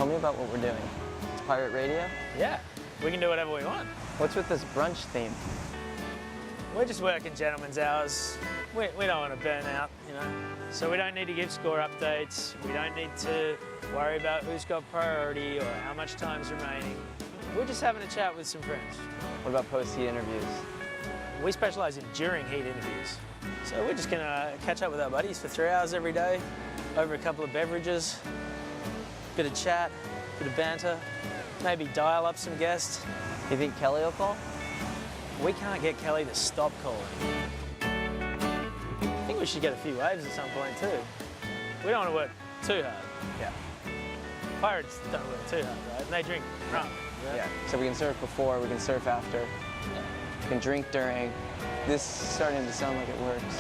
me about what we're doing. It's pirate radio? Yeah, we can do whatever we want. What's with this brunch theme? We're just working gentlemen's hours. We don't want to burn out, you know. So we don't need to give score updates. We don't need to worry about who's got priority or how much time's remaining. We're just having a chat with some friends. What about post-heat interviews? We specialise in during heat interviews. So we're just going to catch up with our buddies for 3 hours every day, over a couple of beverages, bit of chat, bit of banter, maybe dial up some guests. You think Kelly will call? We can't get Kelly to stop calling. I think we should get a few waves at some point too. We don't want to work too hard. Yeah. Pirates don't work too hard, right? And they drink rum. Yeah. So we can surf before, we can surf after. Yeah. We can drink during. This is starting to sound like it works.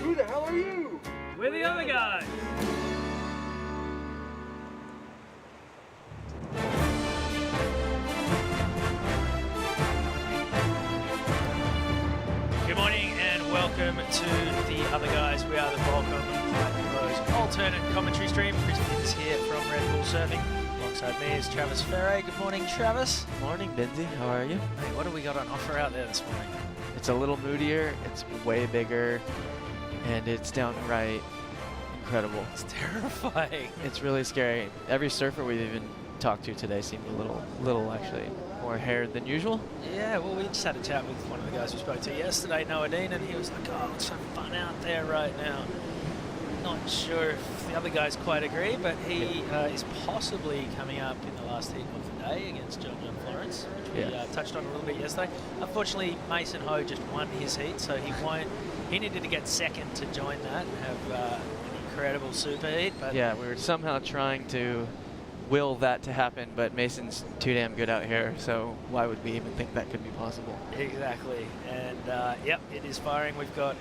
Who the hell are you? We're the other guys. Good morning and welcome to The Other Guys. We are the Volcom Pipe Pro's alternate commentary stream. Chris is here from Red Bull Surfing. Alongside me is Travis Ferre. Good morning, Travis. Morning, Benzie. How are you? Hey, what do we got on offer out there this morning? It's a little moodier, it's way bigger, and it's downright incredible. It's terrifying. It's really scary. Every surfer we've even talked to today seemed a little actually more haired than usual. Yeah, well, we just had a chat with one of the guys we spoke to yesterday, Noah Dean, and he was like, oh, it's so fun out there right now. Not sure if the other guys quite agree, but he is possibly coming up in the last heat of the day against John Florence, which we touched on a little bit yesterday. Unfortunately, Mason Ho just won his heat, so he needed to get second to join that and have an incredible super heat. But yeah, we were somehow trying to will that to happen, but Mason's too damn good out here, so why would we even think that could be possible? Exactly, and yep, it is firing. We've got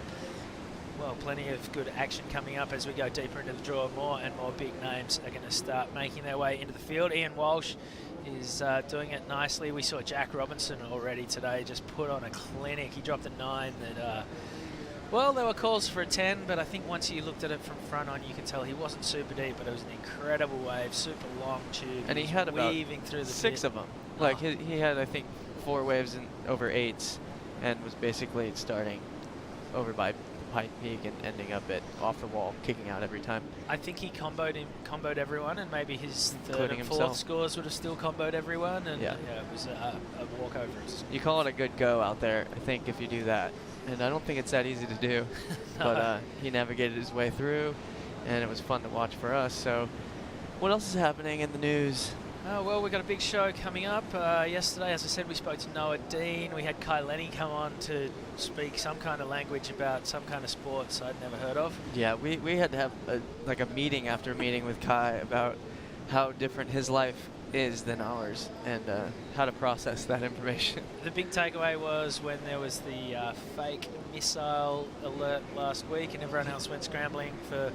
plenty of good action coming up as we go deeper into the draw. More and more big names are going to start making their way into the field. Ian Walsh is doing it nicely. We saw Jack Robinson already today just put on a clinic. He dropped a 9 that, there were calls for a 10, but I think once you looked at it from front on, you could tell he wasn't super deep, but it was an incredible wave, super long tube. And he had about weaving through the 6 pit. of them. Like he had, I think, 4 waves in over 8s, and was basically starting over by Pine Peak and ending up at off the wall, kicking out every time. I think he comboed everyone, and maybe his third Including and fourth himself. scores would have still comboed everyone, and Yeah. it was a walkover. You call it a good go out there, I think, if you do that. And I don't think it's that easy to do, No. but he navigated his way through, and it was fun to watch for us. So what else is happening in the news? Well, we've got a big show coming up. Yesterday, as I said, we spoke to Noah Dean. We had Kai Lenny come on to speak some kind of language about some kind of sports I'd never heard of. Yeah, we had to have a meeting after meeting with Kai about how different his life is than ours, and how to process that information. The big takeaway was when there was the fake missile alert last week and everyone else went scrambling for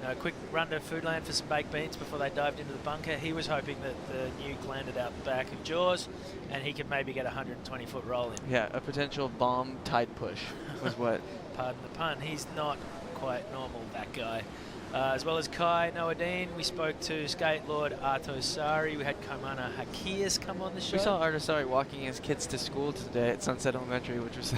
a quick run to Foodland for some baked beans before they dived into the bunker. He was hoping that the nuke landed out the back of Jaws and he could maybe get a 120-foot roll in. Yeah, a potential bomb tide push was what. Pardon the pun. He's not quite normal, that guy. As well as Kai, Noah Dean, we spoke to skate lord Arto Sari. We had Komana Hakias come on the show. We saw Arto Sari walking his kids to school today at Sunset Elementary, which was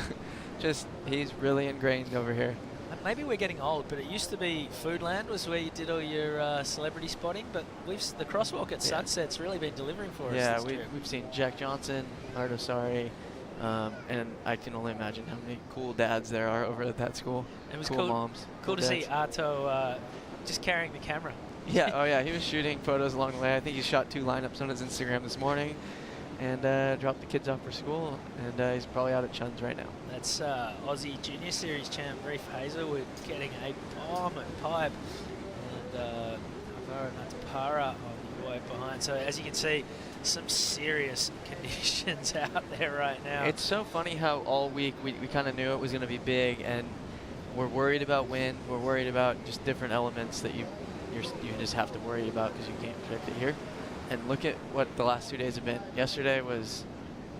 he's really ingrained over here. Maybe we're getting old, but it used to be Foodland was where you did all your celebrity spotting, but the crosswalk at Sunset's really been delivering for us. Yeah, this trip. we've seen Jack Johnson, Arto Sari, and I can only imagine how many cool dads there are over at that school. It was cool moms. Cool to see Arto just carrying the camera. Yeah, oh yeah, he was shooting photos along the way. I think he shot 2 lineups on his Instagram this morning and dropped the kids off for school, and he's probably out at Chun's right now. That's Aussie Junior Series champ Reef Hazelwood getting a bomb at pipe, and Alvaro Natapara on the way behind. So as you can see, some serious conditions out there right now. It's so funny how all week we kind of knew it was going to be big, and we're worried about wind. We're worried about just different elements that you just have to worry about because you can't predict it here. And look at what the last 2 days have been. Yesterday was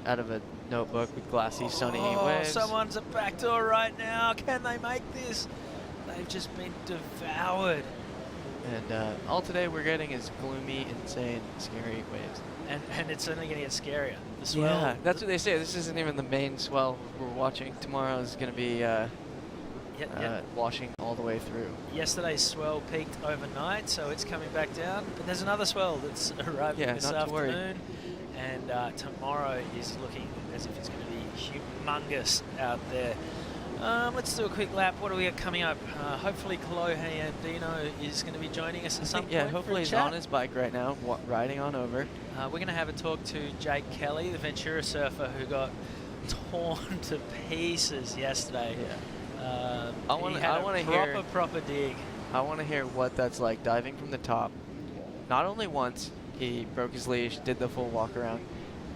out of a notebook with glassy, sunny waves. Someone's at back door right now. Can they make this? They've just been devoured. And all today we're getting is gloomy, insane, scary waves. And it's only going to get scarier. The swell. Yeah, that's what they say. This isn't even the main swell we're watching. Tomorrow is going to be washing all the way through. Yesterday's swell peaked overnight, so it's coming back down. But there's another swell that's arriving this afternoon. And tomorrow is looking as if it's going to be humongous out there. Let's do a quick lap. What do we got coming up? Hopefully Kalohe and Dino is going to be joining us at some point. Yeah, hopefully he's on his bike right now, riding on over. We're going to have a talk to Jake Kelly, the Ventura surfer who got torn to pieces yesterday. Yeah. I want to hear proper dig. I want to hear what that's like diving from the top. Not only once, he broke his leash, did the full walk around,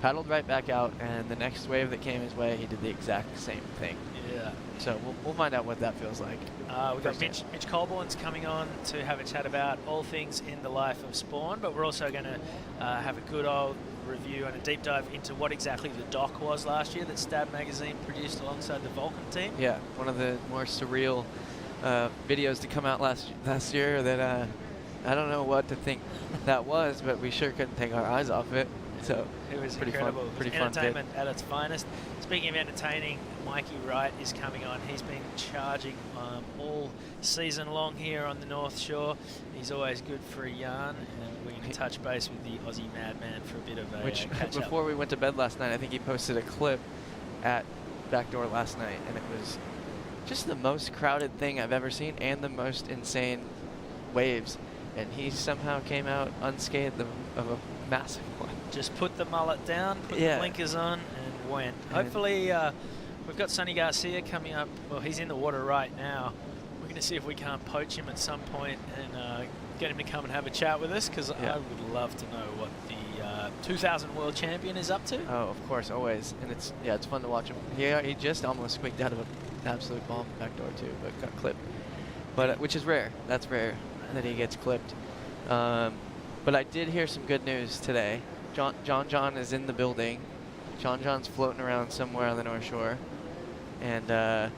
paddled right back out, and the next wave that came his way, he did the exact same thing. Yeah. So we'll find out what that feels like. We've got Mitch Colborn's coming on to have a chat about all things in the life of Spawn, but we're also going to have a good old review and a deep dive into what exactly the doc was last year that Stab Magazine produced alongside the Volcom team. Yeah, one of the more surreal videos to come out last year that I don't know what to think that was, but we sure couldn't take our eyes off it. So it was pretty incredible. Fun, pretty entertainment at its finest. Speaking of entertaining, Mikey Wright is coming on. He's been charging all season long here on the North Shore. He's always good for a yarn, and we're going to touch base with the Aussie Madman for a bit of a catch-up. Before we went to bed last night, I think he posted a clip at Backdoor last night, and it was just the most crowded thing I've ever seen and the most insane waves. And he somehow came out unscathed of a massive one. Just put the mullet down, put the blinkers on, and went. Hopefully, we've got Sonny Garcia coming up. Well, he's in the water right now. We're going to see if we can't poach him at some point and get him to come and have a chat with us, because I would love to know what the 2000 world champion is up to. Oh, of course, always. And it's fun to watch him. He just almost squeaked out of an absolute bomb backdoor too, but got clipped. But which is rare. That's rare that he gets clipped. But I did hear some good news today. John is in the building. John's floating around somewhere on the North Shore, and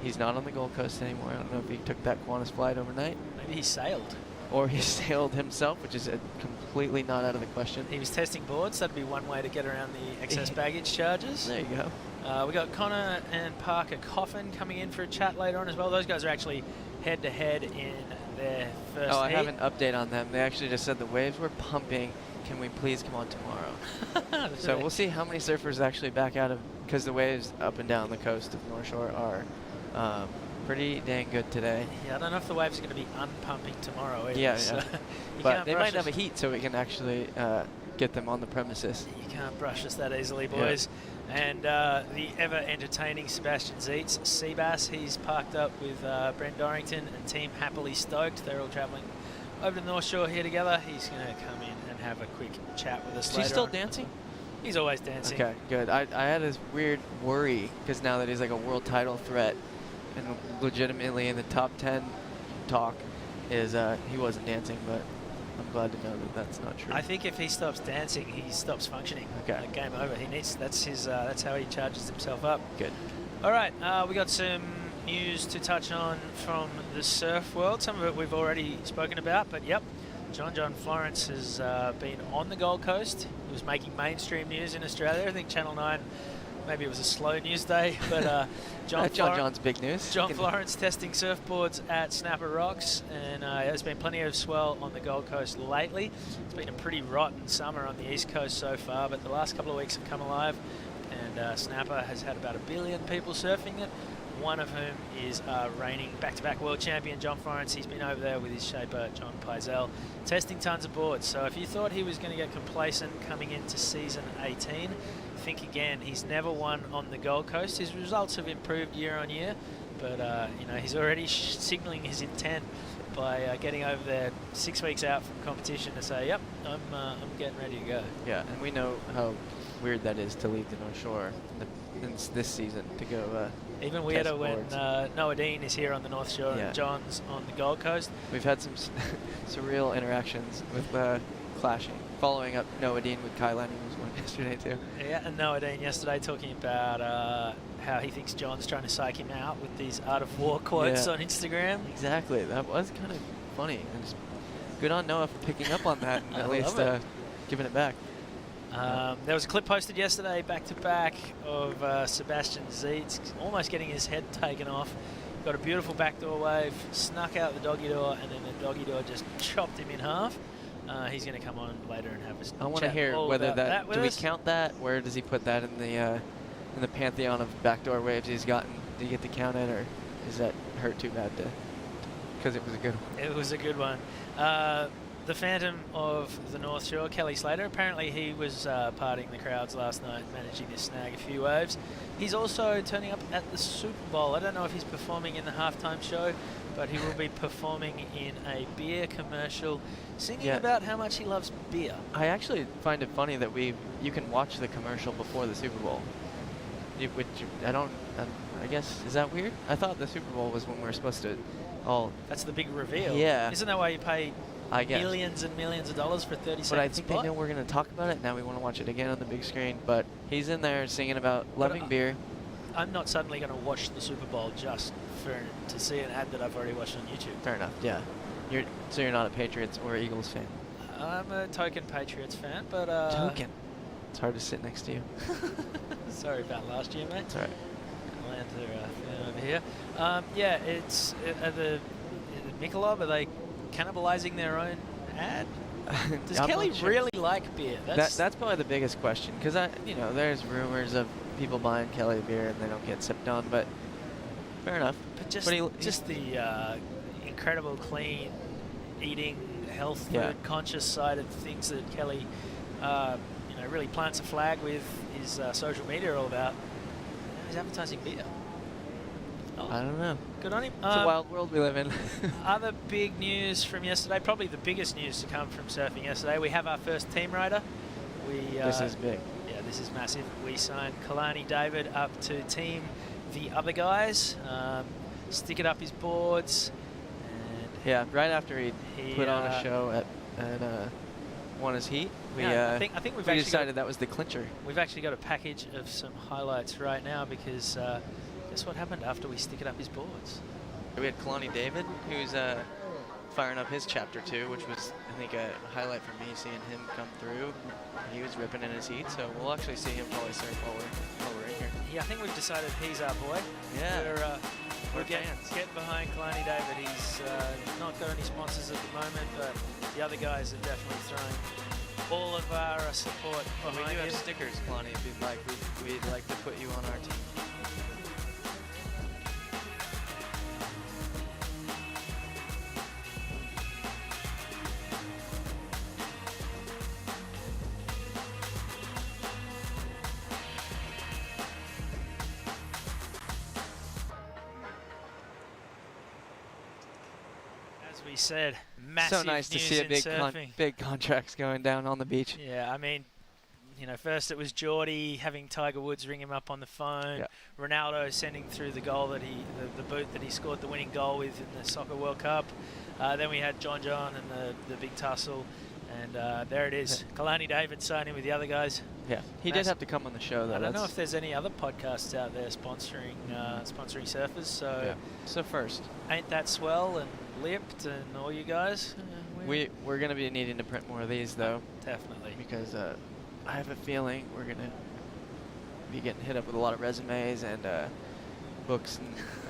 he's not on the Gold Coast anymore. I don't know if he took that Qantas flight overnight. Maybe he sailed. Or he sailed himself, which is completely not out of the question. He was testing boards. That'd be one way to get around the excess baggage charges. There you go. We got Connor and Parker Coffin coming in for a chat later on as well. Those guys are actually head-to-head in their first I heat. have an update on them. They actually just said the waves were pumping. Can we please come on tomorrow? So we'll see how many surfers actually back out of, because the waves up and down the coast of North Shore are pretty dang good today. Yeah, I don't know if the waves are going to be unpumping tomorrow either. Yeah, so but they might have a heat, so we can actually get them on the premises. You can't brush us that easily, boys. Yeah. And the ever-entertaining Sebastian Zeitz, Seabass, he's parked up with Brent Dorrington and Team Happily Stoked. They're all travelling over to the North Shore here together. He's going to come in and have a quick chat with us later. Is he still dancing? He's always dancing. Okay, good. I had this weird worry, because now that he's like a world title threat and legitimately in the top 10 talk, is he wasn't dancing, but I'm glad to know that that's not true. I think if he stops dancing, he stops functioning. Okay. Game over. He needs. That's his. That's how he charges himself up. Good. All right. We got some news to touch on from the surf world. Some of it we've already spoken about, but yep, John Florence has been on the Gold Coast. He was making mainstream news in Australia. I think Channel 9. Maybe it was a slow news day, but John's big news. John Florence testing surfboards at Snapper Rocks, and there's been plenty of swell on the Gold Coast lately. It's been a pretty rotten summer on the East Coast so far, but the last couple of weeks have come alive, and Snapper has had about 1 billion people surfing it, one of whom is reigning back-to-back world champion John Florence. He's been over there with his shaper John Pizell, testing tons of boards. So if you thought he was going to get complacent coming into season 18, think again. He's never won on the Gold Coast. His results have improved year on year, but you know, he's already signalling his intent by getting over there 6 weeks out from competition to say, "Yep, I'm getting ready to go." Yeah, and we know how weird that is to leave the North Shore this season to go. Even weirder when Noah Dean is here on the North Shore and John's on the Gold Coast. We've had some surreal interactions with clashing. Following up Noah Dean with Kai Lanning was one yesterday too. Yeah, and Noah Dean yesterday talking about how he thinks John's trying to psych him out with these Art of War quotes on Instagram. Exactly, that was kind of funny. And good on Noah for picking up on that and I at love least it. giving it back. There was a clip posted yesterday, back-to-back, of Sebastian Zietz almost getting his head taken off. Got a beautiful backdoor wave, snuck out the doggy door, and then the doggy door just chopped him in half. He's going to come on later and have a I want to hear whether that do we count that? Where does he put that in the pantheon of backdoor waves he's gotten? Do you get to count it, or is that hurt too bad to? Because it was a good one. It was a good one. The Phantom of the North Shore, Kelly Slater, apparently he was partying the crowds last night, managing to snag a few waves. He's also turning up at the Super Bowl. I don't know if he's performing in the halftime show, but he will be performing in a beer commercial, singing about how much he loves beer. I actually find it funny that you can watch the commercial before the Super Bowl. I guess, is that weird? I thought the Super Bowl was when we were supposed to all... That's the big reveal. Yeah. Isn't that why you pay millions and millions of dollars for 30 seconds? But I think they know we're going to talk about it. Now we want to watch it again on the big screen. But he's in there singing about loving beer. I'm not suddenly going to watch the Super Bowl just to see an ad that I've already watched on YouTube. Fair enough, yeah. So you're not a Patriots or Eagles fan? I'm a token Patriots fan, but... Token? It's hard to sit next to you. Sorry about last year, mate. It's all right. Fan over here. Yeah, it's the Michelob, are they cannibalizing their own ad? Does Kelly really like beer? That's probably the biggest question, because there's rumors of people buying Kelly beer and they don't get sipped on, but fair enough. But just the incredible clean eating, health food conscious side of things that Kelly really plants a flag with his social media all about. He's advertising beer. I don't know. Good on him. It's a wild world we live in. Other big news from yesterday, probably the biggest news to come from surfing yesterday, we have our first team rider. This is big. Yeah, this is massive. We signed Kalani David up to team the other guys, stick it up his boards. And yeah, right after he put on a show at won his heat. I think we've decided that was the clincher. We've actually got a package of some highlights right now because guess what happened after we stick it up his boards? We had Kalani David, who's firing up his chapter 2, which was, I think, a highlight for me, seeing him come through. He was ripping in his heat, so we'll actually see him probably surf while we're in here. Yeah, I think we've decided he's our boy. Yeah. We're getting behind Kalani David. He's not got any sponsors at the moment, but the other guys are definitely throwing all of our support behind We do him. have stickers, Kalani, if you'd like. We'd like to put you on our team. We said massive so nice to news see a in big contracts going down on the beach. Yeah, I mean, first it was Geordie having Tiger Woods ring him up on the phone. Yeah. Ronaldo sending through the goal that the boot that he scored the winning goal with in the Soccer World Cup. Then we had John and the big tussle, and there it is. Kalani David signing with the other guys. Yeah, he did have to come on the show though. I don't know if there's any other podcasts out there sponsoring surfers. So yeah. So first, ain't that swell and Lipped and all you guys? We're going to be needing to print more of these though. Definitely. Because I have a feeling we're going to be getting hit up with a lot of resumes and books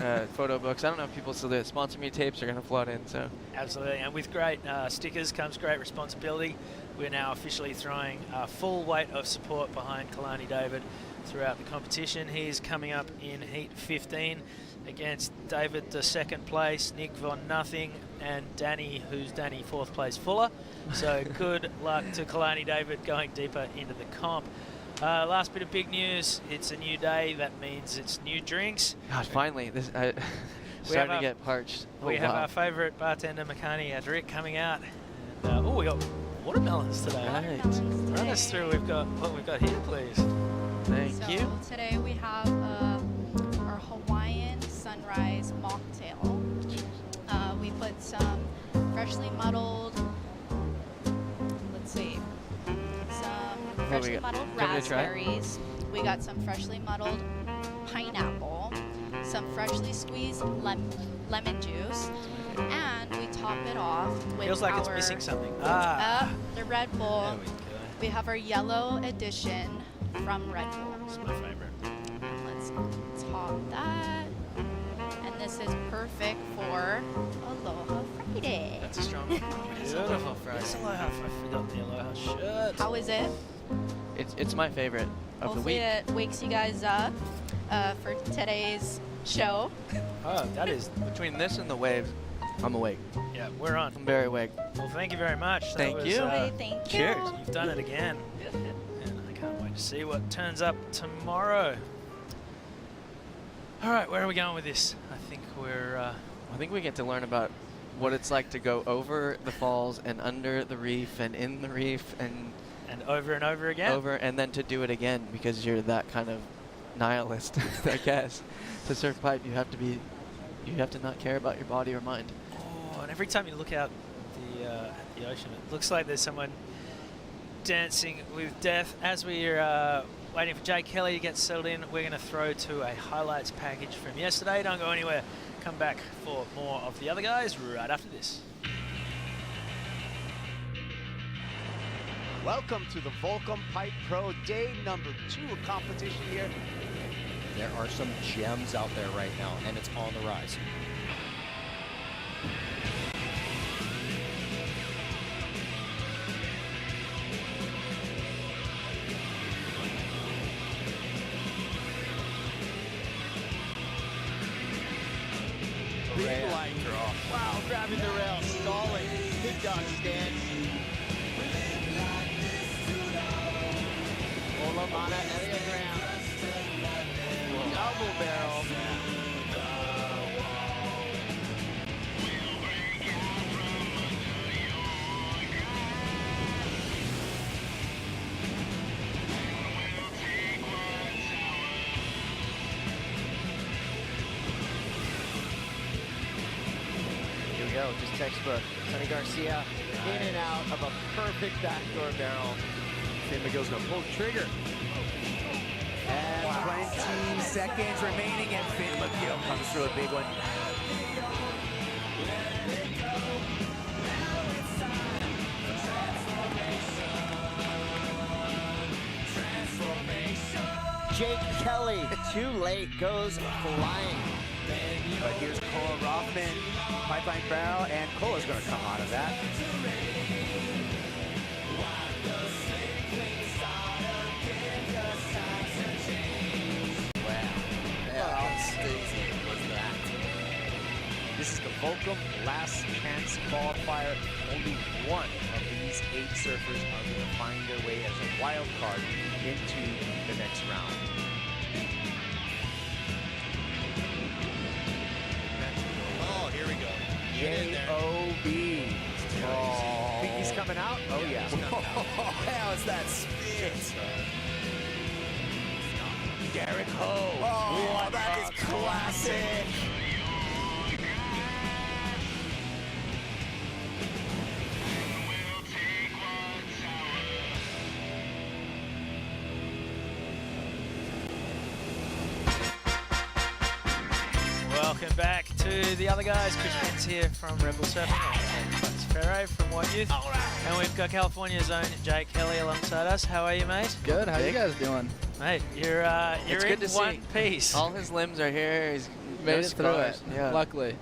and photo books. I don't know if people still do it. Sponsor Me tapes are going to flood in. So absolutely, and with great stickers comes great responsibility. We're now officially throwing full weight of support behind Kalani David throughout the competition. He's coming up in Heat 15 against David, the second place, Nick Von Nothing, and Danny, who's Danny, fourth place Fuller. So good luck to Kalani David going deeper into the comp. Last bit of big news, it's a new day. That means it's new drinks. God, finally, this starting to get parched. We have our favourite bartender, Makani Adric, coming out. And, we got watermelons today. Right. Run us through what we've got here, please. Thank you. Today we have our Hawaiian Sunrise mocktail. We put some freshly muddled, muddled raspberries. We got some freshly muddled pineapple, some freshly squeezed lemon juice, And we top it off with Feels like our, it's missing something. the Red Bull. There we go. We have our yellow edition from Red Bull. It's my favorite. Let's top that. And this is perfect for Aloha Friday. That's a strong one. Beautiful Friday. It's Aloha. I forgot the Aloha shirt. How is it? It's my favorite of the Hopefully week. it wakes you guys up for today's show. Oh, that is. Between this and the waves, I'm awake. Yeah, we're on. I'm very awake. Well, thank you very much. That Thank was, you. Hey, thank you. cheers. You've done it again. And I can't wait to see what turns up tomorrow. All right, where are we going with this? I think we're. I think we get to learn about what it's like to go over the falls and under the reef and in the reef and over and over again. over and then to do it again because you're that kind of nihilist, I guess. To surf pipe, you have to not care about your body or mind. Oh, and every time you look out at the ocean, it looks like there's someone dancing with death. As we're waiting for Jay Kelly to get settled in, we're going to throw to a highlights package from yesterday. Don't go anywhere. Come back for more of the other guys right after this. Welcome to the Volcom Pipe Pro day number 2 of competition here. There are some gems out there right now, and it's on the rise. Big light draw. Wow, grabbing the rail, stalling. Big dog stance. Olamana Eliogram. Double barrel. Here we go, just textbook. Sonny Garcia in and out of a perfect backdoor barrel. Finn McGill's gonna pull the trigger. And 20 seconds remaining, and Finn McGill comes through a big one. Jake Kelly, too late, goes flying. But here's Cole Rothman, pipeline barrel, and Cole is going to come out of that. This is the Volcom Last Chance qualifier. Only one of these 8 surfers are going to find their way as a wild card into the next round. Oh, here we go. J.O.B. Oh. Think he's coming out? Oh, yeah. How's that spit? Derek Ho. Oh, that is classic. Welcome back to the other guys. Chris Pence here from Rebel Surfing and Francis Ferro from White Youth. And we've got California's own Jake Kelly alongside us. How are you, mate? Good. How you guys doing? Mate, you're It's in good to one see. piece. All his limbs are here. He's Made no it through it. scars. Yeah. Luckily.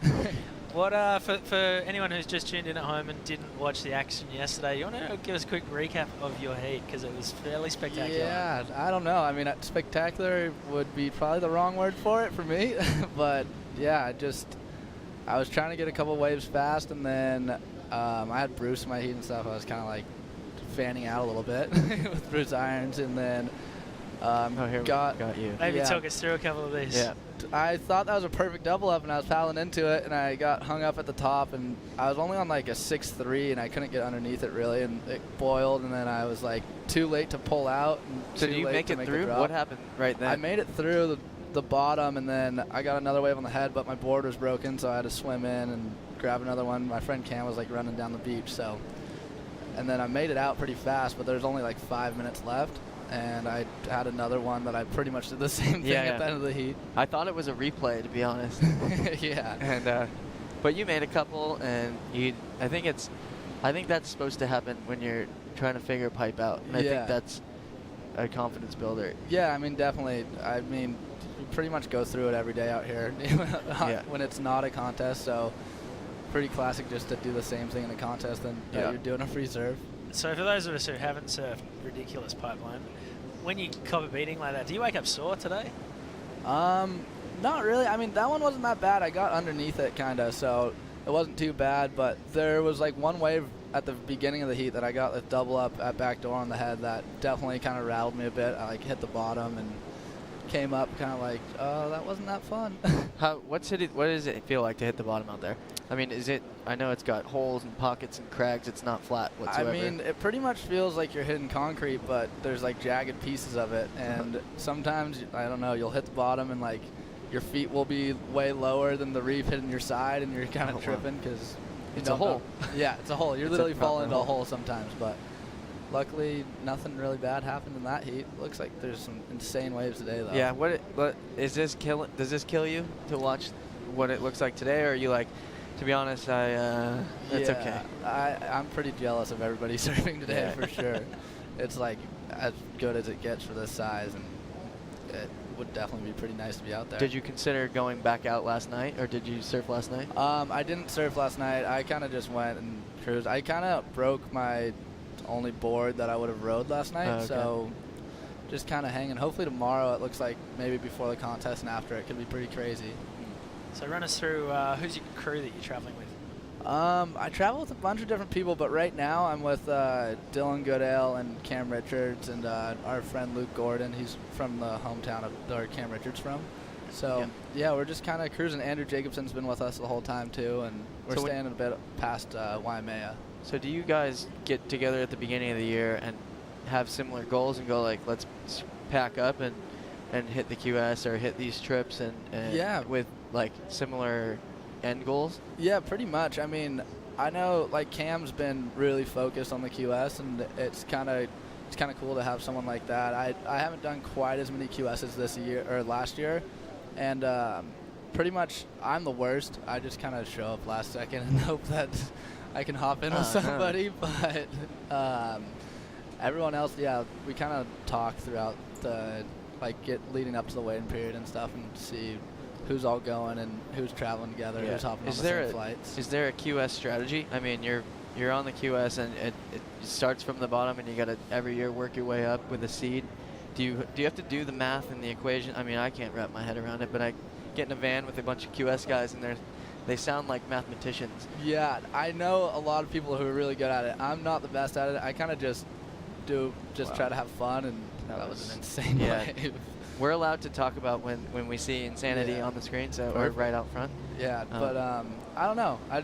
What for anyone who's just tuned in at home and didn't watch the action yesterday, you want to give us a quick recap of your heat because it was fairly spectacular. Yeah. I don't know. I mean, spectacular would be probably the wrong word for it for me, but yeah, I was trying to get a couple waves fast, and then I had Bruce in my heat and stuff. I was kind of like fanning out a little bit with Bruce irons, and then Here we got you. Maybe Yeah. talk us through a couple of these. Yeah. I thought that was a perfect double up, and I was paddling into it, and I got hung up at the top, and I was only on like a 6.3, and I couldn't get underneath it really, and it boiled, and then I was like too late to pull out. And So too did you late make to it a through? drop. What happened right then? I made it through the bottom, and then I got another wave on the head, but my board was broken, so I had to swim in and grab another one. My friend Cam was like running down the beach, so. And then I made it out pretty fast, but there's only like 5 minutes left. And I had another one that I pretty much did the same thing Yeah, at the end of the heat. I thought it was a replay, to be honest. Yeah. And But you made a couple, and I think that's supposed to happen when you're trying to figure a pipe out. And I think that's a confidence builder. Yeah, I mean, definitely. I mean, you pretty much go through it every day out here when it's not a contest. So pretty classic just to do the same thing in a contest than you're doing a free serve. So for those of us who haven't surfed ridiculous pipeline, when you cop a beating like that, do you wake up sore today? Not really. I mean, that one wasn't that bad. I got underneath it kind of, so it wasn't too bad. But there was like one wave at the beginning of the heat that I got a double up at backdoor on the head that definitely kind of rattled me a bit. I like hit the bottom and came up kind of like, oh, that wasn't that fun. What does it feel like to hit the bottom out there? I mean, I know it's got holes and pockets and crags. It's not flat whatsoever. I mean, it pretty much feels like you're hitting concrete, but there's like jagged pieces of it. And sometimes, I don't know, you'll hit the bottom and like your feet will be way lower than the reef hitting your side, and you're kind of tripping because it's a hole. Yeah, it's a hole. You're literally falling into a hole sometimes, but luckily nothing really bad happened in that heat. Looks like there's some insane waves today, though. Yeah, what is this does this kill you to watch what it looks like today, or are you like, to be honest, it's okay? I'm pretty jealous of everybody surfing today for sure. It's like as good as it gets for this size, and it would definitely be pretty nice to be out there. Did you consider going back out last night, or did you surf last night? I didn't surf last night. I kind of just went and cruised. I kind of broke my only board that I would have rode last night, so just kind of hanging. Hopefully tomorrow, it looks like maybe before the contest and after, it could be pretty crazy. So run us through who's your crew that you're traveling with? I travel with a bunch of different people, but right now I'm with Dylan Goodale and Cam Richards and our friend Luke Gordon. He's from the hometown of where Cam Richards from. So yeah, we're just kind of cruising. Andrew Jacobson's been with us the whole time too, and we're staying a bit past Waimea. So do you guys get together at the beginning of the year and have similar goals and go like, let's pack up and hit the QS or hit these trips and with like similar end goals? Yeah, pretty much. I mean, I know like Cam's been really focused on the QS, and it's kind of cool to have someone like that. I haven't done quite as many QSs this year or last year, and pretty much I'm the worst. I just kind of show up last second and hope that I can hop in with somebody. But everyone else, we kind of talk throughout the leading up to the waiting period and stuff, and see who's all going and who's traveling together, who's hopping on the same flights. Is there a QS strategy? I mean, you're on the QS and it starts from the bottom, and you got to every year work your way up with a seed. Do you have to do the math and the equation? I mean, I can't wrap my head around it, but I get in a van with a bunch of QS guys, and they sound like mathematicians. Yeah, I know a lot of people who are really good at it. I'm not the best at it. I kind of just try to have fun, and that was an insane wave. We're allowed to talk about when we see insanity on the screen, so or right out front. Yeah, but I don't know. I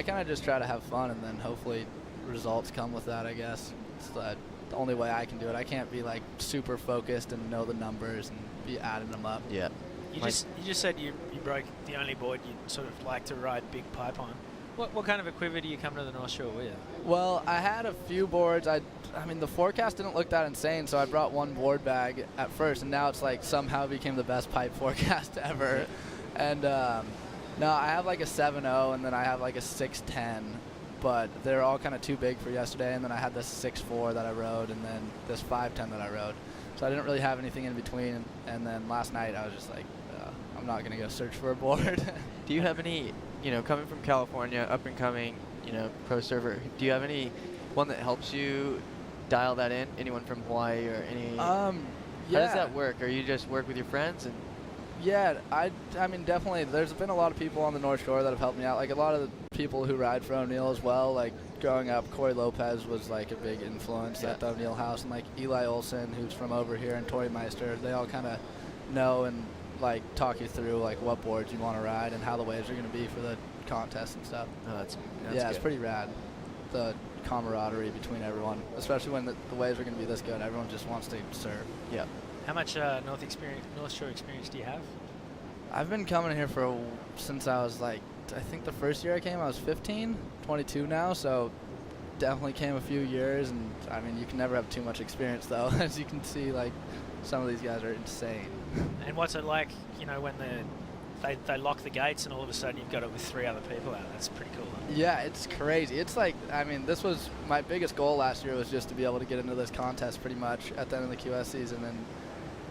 kind of just try to have fun, and then hopefully results come with that, I guess. It's the only way I can do it. I can't be like super focused and know the numbers and be adding them up. Yeah. You just said you broke the only board you sort of like to ride big pipe on. What kind of a quiver do you come to the North Shore with? Well, I had a few boards. I mean, the forecast didn't look that insane, so I brought one board bag at first, and now it's like somehow became the best pipe forecast ever. And no, I have like a 7.0, and then I have like a 6.10, but they're all kind of too big for yesterday. And then I had this 6.4 that I rode, and then this 5.10 that I rode. So I didn't really have anything in between. And then last night I was just like, I'm not gonna go search for a board. Do you have any, coming from California, up and coming, pro surfer, do you have any one that helps you dial that in? Anyone from Hawaii or any? How does that work? Or you just work with your friends? And yeah, I mean, definitely. There's been a lot of people on the North Shore that have helped me out. Like a lot of the people who ride for O'Neill as well. Like growing up, Corey Lopez was like a big influence at the O'Neill house, and like Eli Olson, who's from over here, and Tori Meister. They all kind of know and like talk you through like what boards you want to ride and how the waves are going to be for the contest and stuff. Oh, that's it's pretty rad. The camaraderie between everyone, especially when the waves are going to be this good. Everyone just wants to surf. Yeah. How much North Shore experience do you have? I've been coming here since I was like, I think the first year I came, I was 15, 22 now, so definitely came a few years. And I mean, you can never have too much experience though. As you can see, like some of these guys are insane. And what's it like, when the they lock the gates and all of a sudden you've got it with 3 other people out. That's pretty cool. Huh? Yeah, it's crazy. It's like, I mean, this was my biggest goal last year was just to be able to get into this contest pretty much at the end of the QS season, and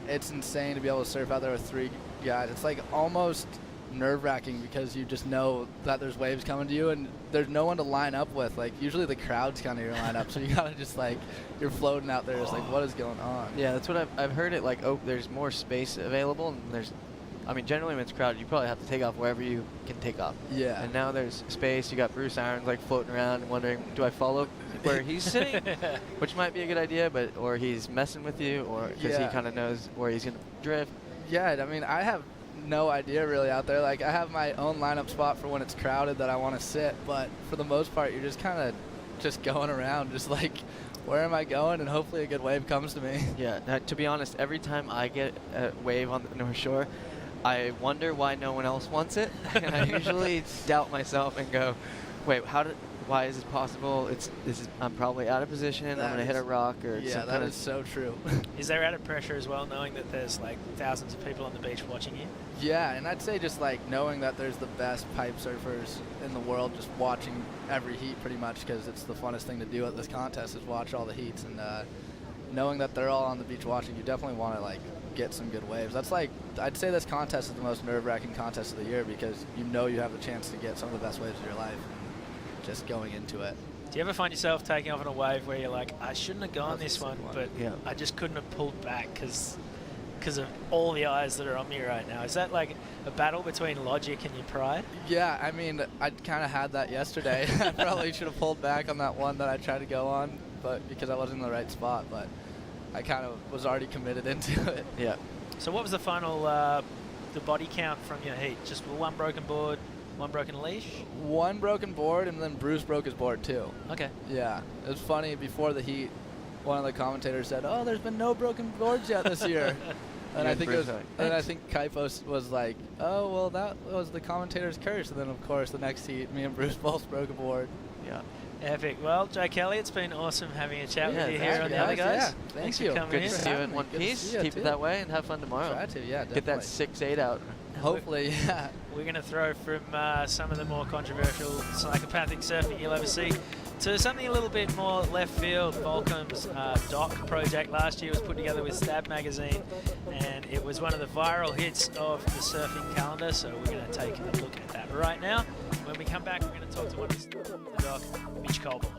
it's insane to be able to surf out there with 3 guys. It's like almost nerve-wracking because you just know that there's waves coming to you and there's no one to line up with. Like usually the crowd's kind of your lineup, so you gotta just like, you're floating out there. It's like, what is going on? Yeah, that's what I've heard it like. Oh, there's more space available, and I mean, generally when it's crowded, you probably have to take off wherever you can take off. Yeah. And now there's space. You got Bruce Irons like floating around and wondering, do I follow where he's sitting? Which might be a good idea, or he's messing with you, or because he kind of knows where he's gonna drift. Yeah, I mean, I have no idea really out there. Like I have my own lineup spot for when it's crowded that I want to sit, but for the most part, you're just kind of just going around, just like, where am I going? And hopefully a good wave comes to me. Yeah. Now, to be honest, every time I get a wave on the North Shore, I wonder why no one else wants it, and I usually doubt myself and go, wait, why is this possible? I'm probably out of position. I'm gonna hit a rock or yeah, that is so true. Is there added pressure as well, knowing that there's like thousands of people on the beach watching you? Yeah, and I'd say just like knowing that there's the best pipe surfers in the world, just watching every heat pretty much, because it's the funnest thing to do at this contest is watch all the heats, and knowing that they're all on the beach watching, you definitely want to like get some good waves. That's like, I'd say this contest is the most nerve-wracking contest of the year because you know you have the chance to get some of the best waves of your life just going into it. Do you ever find yourself taking off on a wave where you're like, I shouldn't have gone this one, but I just couldn't have pulled back because of all the eyes that are on me right now? Is that like a battle between logic and your pride? Yeah, I mean, I kind of had that yesterday. I probably should have pulled back on that one that I tried to go on, but because I wasn't in the right spot, but I kind of was already committed into it. Yeah. So what was the final, the body count from your heat? Just one broken board, one broken leash? One broken board, and then Bruce broke his board too. Okay. Yeah. It was funny, before the heat, one of the commentators said, oh, there's been no broken boards yet this year. And I think I think Kaipos was like, oh, well, that was the commentator's curse. And then, of course, the next heat, me and Bruce both broke a board. Yeah. Epic. Well, Joe Kelly, it's been awesome having a chat with you here on the other guys. Yeah, thanks you. For coming Good in. to see you in one piece. Keep it that way and have fun tomorrow. Try to, yeah, definitely. Get that 6-8 out. Hopefully, yeah. We're going to throw from some of the more controversial psychopathic surfing you'll ever see to something a little bit more left field. Volcom's doc project last year was put together with Stab magazine, and it was one of the viral hits of the surfing calendar, so we're going to take a look at that right now. When we come back, we're going to talk to one of the doc, Mitch Colborn.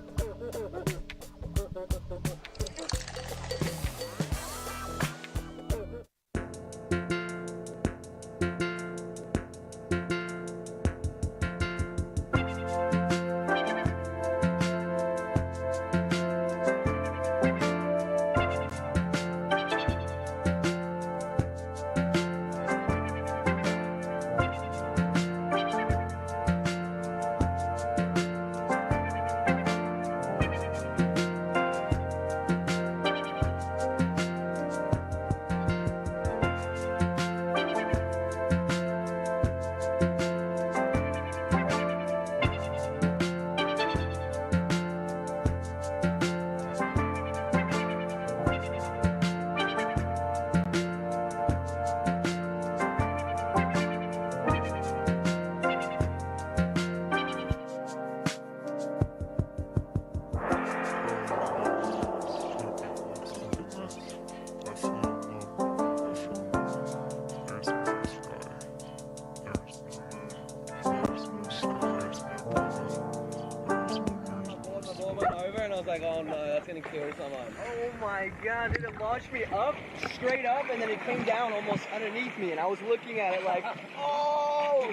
Like, oh no, that's gonna kill someone. Oh my god, dude, it launched me up, straight up, and then it came down almost underneath me, and I was looking at it like, oh!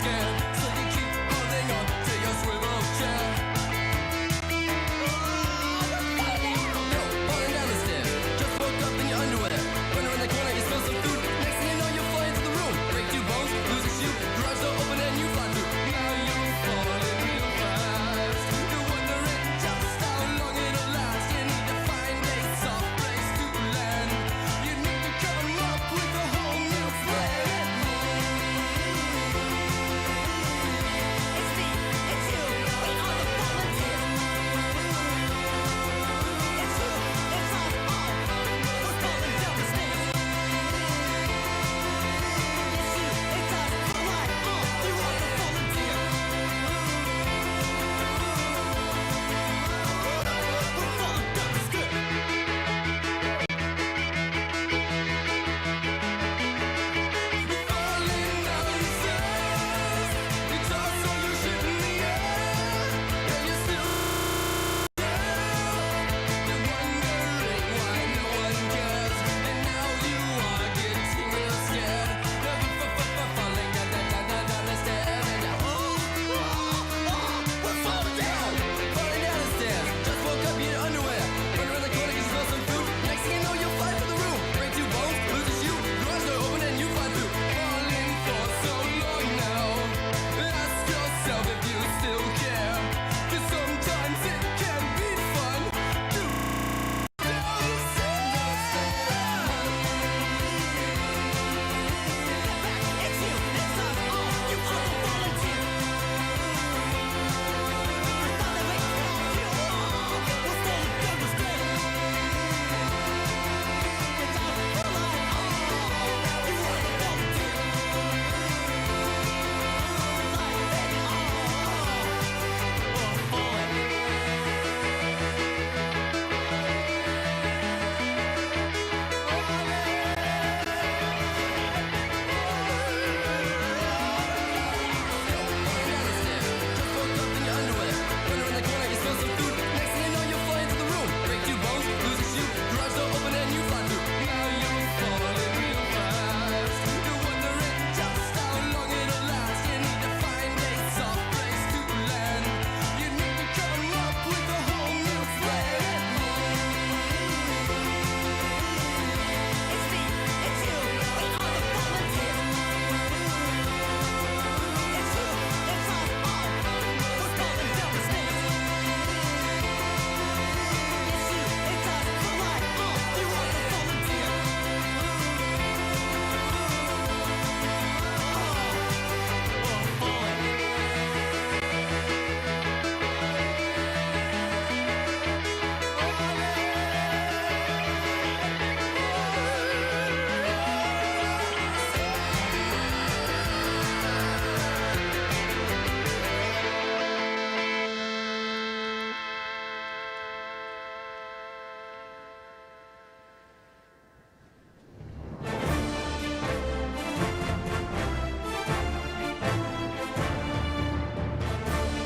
Scared.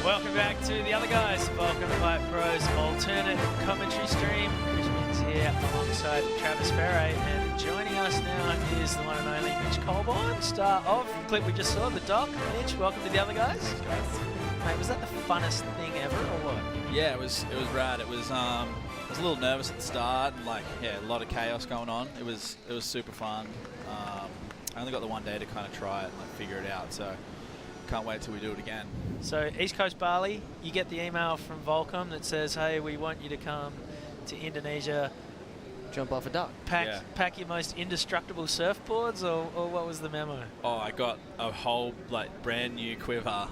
Welcome back to the other guys, Volcom Pipe Pro's alternate commentary stream. Chris Minns here alongside Travis Ferre, and joining us now is the one and only Mitch Colborne, star of the clip we just saw, the doc. Mitch, welcome to the other guys. Mate, was that the funnest thing ever, or what? Yeah, it was rad. It was I was a little nervous at the start, and a lot of chaos going on. It was super fun. I only got the one day to kind of try it and figure it out, so can't wait till we do it again. So East Coast Bali, you get the email from Volcom that says, hey, we want you to come to Indonesia. Jump off a dock. Pack your most indestructible surfboards, or what was the memo? Oh, I got a whole brand new quiver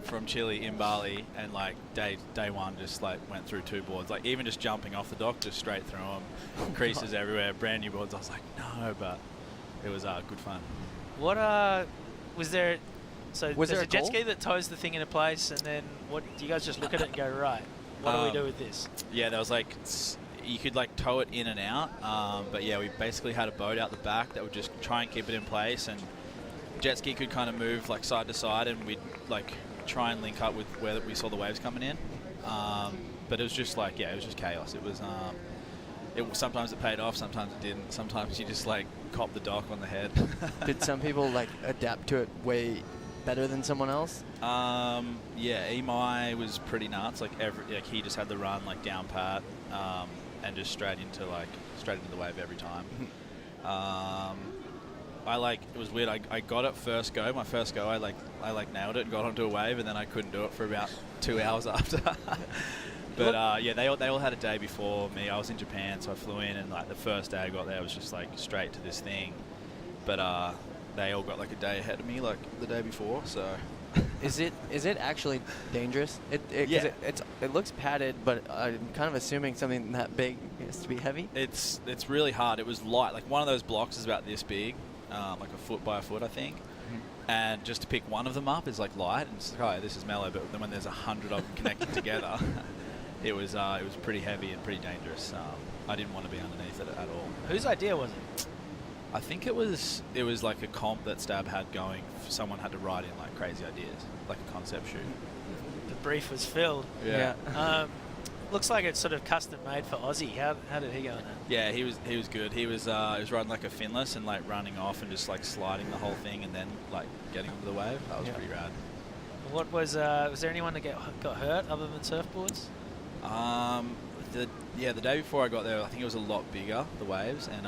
from Chile in Bali, and day one just went through 2 boards. Even just jumping off the dock, just straight through them, creases everywhere, brand new boards. I was like, no, but it was good fun. What was there? So was there's there a jet ski that tows the thing into place, and then what do you guys just look at it and go, right, what do we do with this? Yeah, there was you could tow it in and out, but yeah, we basically had a boat out the back that would just try and keep it in place, and jet ski could kind of move side to side, and we'd try and link up with where we saw the waves coming in. But it was just it was just chaos. It was sometimes it paid off, sometimes it didn't. Sometimes you just cop the dock on the head. Did some people adapt to it way better than someone else? Yeah, Imai was pretty nuts. He just had the run down pat, and just straight into the wave every time. It was weird. I got it first go. My first go, I nailed it and got onto a wave, and then I couldn't do it for about 2 hours after. But yeah, they all had a day before me. I was in Japan, so I flew in, and the first day I got there was just straight to this thing. But they all got a day ahead of me, the day before. So is it actually dangerous? It looks padded, but I'm kind of assuming something that big has to be heavy. It's really hard. It was light. One of those blocks is about this big, a foot by a foot, I think. And just to pick one of them up is light, and it's this is mellow. But then when there's 100 of them connected together, it was pretty heavy and pretty dangerous. I didn't want to be underneath it at all. Whose idea was it? I think it was a comp that Stab had going. Someone had to write in crazy ideas, a concept shoot. The brief was filled. Yeah. Looks like it's sort of custom made for Aussie. How did he go in it? Yeah, he was good. He was riding a finless and running off and just sliding the whole thing and then getting onto the wave. That was pretty rad. What was there anyone that got hurt other than surfboards? The day before I got there, I think it was a lot bigger, the waves, and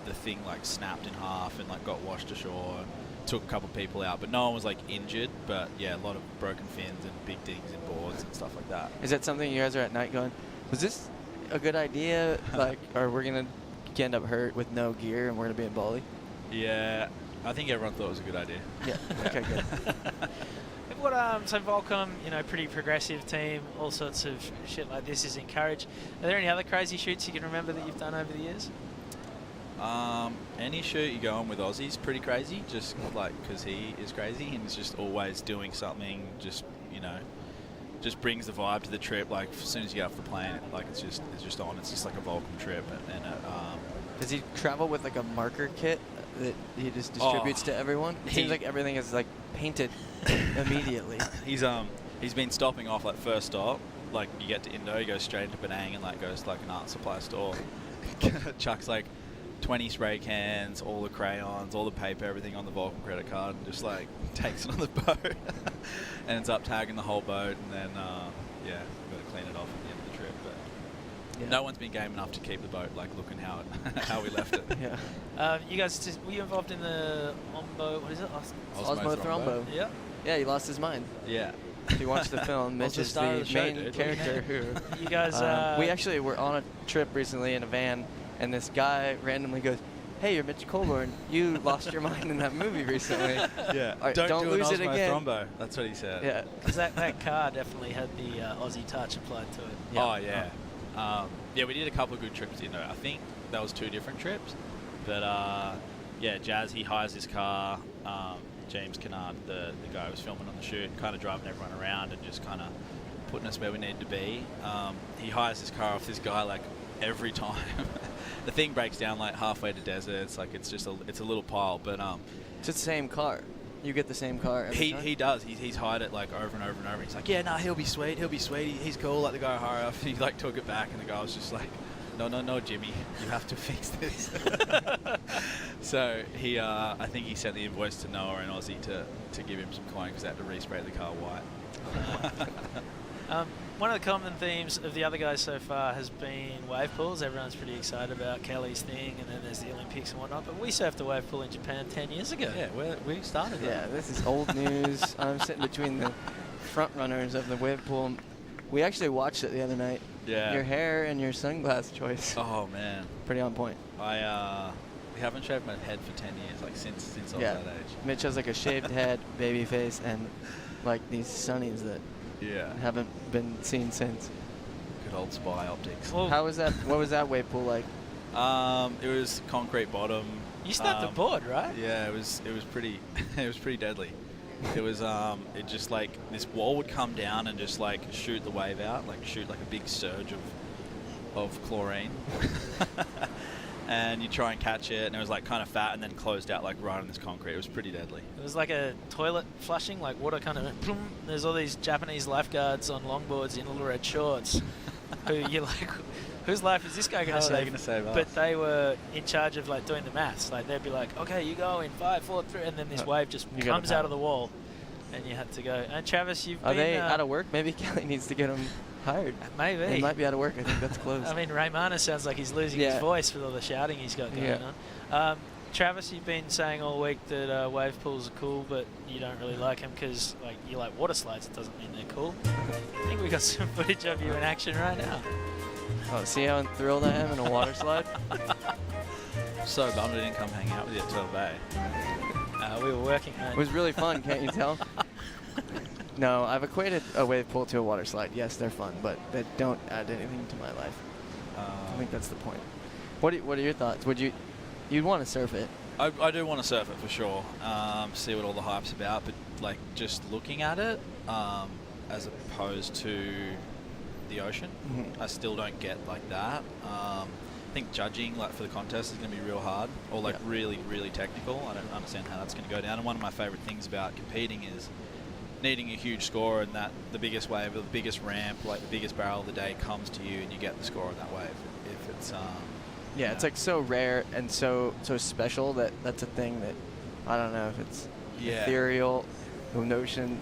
the thing snapped in half and got washed ashore. Took a couple of people out, but no one was injured. But yeah, a lot of broken fins and big dings in boards and stuff like that. Is that something you guys are at night going, was this a good idea? Or we're gonna end up hurt with no gear and we're gonna be in Bali? Yeah, I think everyone thought it was a good idea. Yeah. Okay, good. So Volcom, pretty progressive team. All sorts of shit like this is encouraged. Are there any other crazy shoots you can remember that you've done over the years? Any shoot you go on with Aussie's pretty crazy, just because he is crazy and he's just always doing something. Just brings the vibe to the trip. As soon as you get off the plane, it's just on. It's just a Volcom trip. And does he travel with a marker kit that he just distributes to everyone? It seems like everything is painted immediately. He's been stopping off first stop. You get to Indo, he goes straight into Penang and goes to an art supply store. Chucks 20 spray cans, all the crayons, all the paper, everything on the Volcom credit card, and just takes it on the boat and ends up tagging the whole boat, and then we've got to clean it off at the end of the trip. But no one's been game enough to keep the boat looking how we left it. Yeah. You guys, were you involved in the Ombo? What is it? Osmo Thrombo. Yeah. Yeah, he lost his mind. Yeah. If you watch the film, Mitch is the main character. You guys. We actually were on a trip recently in a van. And this guy randomly goes, "Hey, you're Mitch Colborne. You lost your mind in that movie recently. Yeah, right, don't lose it again." Thrombo. That's what he said. Yeah, because that car definitely had the Aussie touch applied to it. Yeah. Oh yeah, yeah. We did a couple of good trips. I think that was 2 different trips. But yeah, Jazz, he hires his car. James Kennard, the guy who was filming on the shoot, kind of driving everyone around and just kind of putting us where we need to be. He hires his car off this guy every time. The thing breaks down halfway to desert. It's it's a little pile, but it's the same car. You get the same car every time? He does. He's hired it like over and over and over. He's like, yeah, no, he'll be sweet. He's cool. Let the guy hire off. He like took it back, and the guy was just like, no, Jimmy, you have to fix this. So he, I think he sent the invoice to Noah and Aussie to give him some coin because they had to respray the car white. One of the common themes of the other guys so far has been wave pools. Everyone's pretty excited about Kelly's thing, and then there's the Olympics and whatnot. But we surfed a wave pool in Japan 10 years ago. Yeah, we started that. Yeah, this is old news. I'm sitting between the front runners of the wave pool. We actually watched it the other night. Yeah. Your hair and your sunglass choice. Oh man. Pretty on point. We haven't shaved my head for 10 years, like since I was that age. Mitch has like a shaved head, baby face, and like these sunnies that haven't been seen since. Good old spy optics. Well, how was that? What was that wave pool like? It was concrete bottom. You snapped a board, right? Yeah, it was pretty it was pretty deadly. It was it just like this wall would come down and just like shoot the wave out, like shoot like a big surge of chlorine. And you try and catch it, and it was like kind of fat and then closed out like right on this concrete. It was pretty deadly. It was like a toilet flushing, like water kind of. There's all these Japanese lifeguards on longboards in little red shorts, who you're like, whose life is this guy going to save? How are they going to save us? But they were in charge of like doing the maths. Like they'd be like, okay, you go in 5, 4, 3, and then this wave just comes out of the wall, and you had to go. And Travis, you've been. Are they out of work? Maybe Kelly needs to get them hired. Maybe. He might be out of work. I think that's closed. I mean, Raymana sounds like he's losing his voice with all the shouting he's got going on. Travis, you've been saying all week that wave pools are cool, but you don't really like them because like you like water slides. It doesn't mean they're cool. I think we got some footage of you in action right now. Oh, see how thrilled I am in a water slide? So bummed I didn't come hang out with you at Turtle Bay. We were working, man. It was really fun, can't you tell? No, I've equated a wave pool to a water slide. Yes, they're fun, but they don't add anything to my life. I think that's the point. What are your thoughts? You'd want to surf it? I do want to surf it for sure. See what all the hype's about, but like just looking at it, as opposed to the ocean, I still don't get like that. I think judging like for the contest is going to be real hard, or like really, really technical. I don't understand how that's going to go down. And one of my favorite things about competing is needing a huge score, and that the biggest wave or the biggest ramp, like the biggest barrel of the day, comes to you, and you get the score on that wave. If it's it's like so rare and so special that that's a thing that I don't know if it's ethereal, ocean,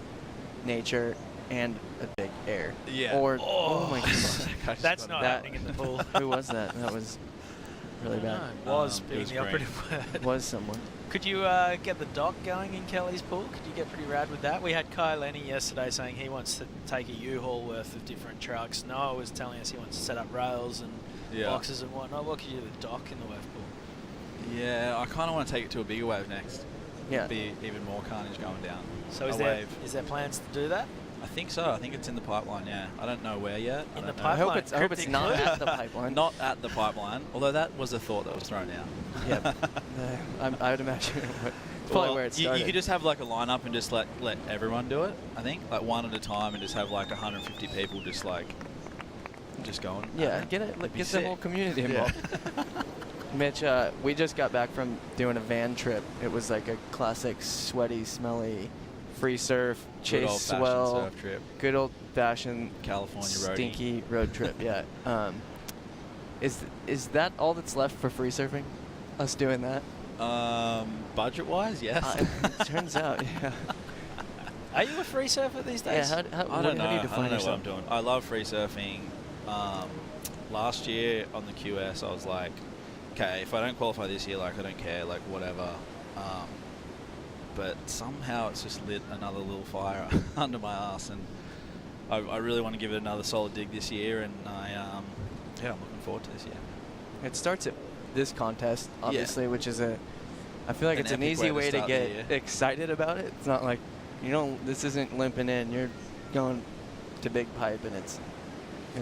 nature, and a big air. Yeah. Or oh my god, that's not happening in the pool. Who was that? That was really bad. No, was being the operative word. Was someone. Could you get the dock going in Kelly's pool? Could you get pretty rad with that? We had Kai Lenny yesterday saying he wants to take a U-Haul worth of different trucks. Noah was telling us he wants to set up rails and boxes and whatnot. What could you do with the dock in the wave pool? Yeah, I kind of want to take it to a bigger wave next. Yeah. Be even more carnage going down. So is there plans to do that? I think so. I think it's in the pipeline, yeah. I don't know where yet. In the pipeline? I hope it's not at the pipeline. Not at the pipeline, although that was a thought that was thrown out. Yeah. I would imagine it would. It's probably where it started. You could just have like a lineup and just let everyone do it, I think. Like one at a time, and just have like 150 people just going. Yeah, get the whole community involved. Mitch, we just got back from doing a van trip. It was like a classic sweaty, smelly, free surf, chase swell, surf trip. Good old fashioned California roadie. Stinky road trip. Yeah. Is that all that's left for free surfing? Us doing that? Budget wise, yes. Turns out, yeah. Are you a free surfer these days? Yeah. I don't know. How do you define I don't know yourself? what I'm doing. I love free surfing. Last year on the QS, I was like, okay, if I don't qualify this year, like I don't care, like whatever. But somehow it's just lit another little fire under my ass, and I really want to give it another solid dig this year, and I'm looking forward to this year. It starts at this contest, obviously, which is I feel like it's an easy way to get excited about it. It's not like, this isn't limping in. You're going to big pipe, and it's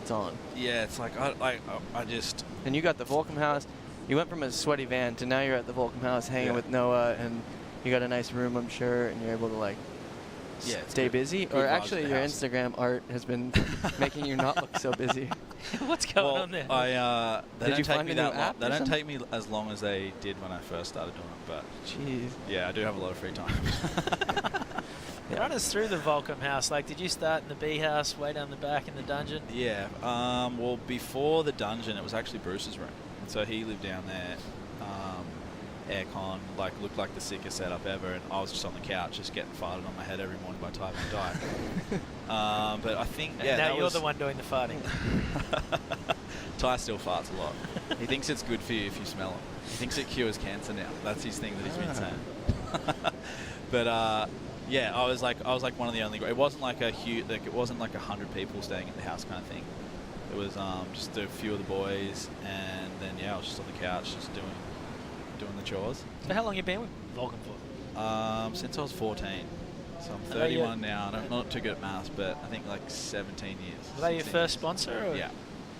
on. Yeah, it's like I just. And you got the Volcom house. You went from a sweaty van to now you're at the Volcom house hanging with Noah, and you got a nice room, I'm sure, and you're able to stay busy. Or actually, your Instagram art has been making you not look so busy. What's going on there? They don't take me that long. app They or don't something? take me as long as they did when I first started doing it. But Jeez. yeah, I do have a lot of free time. Run us through the Volcom house. Like, did you start in the bee house, way down the back in the dungeon? Yeah. Well, before the dungeon, it was actually Bruce's room. So he lived down there. Aircon, like, looked like the sickest setup ever, and I was just on the couch, just getting farted on my head every morning by Ty Van Dyke. But I think, yeah, now that you're was the one doing the farting. Ty still farts a lot. He thinks it's good for you if you smell it. He thinks it cures cancer now. That's his thing that he's been saying. But yeah, I was like one of the only. It wasn't like a huge, like it wasn't like 100 people staying at the house kind of thing. It was just a few of the boys, and then yeah, I was just on the couch, just doing the chores. So how long you been with Volcom for? Since I was 14. So I'm 31 now. I'm not too good at maths, but I think like 17 years. Were they your first sponsor? Or? Yeah.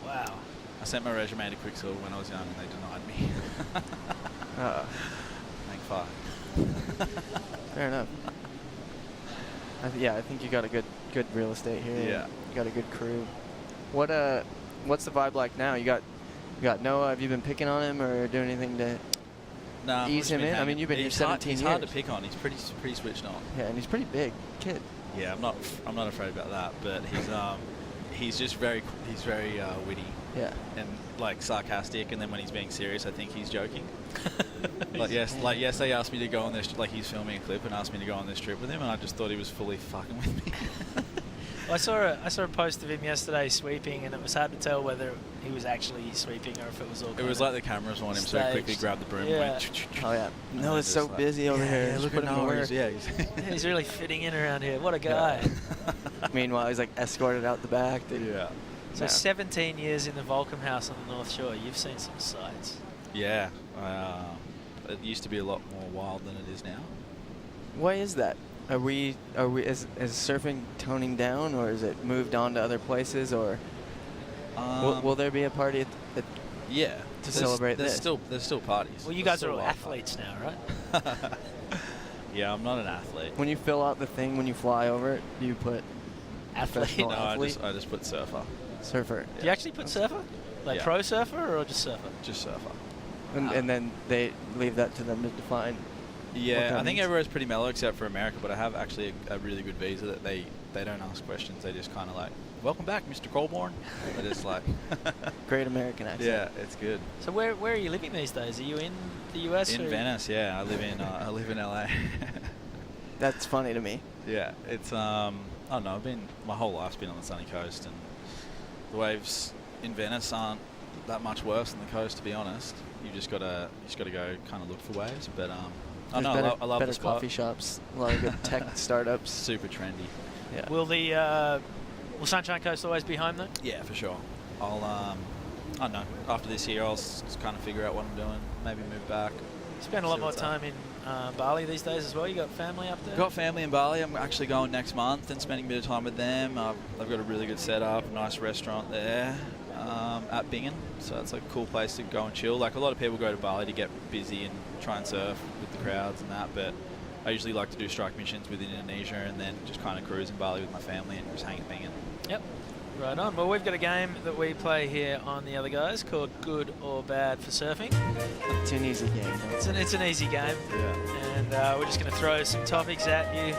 Wow. I sent my resume to Quicksilver when I was young, and they denied me. Thank fuck. Fair enough. I think you got a good real estate here. Yeah. You got a good crew. What's the vibe like now? You got Noah. Have you been picking on him or doing anything to ease him in? I mean, you've been here 17 years. He's hard to pick on. He's pretty switched on. Yeah, and he's pretty big kid. Yeah, I'm not afraid about that. But he's just very witty. Yeah. And like sarcastic, and then when he's being serious, I think he's joking. Yes, they asked me to go on this. Like, he's filming a clip and asked me to go on this trip with him, and I just thought he was fully fucking with me. Well, I saw a post of him yesterday sweeping, and it was hard to tell whether he was actually sweeping or if it was all. It was like the cameras on him, so he quickly grabbed the broom. Yeah. And went, Oh yeah. Noah's so busy over here. Yeah, look at Noah. Yeah, He's really fitting in around here. What a guy. Meanwhile, he's like escorted out the back. Yeah. So 17 years in the Volcom house on the North Shore. You've seen some sights. Yeah. It used to be a lot more wild than it is now. Why is that? Is surfing toning down, or is it moved on to other places, or will there be a party at yeah to celebrate there's this? There's still parties. Well, you guys are all athletes now, right? Yeah, I'm not an athlete. When you fill out the thing when you fly over it, do you put Athlete? No, athlete? I just put surfer. Surfer. Do you actually put surfer? Like pro surfer or just surfer? Just surfer. And then they leave that to them to define. Yeah, I think everywhere's pretty mellow except for America, but I have actually a really good visa that they don't ask questions. They just kind of like, welcome back, Mr. Colborne. They're just like... Great American accent. Yeah, it's good. So where are you living these days? Are you in the US? In Venice, yeah. I live in LA. That's funny to me. Yeah, it's I don't know. My whole life's been on the sunny coast, and the waves in Venice aren't that much worse than the coast, to be honest. You just gotta go kind of look for waves, but I love better the spot. coffee shops, a lot of good tech startups. Super trendy. Yeah. Will Sunshine Coast always be home though? Yeah, for sure. I'll I don't know. After this year, I'll kind of figure out what I'm doing. Maybe move back. You spend a lot more time in Bali these days as well. You got family up there? Got family in Bali. I'm actually going next month and spending a bit of time with them. They've got a really good setup, nice restaurant there at Bingen. So it's like a cool place to go and chill. Like, a lot of people go to Bali to get busy and try and surf with the crowds and that, but I usually like to do strike missions within Indonesia and then just kind of cruise in Bali with my family and just hang at Bingen. Yep. Right on. Well, we've got a game that we play here on The Other Guys called Good or Bad for Surfing. It's an easy game. It's an easy game. Yeah. And we're just going to throw some topics at you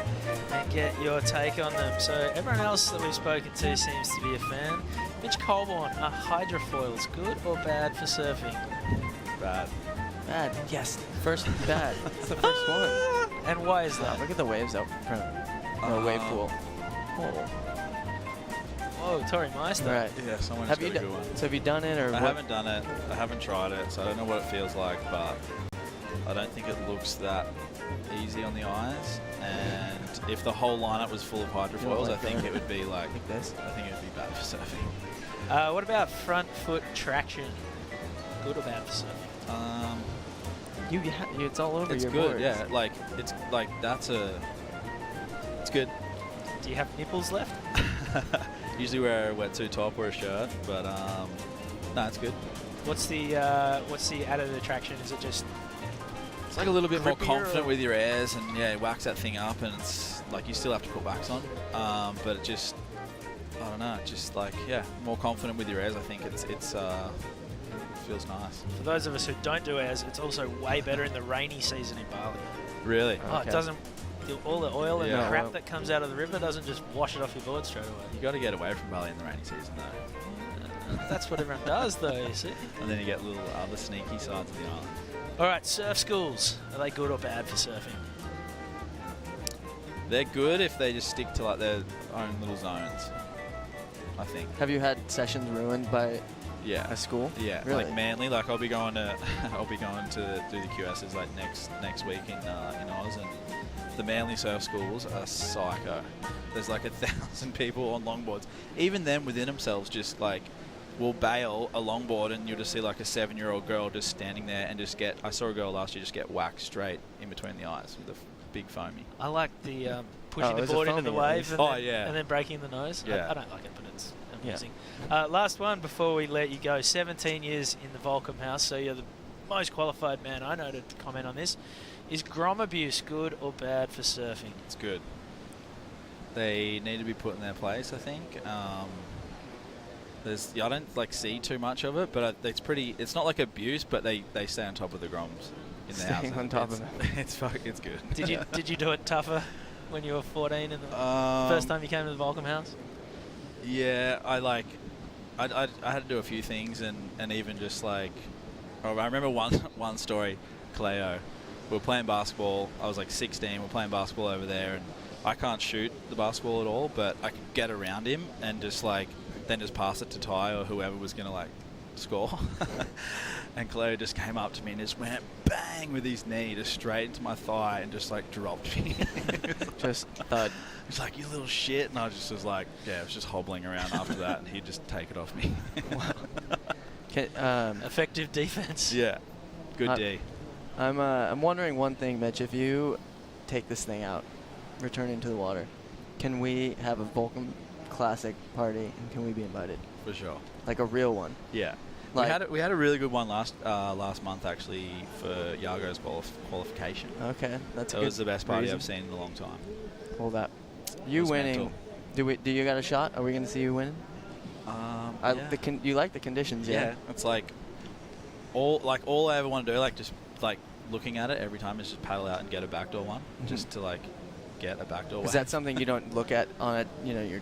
and get your take on them. So everyone else that we've spoken to seems to be a fan. Mitch Colborne, are hydrofoils good or bad for surfing? Bad. Bad. Yes. First bad. It's the first one. And why is that? Look at the waves out front. The wave pool. Oh. Whoa, Tori Meister. Right. Yeah, someone's Have got you a good one. So have you done it, or I what? haven't done it. I haven't tried it, so I don't know what it feels like, but I don't think it looks that easy on the eyes. And if the whole lineup was full of hydrofoils, I think it would be like this. I think it would be bad for surfing. What about front foot traction? Good or bad for surfing? It's all over It's your good, boards. yeah. Like, it's like it's good. Do you have nipples left? Usually wear a wetsuit top or a shirt, but no, it's good. What's the added attraction? Is it just It's like a little bit more grippier confident or- with your airs, and yeah, wax that thing up, and it's like you still have to put wax on, but it just I don't know, just like, yeah, more confident with your airs. I think it feels nice. For those of us who don't do airs, it's also way better in the rainy season in Bali. Really? Oh, it doesn't. All the oil and the Yeah. crap that comes out of the river doesn't just wash it off your board straight away. You got to get away from Bali in the rainy season, though. That's what everyone does, though, you see. And then you get little other sneaky sides of the island. All right, surf schools. Are they good or bad for surfing? They're good if they just stick to like their own little zones, I think. Have you had sessions ruined by Yeah. a school? Yeah, Really? like Manly. Like I'll be going to do the QSs like next week in Oz, and the Manly surf schools are psycho. There's like 1,000 people on longboards. Even them within themselves just like will bail a longboard, and you'll just see like a 7-year-old girl just standing there and just get. I saw a girl last year just get whacked straight in between the eyes with a big foamy. I like the pushing the there's a board into the foamy at wave least. and then breaking the nose. Yeah. I don't like it, but it's amusing. Last one before we let you go. 17 years in the Volcom house, so you're the most qualified man I know to comment on this. Is grom abuse good or bad for surfing? It's good. They need to be put in their place, I think. I don't like see too much of it, but it's pretty. It's not like abuse, but they stay on top of the groms in the house. Staying on top of it. It's good. Did you do it tougher when you were 14 and the first time you came to the Volcom house? Yeah, I had to do a few things, and even just like, I remember one story, Cleo. We were playing basketball. I was like 16. We're playing basketball over there, and I can't shoot the basketball at all, but I could get around him and just pass it to Ty or whoever was gonna like score. And Cleo just came up to me and just went bang with his knee just straight into my thigh and just like dropped me. Just thud. He's like, you little shit, and I just was like, yeah, I was just hobbling around after that, and he'd just take it off me. Effective defense. Yeah, good D. I'm wondering one thing, Mitch. If you take this thing out, return into the water, can we have a Volcom Classic party, and can we be invited? For sure. Like a real one. Yeah. Like we had a really good one last month actually for Yago's qualification. Okay, that's That good was the best party reason. I've seen in a long time. Hold that. You was winning? mental. Do you got a shot? Are we gonna see you winning? Yeah. You like the conditions, yeah? It's like all I ever want to do, like just like looking at it every time is just paddle out and get a backdoor one, just to like get a backdoor. Is that something you don't look at on it? You know,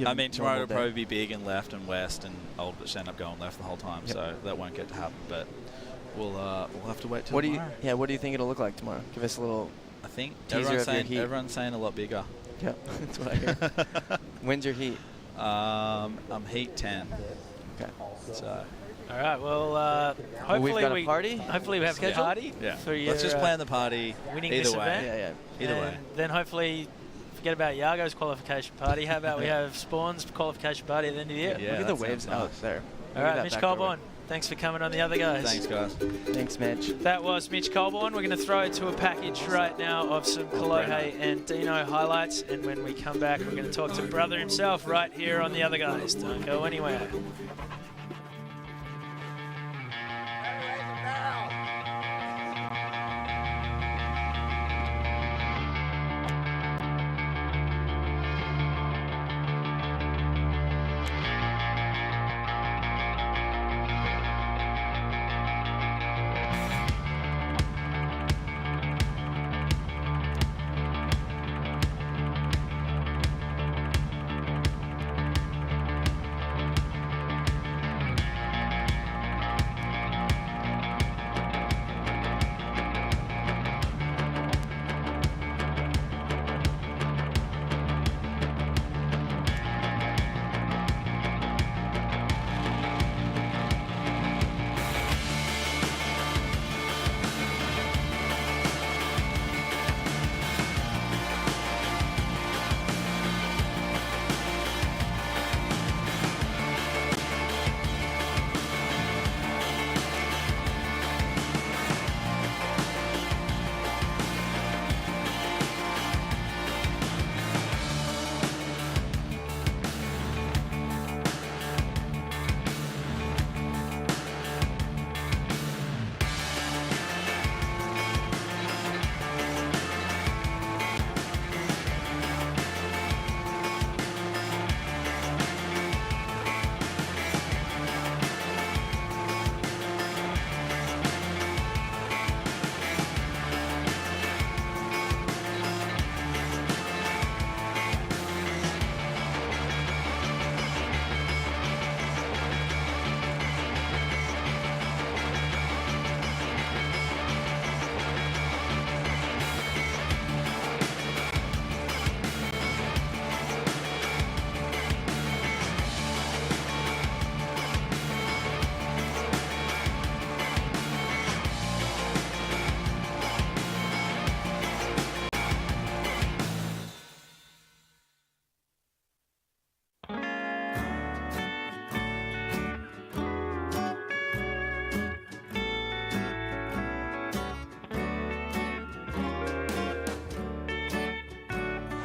I mean, tomorrow will probably be big and left and west, and I'll just end up going left the whole time, so that won't get to happen. But we'll have to wait till tomorrow. What do you think it'll look like tomorrow? Give us a little. I think teaser of your heat. everyone's saying a lot bigger. Yeah, that's what I hear. When's your heat? I'm heat 10. Okay. So. All right. Well, hopefully we've got a party. Hopefully we have scheduled? a party. Yeah. For your, Let's just plan the party. Winning either this way. event. Yeah. Either way. Then hopefully forget about Yago's qualification party. How about we have Spawn's qualification party at the end of the year? Yeah, Look at the that waves sounds out nice. there. All right, Mitch Colborn. Thanks for coming on The Other Guys. Thanks, guys. Thanks, Mitch. That was Mitch Colborn. We're going to throw it to a package right now of some Kolohe and Dino highlights. And when we come back, we're going to talk to brother himself right here on The Other Guys. Don't go anywhere.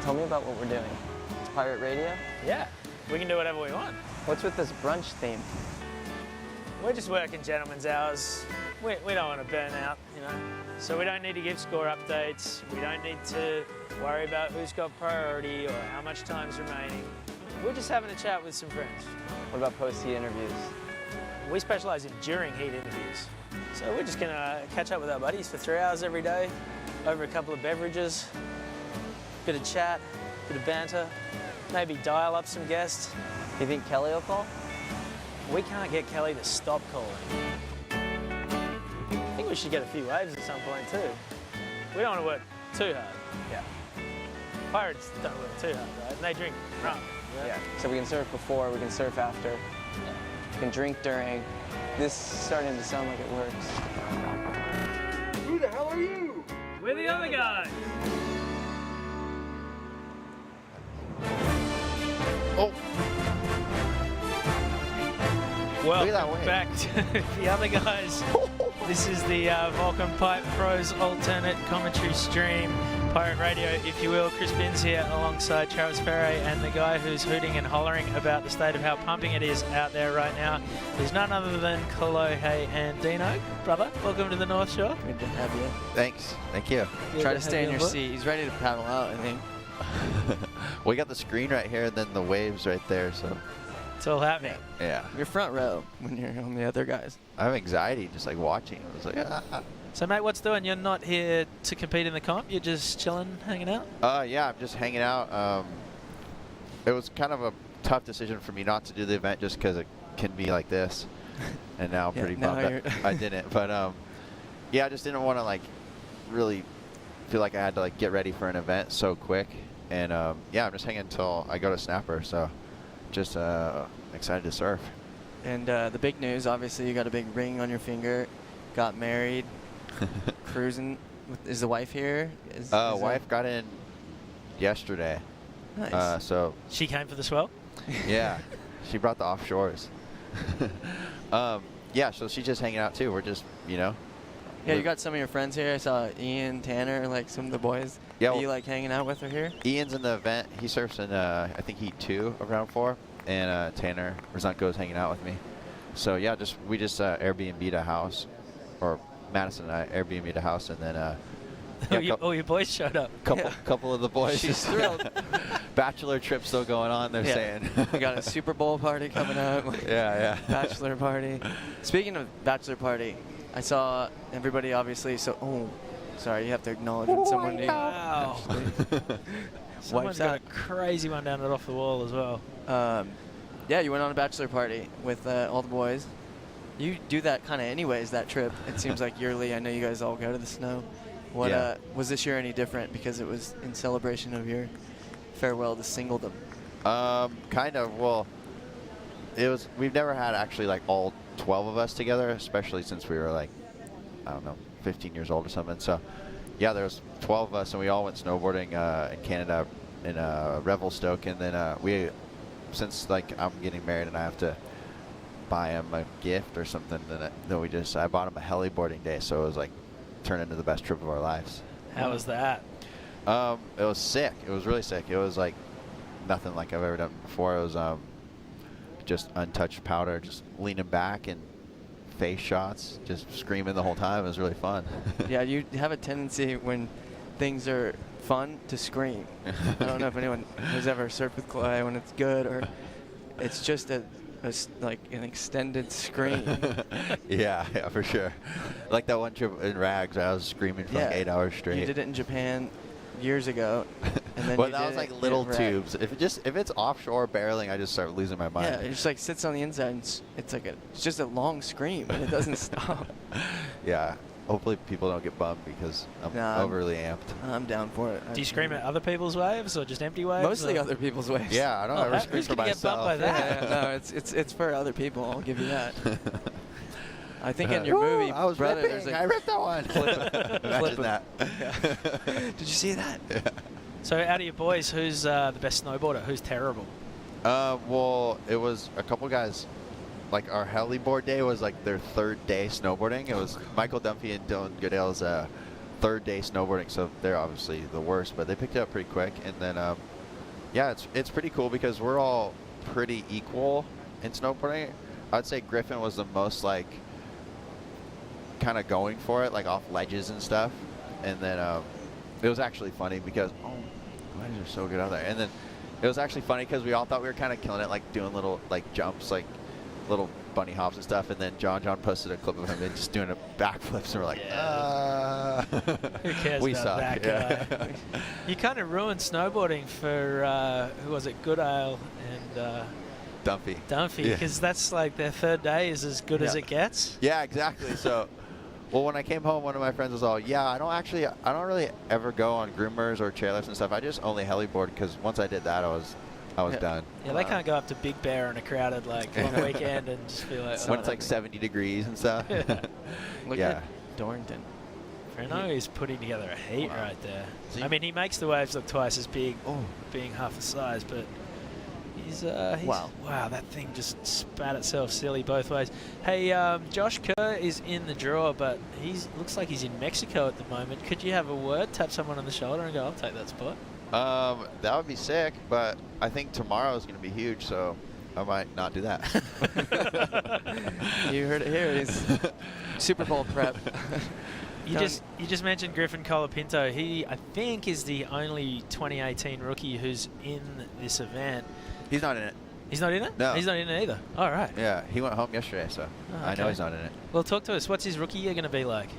Tell me about what we're doing. It's pirate radio? Yeah, we can do whatever we want. What's with this brunch theme? We're just working gentlemen's hours. We don't want to burn out, you know. So we don't need to give score updates. We don't need to worry about who's got priority or how much time's remaining. We're just having a chat with some friends. What about post-heat interviews? We specialise in during heat interviews. So we're just gonna catch up with our buddies for 3 hours every day, over a couple of beverages, bit of chat, bit of banter, maybe dial up some guests. You think Kelly will call? We can't get Kelly to stop calling. I think we should get a few waves at some point too. We don't want to work too hard. Yeah. Pirates don't work too hard, right? And they drink rum. Yeah. So we can surf before, we can surf after. We can drink during. This is starting to sound like it works. Who the hell are you? We're the other guys. Oh. Welcome back to the other guys. This is the Volcom Pipe Pro's alternate commentary stream, pirate radio, if you will. Chris Binns here alongside Travis Ferre, and the guy who's hooting and hollering about the state of how pumping it is out there right now is none other than Kalohe and Dino. Brother, welcome to the North Shore. Good to have you. Thanks. Thank you. Try to stay in your seat. He's ready to paddle out, I think. We got the screen right here and then the waves right there, so. It's all happening. Yeah. You're front row when you're on the other guys. I have anxiety just like watching. I was like, ah. So, mate, what's doing? You're not here to compete in the comp? You're just chilling, hanging out? Yeah, I'm just hanging out. It was kind of a tough decision for me not to do the event just because it can be like this. And now I'm pretty bummed that I didn't. But, yeah, I just didn't want to, like, really feel like I had to, like, get ready for an event so quick. And, yeah, I'm just hanging until I go to Snapper. So, just excited to surf. And the big news, obviously, you got a big ring on your finger, got married, cruising. Is the wife here? Wife got in yesterday. Nice. So she came for the swell? Yeah, she brought the offshores. Yeah, so she's just hanging out too. We're just, you know. Yeah, you got some of your friends here. I saw Ian, Tanner, like some of the boys. Yeah. Are you like hanging out with her here? Ian's in the event. He surfs in, I think, Heat 2 of Round 4. And Tanner Rzunko is hanging out with me. So, yeah, we just Airbnb'd a house. Or Madison and I Airbnb'd a house. And then, yeah, your boys showed up. Couple of the boys. She's thrilled. Bachelor trip still going on, they're saying. We got a Super Bowl party coming up. Yeah. Bachelor party. Speaking of bachelor party, I saw everybody obviously. So, sorry, you have to acknowledge when someone needs. Wow. Someone's got a crazy one down it off the wall as well. Yeah, you went on a bachelor party with all the boys. You do that kind of anyways, that trip. It seems like yearly. I know you guys all go to the snow. What was this year any different because it was in celebration of your farewell to singledom? Kind of. Well, we've never had actually like all 12 of us together, especially since we were like, I don't know, 15 years old or something. So, yeah, there was 12 of us, and we all went snowboarding in Canada in Revelstoke, and then since like I'm getting married and I have to buy him a gift or something, then I bought him a heliboarding day, so it was like turned into the best trip of our lives. How was that? It was sick. It was really sick. It was like nothing like I've ever done before. It was just untouched powder, just leaning back and face shots, just screaming the whole time. It was really fun. Yeah, you have a tendency when things are fun to scream. I don't know if anyone has ever surfed with Chloe when it's good or it's just like an extended scream. Yeah, for sure. Like that one trip in Rags, I was screaming for like 8 hours straight. You did it in Japan years ago. And then well, that was like little tubes. If it's offshore barreling, I just start losing my mind. Yeah, it just like sits on the inside and it's just a long scream and it doesn't stop. Yeah. Hopefully people don't get bummed because I'm overly amped. I'm down for it. Do you scream at other people's waves or just empty waves? Mostly other people's waves. Yeah, I don't ever scream for myself. Get bumped by that? Yeah, no, it's for other people. I'll give you that. I think in your movie, I was brother, ripping. I ripped that one. Imagine that. Did you see that? Yeah. So out of your boys, who's the best snowboarder? Who's terrible? Well, it was a couple guys. Like our heliboard day was like their third day snowboarding. It was Michael Dunphy and Dylan Goodale's third day snowboarding, so they're obviously the worst, but they picked it up pretty quick. And then, yeah, it's pretty cool because we're all pretty equal in snowboarding. I'd say Griffin was the most like kind of going for it, like off ledges and stuff. And then it was actually funny because ledges are so good out there. And then it was actually funny because we all thought we were kind of killing it, like doing little like jumps, like little bunny hops and stuff. And then John posted a clip of him just doing a backflips, and we're like, Who cares we about suck. that guy? You kind of ruined snowboarding for who was it, Goodale and Dunphy, because that's like their third day is as good as it gets. Yeah, exactly. So, well, when I came home, one of my friends was all, yeah, I don't really ever go on groomers or chairlifts and stuff. I just only heliboard because once I did that, I was done. Yeah, they can't go up to Big Bear on a crowded like long weekend and just be like, when it's like 70 degrees and stuff. Look at Dorrington. Freno is putting together a heat right there. I mean, he makes the waves look twice as big, being half the size, but he's wow, that thing just spat itself silly both ways. Hey, Josh Kerr is in the draw, but looks like he's in Mexico at the moment. Could you have a word, tap someone on the shoulder and go, I'll take that spot? That would be sick, but I think tomorrow is going to be huge, so I might not do that. You heard it here. It's Super Bowl prep. You just mentioned Griffin Colapinto. He, I think, is the only 2018 rookie who's in this event. He's not in it. He's not in it? No. He's not in it either. All right. Yeah, he went home yesterday, so I know he's not in it. Well, talk to us. What's his rookie year going to be like?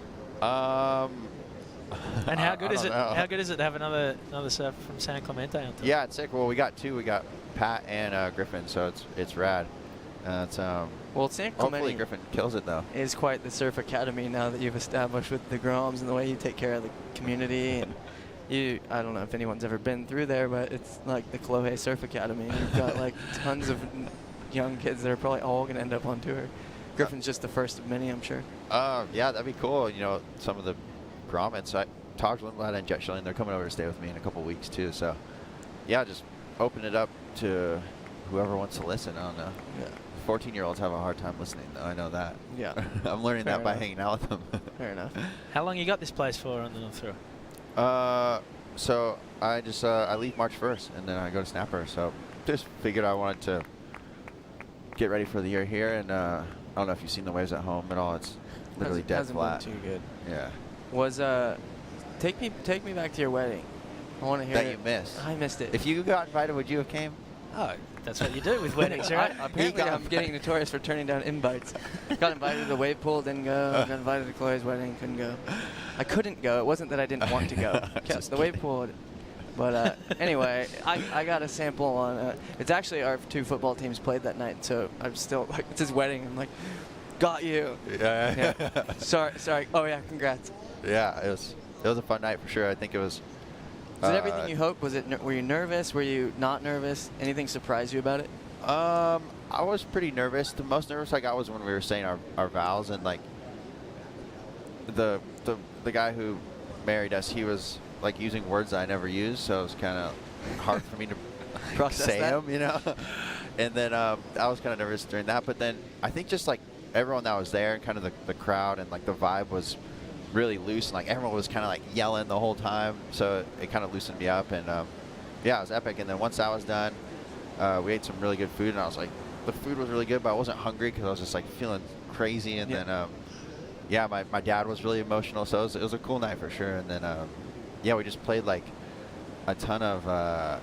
And how good is it? How good is it to have another surfer from San Clemente on top? Yeah, it's sick. Well, we got two. We got Pat and Griffin, so it's rad. Well, San Clemente, hopefully Griffin kills it though. Is quite the surf academy now that you've established with the Groms and the way you take care of the community. And I don't know if anyone's ever been through there, but it's like the Clohe Surf Academy. You've got like tons of young kids that are probably all going to end up on tour. Griffin's just the first of many, I'm sure. Yeah, that'd be cool. You know, some of the grommets, Taj Lindblad and Jet Schilling, they're coming over to stay with me in a couple weeks too. So, yeah, just open it up to whoever wants to listen. I don't know. Yeah. 14-year-olds have a hard time listening, though. I know that. Yeah. I'm learning that by hanging out with them. Fair enough. How long you got this place for on the North Shore? So I just I leave March 1st, and then I go to Snapper. So just figured I wanted to get ready for the year here, and I don't know if you've seen the waves at home at all. It's literally dead flat. Hasn't been too good. Yeah. Was take me back to your wedding. I want to hear that it. You missed. I missed it. If you got invited, would you have came? Oh, that's what you do with weddings, right? Apparently, I'm getting notorious for turning down invites. Got invited to the wave pool, didn't go. Got invited to Chloe's wedding, couldn't go. I couldn't go. It wasn't that I didn't want to go. The wave pool. But anyway, I got a sample on. It's actually our two football teams played that night, so I'm still like, it's his wedding. I'm like, got you. Yeah. Sorry. Oh yeah, congrats. Yeah, it was a fun night for sure. I think it was. Was it everything you hoped? Were you nervous? Were you not nervous? Anything surprise you about it? I was pretty nervous. The most nervous I got was when we were saying our vows, and like the guy who married us, he was like using words that I never used, so it was kind of hard for me to say them, you know. And then I was kind of nervous during that, but then I think just like everyone that was there and kind of the crowd and like the vibe was really loose, and like everyone was kind of like yelling the whole time, so it kind of loosened me up, and yeah, it was epic. And then once that was done, we ate some really good food, and I was like, the food was really good, but I wasn't hungry because I was just like feeling crazy. And then yeah, my dad was really emotional, so it was a cool night for sure. And then yeah, we just played like a ton of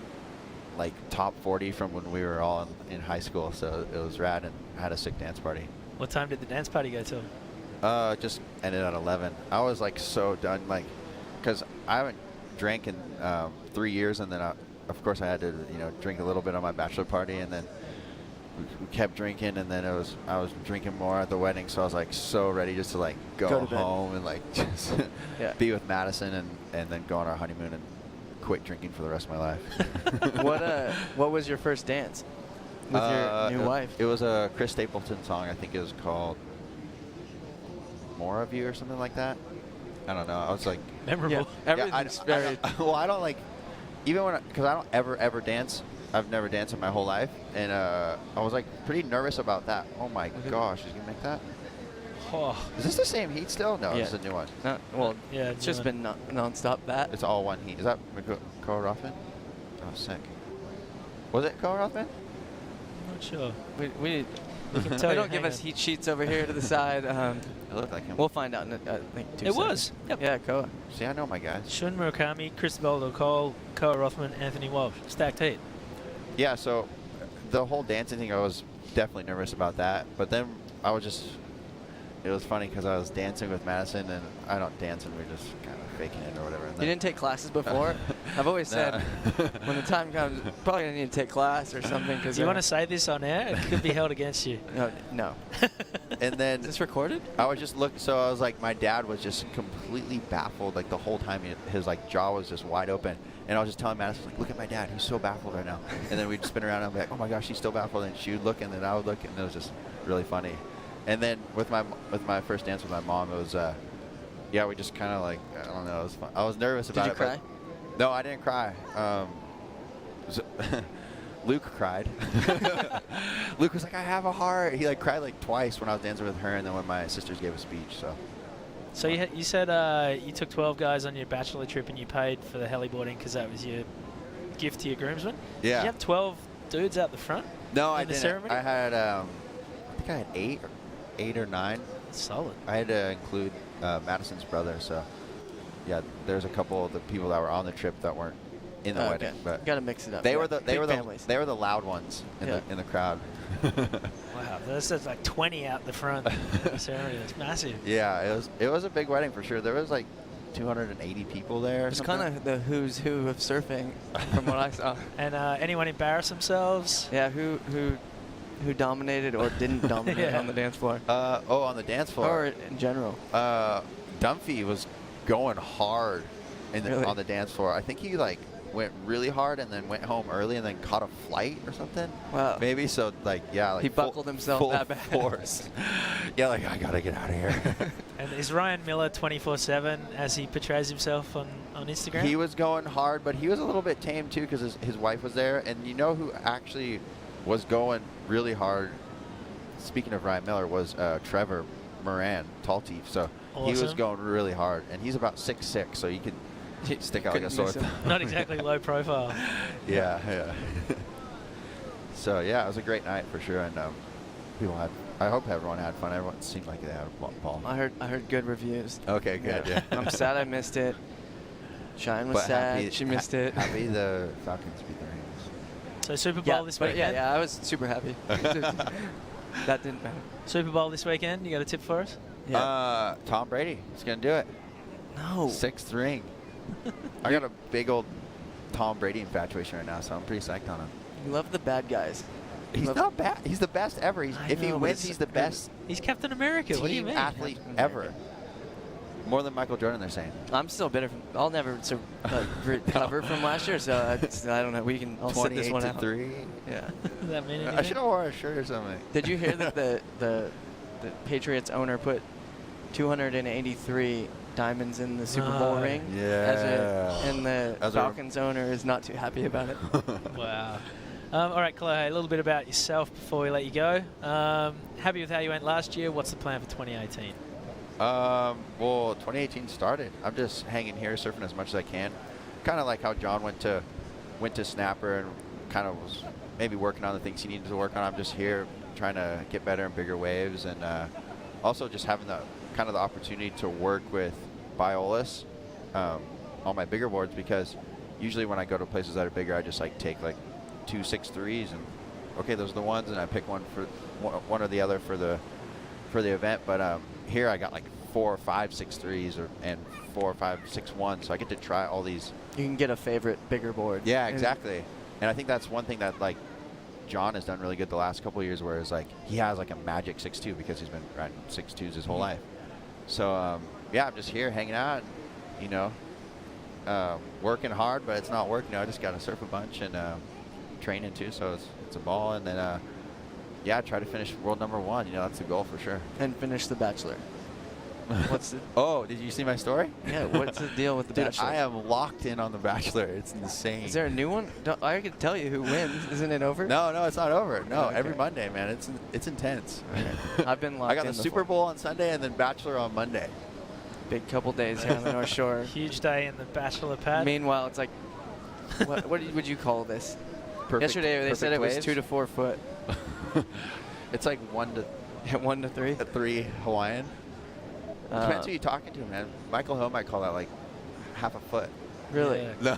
like top 40 from when we were all in high school, so it was rad, and had a sick dance party. What time did the dance party go till? Just ended at 11. I was like so done, like, because I haven't drank in 3 years, and then of course I had to drink a little bit on my bachelor party, and then we kept drinking, and then I was drinking more at the wedding, so I was like so ready just to like go home and like just be with Madison and then go on our honeymoon and quit drinking for the rest of my life. What was your first dance with your new wife? It was a Chris Stapleton song. I think it was called More of You or something like that. I don't know. I was like memorable. Everything's very. Well, I don't like, even because I don't ever dance. I've never danced in my whole life, and I was like pretty nervous about that. Oh my gosh, is he gonna make that? Oh. Is this the same heat still? No, Yeah. it's a new one. Well, Yeah, it's just been non-stop bat. It's all one heat. Is that Koa Rothman? Oh, sick. Was it Koa Rothman? I'm not sure. We can tell they you, don't give hang us on. heat sheets over here to the side. It looked like him. We'll find out in I think 2 It seconds. was. Yep. Yeah, Koa. See, I know my guys. Shun Murakami, Cristobal Cole, Koa Rothman, Anthony Walsh. Stacked heat. Yeah, so the whole dancing thing, I was definitely nervous about that. But then I was just, it was funny because I was dancing with Madison, and I don't dance, and we were just kind of faking it or whatever. And You didn't take classes before? I've always said when the time comes, probably going to need to take class or something. Do you want to say this on air? It could be held against you. No. And then Is this recorded? I was just looking, so I was like, my dad was just completely baffled, like the whole time. His like jaw was just wide open, and I was just telling Madison, like, look at my dad, he's so baffled right now. And then we'd spin around and I'd be like, oh my gosh, he's still baffled. And she would look, and then I would look, and it was just really funny. And then with my first dance with my mom, it was yeah, we just kind of like, I don't know, it was fun. I was nervous about it. Did you cry? No, I didn't cry. Luke cried. Luke was like, I have a heart. He like cried like twice when I was dancing with her, and then when my sisters gave a speech. So you said you took 12 guys on your bachelor trip, and you paid for the heliboarding because that was your gift to your groomsmen. Yeah. Did you have 12 dudes out the front? No, in I the didn't. ceremony? I had I think I had eight or nine. Solid. I had to include Madison's brother, so yeah, there's a couple of the people that were on the trip that weren't in the wedding, Okay. but Got to mix it up. they were the families. they were the loud ones in the crowd. Wow, there's like 20 out the front of the ceremony. That's massive. Yeah, it was a big wedding for sure. There was like 280 people there. It's kind of the who's who of surfing, from what I saw. And anyone embarrass themselves? Yeah, who dominated or didn't dominate Yeah. on the dance floor? On the dance floor. Or in general. Dunphy was going hard Really? on the dance floor. I think he like went really hard and then went home early and then caught a flight or something. Wow. Maybe so. Like yeah, like He buckled himself full that bad. force. Yeah, like I gotta get out of here. And is Ryan Miller 24/7 as he portrays himself on Instagram? He was going hard, but he was a little bit tame too because his wife was there. And you know who actually was going really hard, speaking of Ryan Miller, was Trevor Moran, Tall Teeth. So he was Awesome. going really hard. And he's about 6'6", so you could stick out like a sore thumb. Not exactly low profile. Yeah. So yeah, it was a great night for sure. And people had, I hope everyone had fun. Everyone seemed like they had a ball. I heard good reviews. Okay, good. Yeah. I'm sad I missed it. Shine was But sad. She missed it. Happy the Falcons beat the Rams. So Super Bowl this weekend? Yeah, I was super happy. That didn't matter. Super Bowl this weekend. You got a tip for us? Yeah. Tom Brady is gonna do it. No. 6th ring. I got a big old Tom Brady infatuation right now, so I'm pretty psyched on him. You love the bad guys. He's not bad. He's the best ever. If he know, but wins, it's- he's the best He's Captain America. What do you team mean? athlete ever. More than Michael Jordan, they're saying. I'm still bitter. I'll never recover from last year, so I don't know. I'll sit this one out. 28-3. Yeah. Does that mean anything? I should have worn a shirt or something. Did you hear that the Patriots owner put 283 diamonds in the Super Bowl ring? Yeah. And the Falcons owner is not too happy about it. Wow. All right, Chloe, a little bit about yourself before we let you go. Happy with how you went last year. What's the plan for 2018? Well, 2018 started. I'm just hanging here, surfing as much as I can. Kind of like how John went to Snapper and kind of was maybe working on the things he needed to work on. I'm just here trying to get better and bigger waves, and also just having the kind of the opportunity to work with Biolis on my bigger boards, because usually when I go to places that are bigger, I just like take like 2 6.3s and okay, those are the ones, and I pick one or the other for the event. But here I got like 4 or 5 6.3s and 4 or 5 6.1s, so I get to try all these. You can get a favorite bigger board. Yeah, exactly. And I think that's one thing that like John has done really good the last couple of years, where it's like he has like a magic 6.2 because he's been riding 6.2s his whole life. So yeah, I'm just here hanging out, and, working hard, but it's not work. I just got to surf a bunch and training too, so it's a ball. And then yeah, try to finish world #1. That's the goal for sure. And finish the Bachelor. What's the? Oh, did you see my story? Yeah. What's the deal with the Dude, Bachelor? I am locked in on The Bachelor. It's insane. Is there a new one? I can tell you who wins. Isn't it over? No, it's not over. No, Okay. every Monday, man. It's intense. I've been locked I got in the before. Super Bowl on Sunday and then Bachelor on Monday. Big couple days here on the North Shore. Huge day in the Bachelor pad. Meanwhile, it's like, what would you call this? Perfect, Yesterday they said it was waves. 2 to 4 foot. It's like 1 to 3. 3 Hawaiian. Depends who you're talking to, man. Michael Hill might call that like half a foot. Really? No,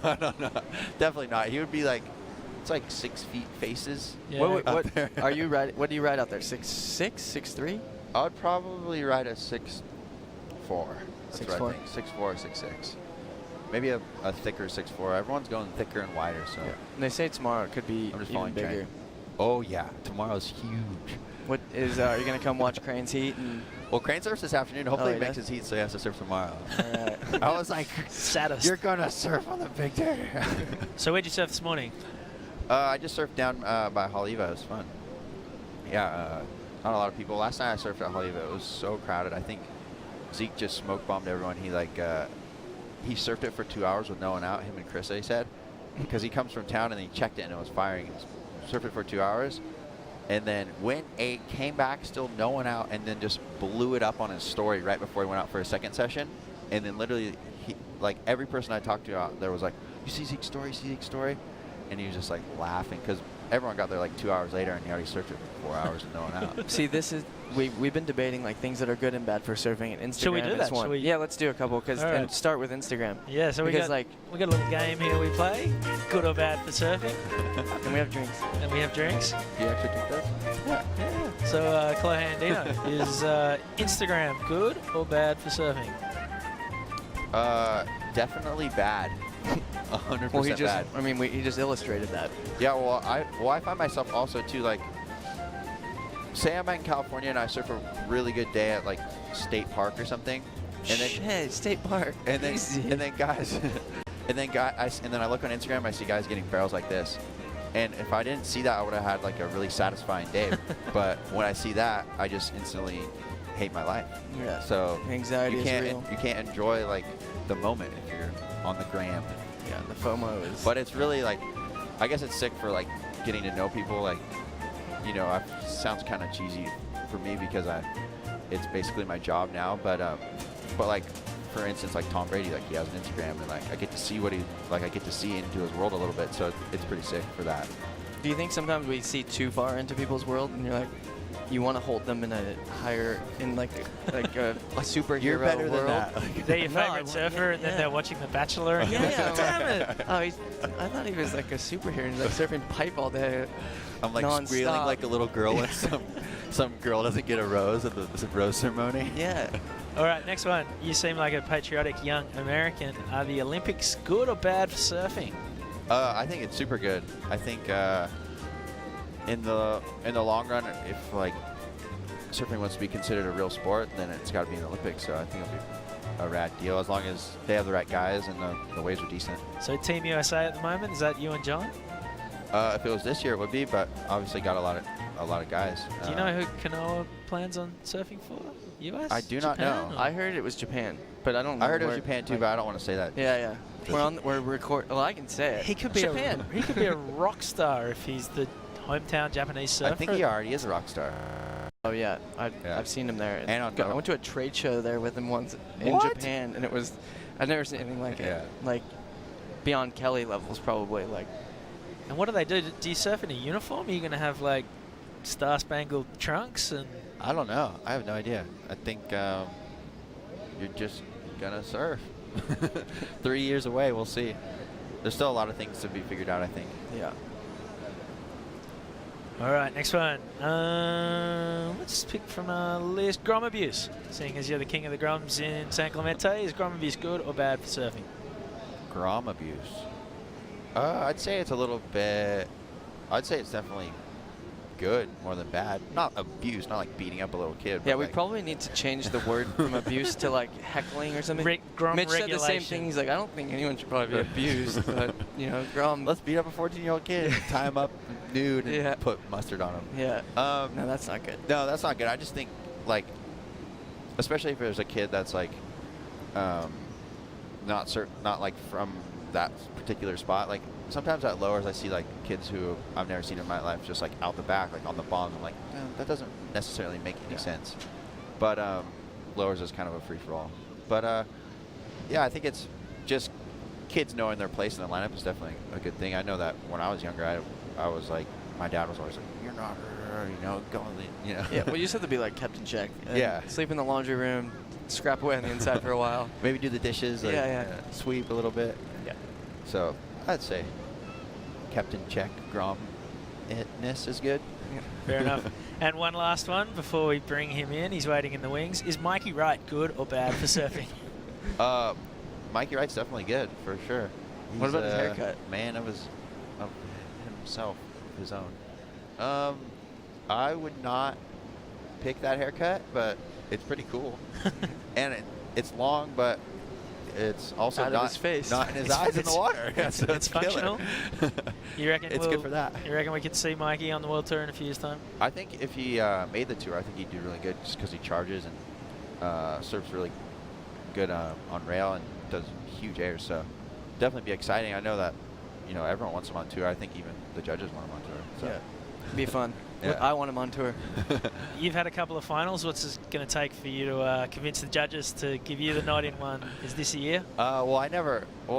definitely not. He would be like, it's like 6 feet faces. Yeah. What are you ride? What do you ride out there? 6'6", 6'3"? I would probably ride a 6'4". 6'4"? 6'4", 6'6". Maybe a thicker 6'4". Everyone's going thicker and wider, so. Yeah. And they say tomorrow it could be I'm just even following bigger. trend. Oh yeah, tomorrow's huge. What is? Are you gonna come watch Crane's heat? And Well, Crane surfs this afternoon. Hopefully he he makes does? his heat, so he has to surf tomorrow. all right. I was like, Saddest. you're gonna surf on the big day. So where'd you surf this morning? I just surfed down by Haleiwa. It was fun. Yeah, not a lot of people. Last night I surfed at Haleiwa. It was so crowded. I think Zeke just smoke bombed everyone. He surfed it for 2 hours with no one out. Him and Chris, he said, because he comes from town and he checked it and it was firing. He surfed it for 2 hours, and then went, ate, came back, still no one out, and then just blew it up on his story right before he went out for his second session. And then literally, like every person I talked to out there was like, "You see Zeke's story? See Zeke's story?" And he was just like laughing because everyone got there like 2 hours later and he already surfed it for 4 hours and no one out. See, this is we've been debating like things that are good and bad for surfing, and Instagram Should we do is that? one. Should we- Yeah, let's do a couple and Alright. start with Instagram. Yeah, so we Because, got like- we got a little game here we play. Good or bad for surfing, And we have drinks. and we have drinks. Do you actually drink those? Yeah. So Clohan Dino, is Instagram good or bad for surfing? Definitely bad. 100% Well, he just bad. I mean, he just illustrated that. Yeah, well, I find myself also too, like, say I'm in California and I surf a really good day at like State Park or something, and then Shit, State Park. and then Easy. and then guys, and then I look on Instagram, I see guys getting barrels like this, and if I didn't see that, I would have had like a really satisfying day. But when I see that, I just instantly hate my life. Yeah. So Anxiety you is can't real. you can't enjoy like the moment if you're on the gram. Yeah, the FOMO is. But it's really like, I guess it's sick for like getting to know people. Like, you know, it sounds kind of cheesy for me because it's basically my job now. But like, for instance, like Tom Brady, like he has an Instagram and like I get to see I get to see into his world a little bit. So it's pretty sick for that. Do you think sometimes we see too far into people's world, and you're like, you want to hold them in like a superhero You're better world? than that. They're your No, I favorite want- surfer, and then yeah. they're watching The Bachelor. And Yeah, damn it! Oh, I thought he was like a superhero. He's like surfing pipe all day. I'm like Non-stop. squealing like a little girl when some girl doesn't get a rose at the rose ceremony. Yeah. All right, next one. You seem like a patriotic young American. Are the Olympics good or bad for surfing? I think it's super good. I think in the long run, if like surfing wants to be considered a real sport, then it's got to be in the Olympics. So I think it'll be a rad deal as long as they have the right guys and the waves are decent. So Team USA at the moment, is that you and John? If it was this year, it would be, but obviously got a lot of guys. Do you know who Kanoa plans on surfing for? US? I do not Japan, know. or- I heard it was Japan, but I don't know. I heard it was where- Japan too, like- but I don't want to say that. Yeah. We're record. Well, I can say it. He could be Japan. he could be a rock star if he's the hometown Japanese surfer. I think he already is a rock star. Oh yeah, Yeah. I've seen him there. And on I went to a trade show there with him once in What? Japan, and I've never seen anything like Yeah. it. Like beyond Kelly levels, probably. Like And what do they do? Do you surf in a uniform? Are you going to have like star-spangled trunks and? I don't know. I have no idea. I think you're just gonna surf. 3 years away, we'll see. There's still a lot of things to be figured out, I think. yeah. All right, next one. Let's pick from our list. Grom abuse. Seeing as you're the king of the groms in San Clemente, is grom abuse good or bad for surfing? Grom abuse. I'd say it's a little bit. I'd say it's definitely good more than bad. Not abuse, not like beating up a little kid. Yeah, but we like, probably need to change the word from abuse to like heckling or something. Grom Mitch said the same regulation. thing. He's like, I don't think anyone should probably be abused, but you know, Grom. Let's beat up a 14-year-old kid, tie him up nude, and Yeah. put mustard on him. Yeah. No, No, that's not good. that's not good. I just think like especially if there's a kid that's like not like from that particular spot. Like sometimes at lowers I see like kids who I've never seen in my life just like out the back, like on the bongs. I'm like, that doesn't necessarily make any sense. But lowers is kind of a free-for-all. But yeah, I think it's just kids knowing their place in the lineup is definitely a good thing. I know that when I was younger, I was like, my dad was always like, you're not, go on the, Yeah, well, you just have to be like kept in check. Yeah. Sleep in the laundry room, scrap away on the inside for a while. Maybe do the dishes, like, sweep a little bit. Yeah. So I'd say kept in check, Grom-ness is good. Fair enough. And one last one before we bring him in. He's waiting in the wings. Is Mikey Wright good or bad for surfing? Mikey Wright's definitely good, for sure. What about his haircut? Man of himself, his own. I would not pick that haircut, but it's pretty cool. And it's long, but it's also out not, of his face. not in his eyes in the water. It's, so it's functional. You reckon it's good for that. You reckon we could see Mikey on the World Tour in a few years' time? I think if he made the tour, I think he'd do really good just because he charges and surfs really good on rail and does huge airs. So definitely be exciting. I know that everyone wants him on tour. I think even the judges want him on tour. So. Yeah, be fun. Yeah. I want him on tour. You've had a couple of finals. What's it going to take for you to convince the judges to give you the nod in one? Is this a year? Well,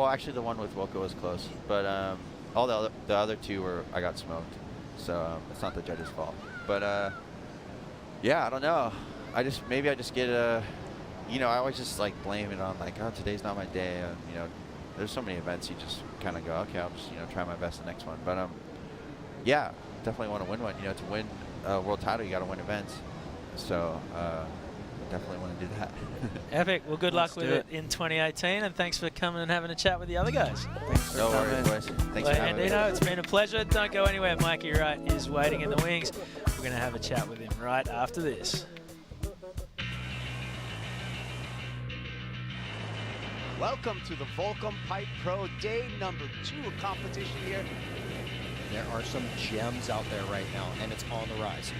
actually the one with Volcom was close, but all the other two I got smoked. So it's not the judges' fault. But yeah, I don't know. Maybe I just get I always just like blame it on like, oh, today's not my day. There's so many events you just kind of go, okay, I'll just try my best the next one. But yeah, definitely want to win one. To win a world title, you got to win events. So definitely want to do that. Epic. Well, good luck with it in 2018, and thanks for coming and having a chat with the other guys. No worries, boys. Thanks for having me. It's been a pleasure. Don't go anywhere. Mikey Wright is waiting in the wings. We're going to have a chat with him right after this. Welcome to the Volcom Pipe Pro day number 2 of competition here. There are some gems out there right now, and it's on the rise.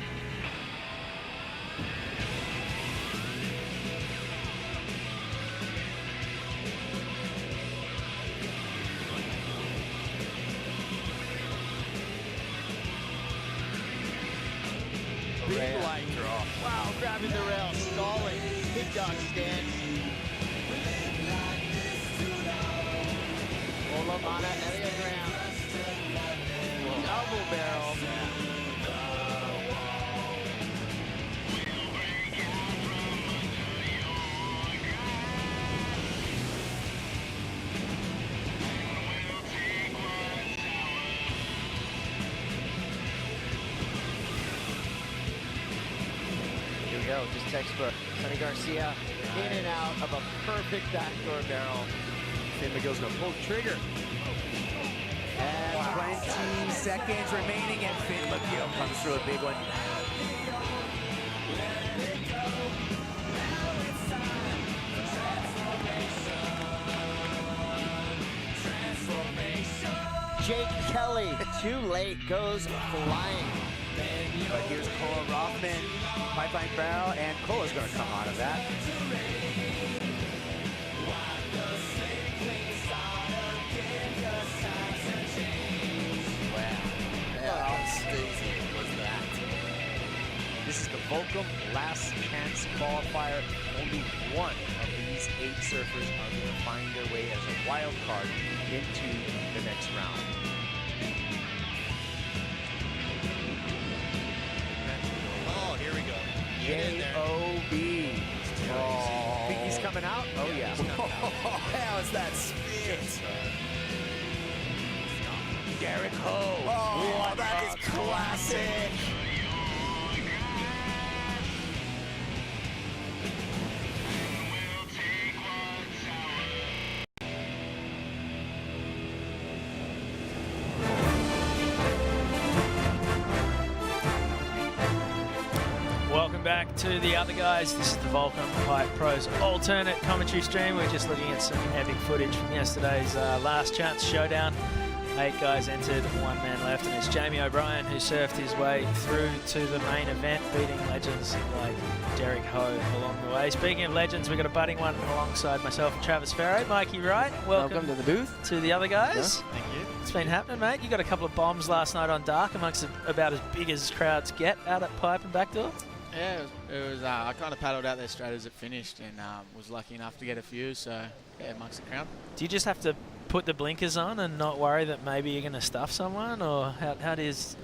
Big light draw. Wow, grabbing the rail, stalling. Big dog stance. Olamana Eliogram. Double barrel. Here we go, just textbook. Sonny Garcia in and out of a perfect backdoor barrel. Finn McGill's gonna pull the trigger. And 20 seconds remaining, and Finn McGill comes through a big one. Jake Kelly, too late, goes flying. But here's Cole Rothman, pipeline barrel, and Cola's gonna come out of that. This is the Volcom Last Chance qualifier. Only one of these 8 surfers are going to find their way as a wild card into the next round. Oh, here we go. J.O.B. Oh. Think he's coming out? Oh, yeah. How's that spit? Derek Ho. Oh, that is classic. Welcome back to the other guys. This is the Volcom Pipe Pro's alternate commentary stream. We're just looking at some epic footage from yesterday's Last Chance showdown. 8 guys entered, 1 man left, and it's Jamie O'Brien who surfed his way through to the main event, beating legends like Derek ho along the way. Speaking of legends, we've got a budding one alongside myself and Travis Farrow. Mikey Wright, welcome to the booth. To the other guys. Thank you. It's been happening, mate. You got a couple of bombs last night on Dark amongst about as big as crowds get out at Pipe and Backdoor. Yeah, it was I kind of paddled out there straight as it finished and was lucky enough to get a few, so yeah, amongst the crowd. Do you just have to put the blinkers on and not worry that maybe you're going to stuff someone, or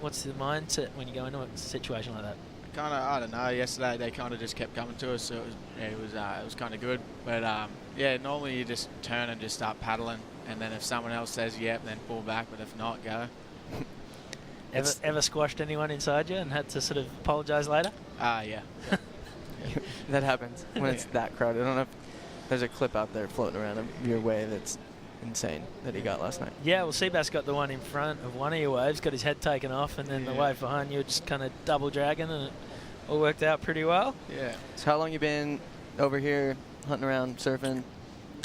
what's the mindset when you go into a situation like that? I don't know. Yesterday they kind of just kept coming to us, so it was kind of good. But yeah, normally you just turn and just start paddling, and then if someone else says yep, then pull back. But if not, go. Ever squashed anyone inside you and had to sort of apologise later? Yeah. That happens when it's that crowded. I don't know if there's a clip out there floating around of your wave that's insane that he got last night. Yeah, well, Seabass got the one in front of one of your waves, got his head taken off, and then the wave behind you just kind of double dragging, and it all worked out pretty well. Yeah. So how long you been over here hunting around, surfing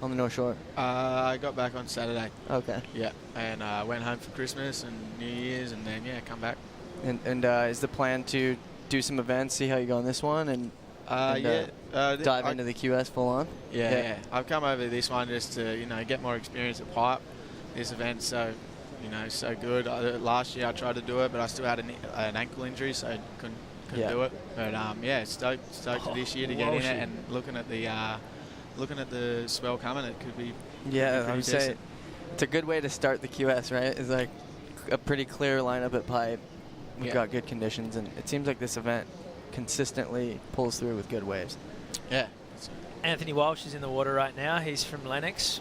on the North Shore? I got back on Saturday. Okay. Yeah, and went home for Christmas and New Year's, and then come back. And is the plan to do some events, see how you go on this one, and dive into the QS full on? Yeah. I've come over this one just to get more experience at Pipe. This event's so good. Last year I tried to do it, but I still had an ankle injury, so I couldn't do it. But stoked this year to get in it, and looking at the swell coming, it could be. Yeah, I would say it's a good way to start the QS, right? It's like a pretty clear lineup at Pipe. We've got good conditions, and it seems like this event consistently pulls through with good waves. Yeah. Anthony Walsh is in the water right now. He's from Lennox,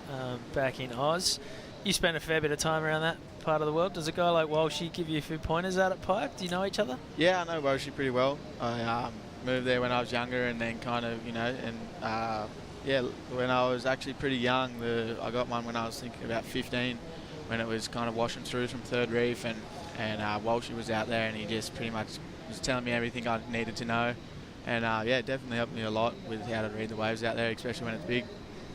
back in Oz. You spend a fair bit of time around that part of the world. Does a guy like Walshy give you a few pointers out at Pipe? Do you know each other? Yeah, I know Walshy pretty well. I moved there when I was younger, and then when I was actually pretty young, I got one when I was thinking about 15, when it was kind of washing through from Third Reef, and Walshy was out there, and he just pretty much was telling me everything I needed to know. And it definitely helped me a lot with how to read the waves out there, especially when it's big.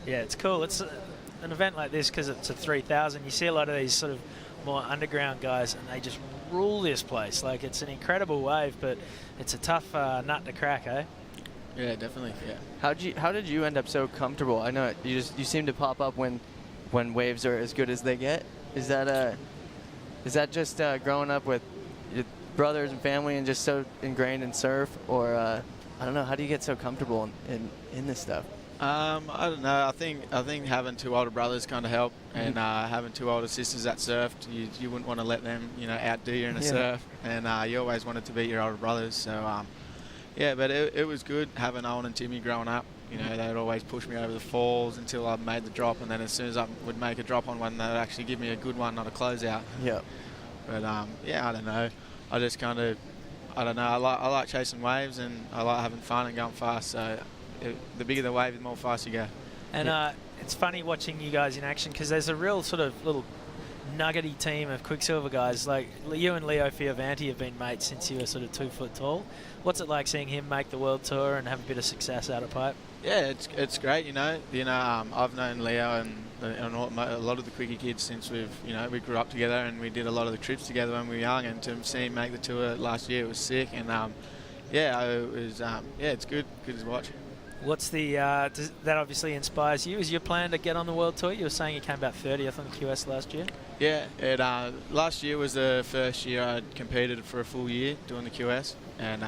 Yeah, it's cool. It's an event like this because it's a 3,000. You see a lot of these sort of more underground guys, and they just rule this place. Like, it's an incredible wave, but it's a tough nut to crack, eh? Yeah, definitely. Yeah. How did you end up so comfortable? I know you seem to pop up when waves are as good as they get. Is that just growing up with your brothers and family and just so ingrained in surf, or I don't know, how do you get so comfortable in this stuff? I don't know. I think having two older brothers kind of helped, and having two older sisters that surfed, you wouldn't want to let them outdo you in a surf, and you always wanted to beat your older brothers. So but it was good having Owen and Timmy growing up. They'd always push me over the falls until I made the drop, and then as soon as I would make a drop on one, they'd actually give me a good one, not a closeout. Yeah. But I don't know. I just kind of, I don't know. I like chasing waves, and I like having fun and going fast. So the bigger the wave, the more fast you go. And it's funny watching you guys in action, because there's a real sort of little nuggety team of Quicksilver guys. Like you and Leo Fioravanti have been mates since you were sort of 2 foot tall. What's it like seeing him make the world tour and have a bit of success out of Pipe? Yeah, it's great. I've known Leo and a lot of the Quickie kids since we grew up together, and we did a lot of the trips together when we were young. And to see him make the tour last year, it was sick. And it's good to watch. What's that obviously inspires you? Is your plan to get on the world tour? You were saying you came about 30th on the QS last year. Yeah, last year was the first year I'd competed for a full year doing the QS, and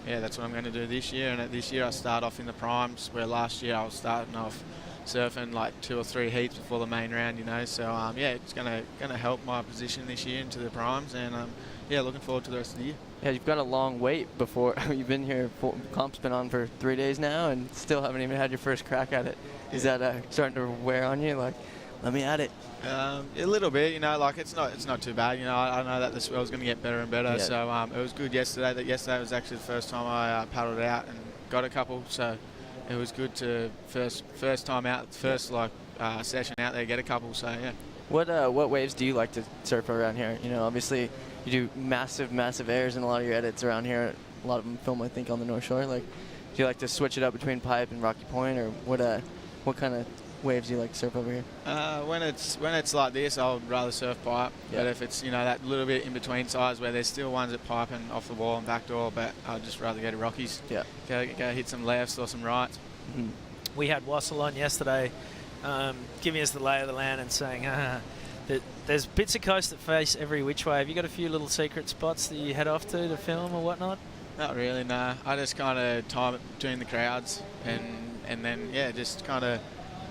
that's what I'm going to do this year. And this year I start off in the primes, where last year I was starting off surfing like 2 or 3 heats before the main round. So it's going to help my position this year into the primes, and looking forward to the rest of the year. Yeah, you've got a long wait before you've been here. Comp's been on for 3 days now, and still haven't even had your first crack at it. Is that starting to wear on you? Like, let me at it. A little bit, it's not too bad. I know that the swell's going to get better and better. Yeah. So it was good yesterday. Yesterday was actually the first time I paddled out and got a couple. So it was good to first time out, session out there, get a couple. So yeah. What waves do you like to surf around here? Obviously you do massive airs in a lot of your edits around here. A lot of them film, I think, on the North Shore. Like, do you like to switch it up between Pipe and Rocky Point, or what kind of waves you like to surf over here? When it's like this, I would rather surf pipe. Yeah. But if it's that little bit in between size where there's still ones that pipe and off the wall and backdoor, but I'd just rather go to Rockies. Yeah. Go hit some lefts or some rights. Mm-hmm. We had Wassel on yesterday, giving us the lay of the land and saying that there's bits of coast that face every which way. Have you got a few little secret spots that you head off to film or whatnot? Not really, no. I just kind of time it between the crowds and then, yeah, just kind of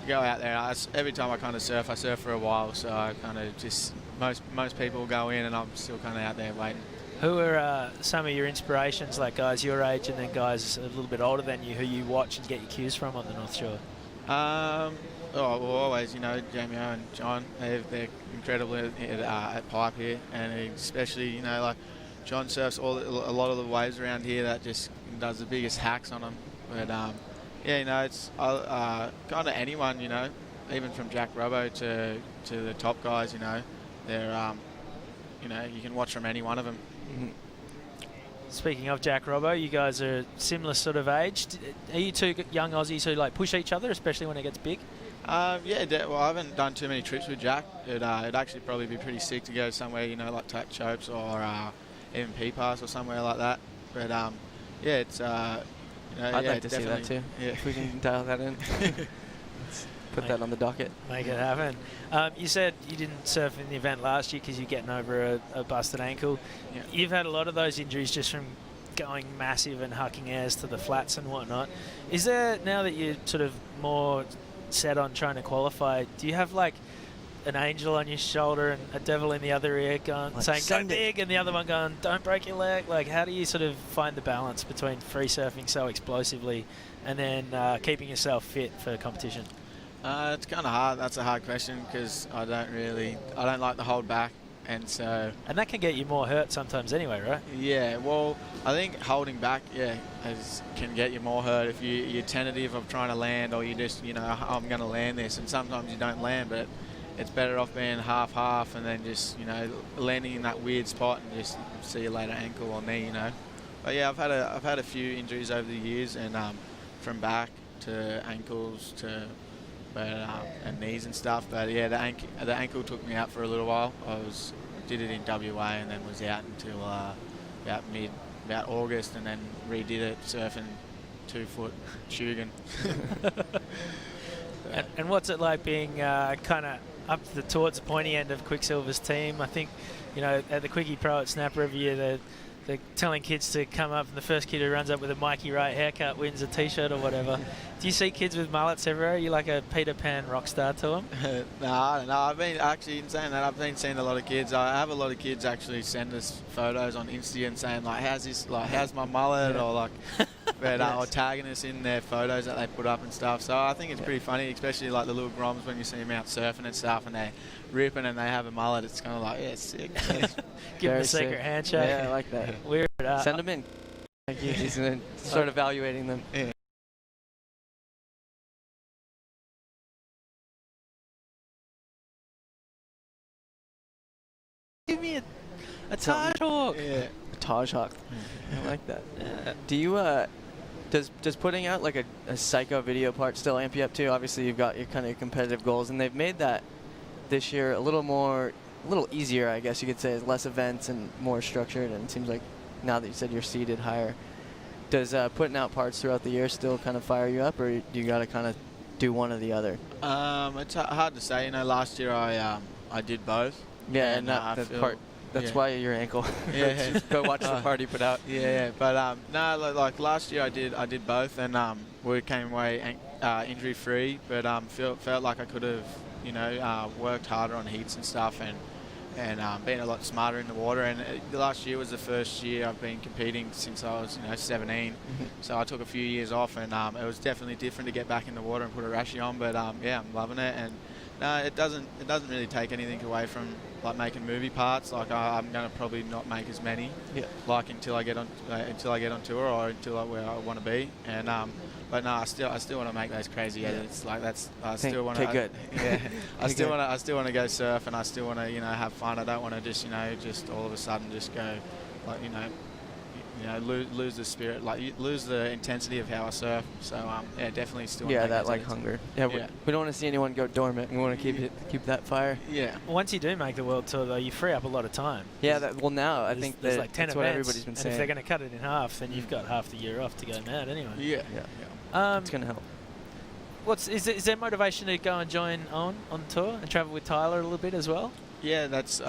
go out there. Every time I kind of surf, I surf for a while, so I kind of just, most people go in and I'm still kind of out there waiting. Who are some of your inspirations, like guys your age and then guys a little bit older than you, who you watch and get your cues from on the North Shore? Well, always, Jamie and John, they're incredible at pipe here, and especially, like John surfs a lot of the waves around here that just does the biggest hacks on them. But yeah, it's kind of anyone, even from Jack Robbo to the top guys, they're you can watch from any one of them. Mm-hmm. Speaking of Jack Robbo, you guys are similar sort of age. Are you two young Aussies who like push each other, especially when it gets big? Yeah, well, I haven't done too many trips with Jack. It'd actually probably be pretty sick to go somewhere, like Tack Chopes or even P-Pass or somewhere like that. But yeah, it's I'd like to see that too. Yeah. If we can dial that in. Put that on the docket. Make it happen. You said you didn't surf in the event last year because you're getting over a busted ankle. Yeah. You've had a lot of those injuries just from going massive and hucking airs to the flats and whatnot. Is there, now that you're sort of more set on trying to qualify, do you have like an angel on your shoulder and a devil in the other ear going, like saying go big, and the other one going don't break your leg? Like, how do you sort of find the balance between free surfing so explosively and then keeping yourself fit for competition? It's kind of hard. That's a hard question because I don't like to hold back, and that can get you more hurt sometimes anyway, right? Yeah, well, I think holding back, can get you more hurt if you're tentative of trying to land, or you just, I'm going to land this, and sometimes you don't land, but it's better off being half-half and then just, landing in that weird spot and just see you later ankle or knee, But yeah, I've had a few injuries over the years, and from back to ankles to and knees and stuff. But yeah, the ankle took me out for a little while. Did it in WA and then was out until about August, and then redid it surfing 2-foot Shugan. And what's it like being kind of up towards the pointy end of Quicksilver's team? I think, at the Quickie Pro at Snapper every year, they're telling kids to come up, and the first kid who runs up with a Mikey Wright haircut wins a T-shirt or whatever. Do you see kids with mullets everywhere? Are you like a Peter Pan rock star to them? No, I've been actually, in saying that, I've been seeing a lot of kids. I have a lot of kids actually send us photos on Insta and saying like, how's my mullet, or like, or tagging us in their photos that they put up and stuff. So I think it's pretty funny, especially like the little groms when you see them out surfing and stuff, and they're ripping and they have a mullet. It's kind of like, yeah, sick. Give them a secret handshake. Yeah, I like that. Weird. Send them in. Thank you. He's going to start evaluating them. Yeah. Give me a Taj Hawk. Yeah. A Taj Hawk. I like that. Do you, does putting out like a psycho video part still amp you up too? Obviously you've got your kind of competitive goals, and they've made that this year a little easier, I guess you could say. Less events and more structured, and it seems like now that you said you're seated higher, does putting out parts throughout the year still kind of fire you up, or do you got to kind of do one or the other? It's hard to say. Last year I did both. Yeah, and that's why your ankle. Yeah. Go watch the part you put out. Yeah, but no, like last year I did both, and we came away injury free, but felt like I could have worked harder on heats and stuff, and been a lot smarter in the water. And last year was the first year I've been competing since I was 17. So I took a few years off, and it was definitely different to get back in the water and put a rashie on. But yeah, I'm loving it, and no, it doesn't really take anything away from like making movie parts. Like I'm going to probably not make as many, like until I get on tour, or until where I want to be. And but no, I still want to make those crazy edits. Like I still want to. Good. Yeah, I still want to go surf, and I still want to have fun. I don't want to just just all of a sudden just go like you know, lose the spirit, like you lose the intensity of how I surf. So yeah, definitely still. Yeah, that like hunger. Yeah, we don't want to see anyone go dormant. We want to keep that fire. Yeah. Once you do make the world tour, though, you free up a lot of time. Yeah. Well, now I think there's like 10 that's events, what everybody's been and saying. if they're going to cut it in half, then you've got half the year off to go mad anyway. Yeah. It's going to help. Is there motivation to go and join on tour and travel with Tyler a little bit as well? Yeah, that's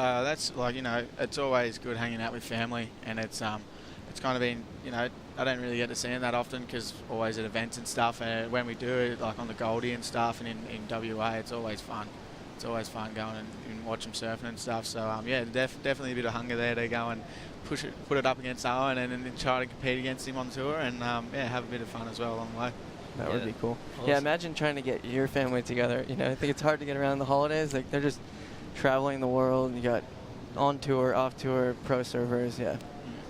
like, you know, it's always good hanging out with family, and it's kind of been, you know, I don't really get to see him that often because always at events and stuff, and when we do it, like on the Goldie and stuff, and in WA, it's always fun. It's always fun going and watch him surfing and stuff. So yeah, definitely a bit of hunger there to go and put it up against Owen and then try to compete against him on tour, and yeah, have a bit of fun as well along the way. That would be cool. Awesome. Yeah, imagine trying to get your family together. You know, I think it's hard to get around the holidays. Like, they're just traveling the world. You got on tour, off tour, pro surfers. Yeah,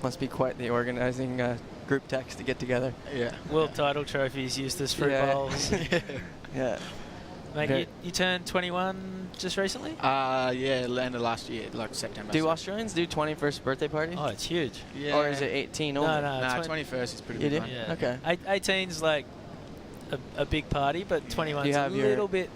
must be quite the organizing group text to get together. Yeah. World title trophies used as fruit bowls. Yeah. Mate, you turned 21 just recently? Yeah, end of last year, like September. Do Australians do 21st birthday party? Oh, it's huge. Yeah. Or is it 18 only? No, 21st is pretty big. Yeah. Okay. 18's like a big party, but 21's a little bit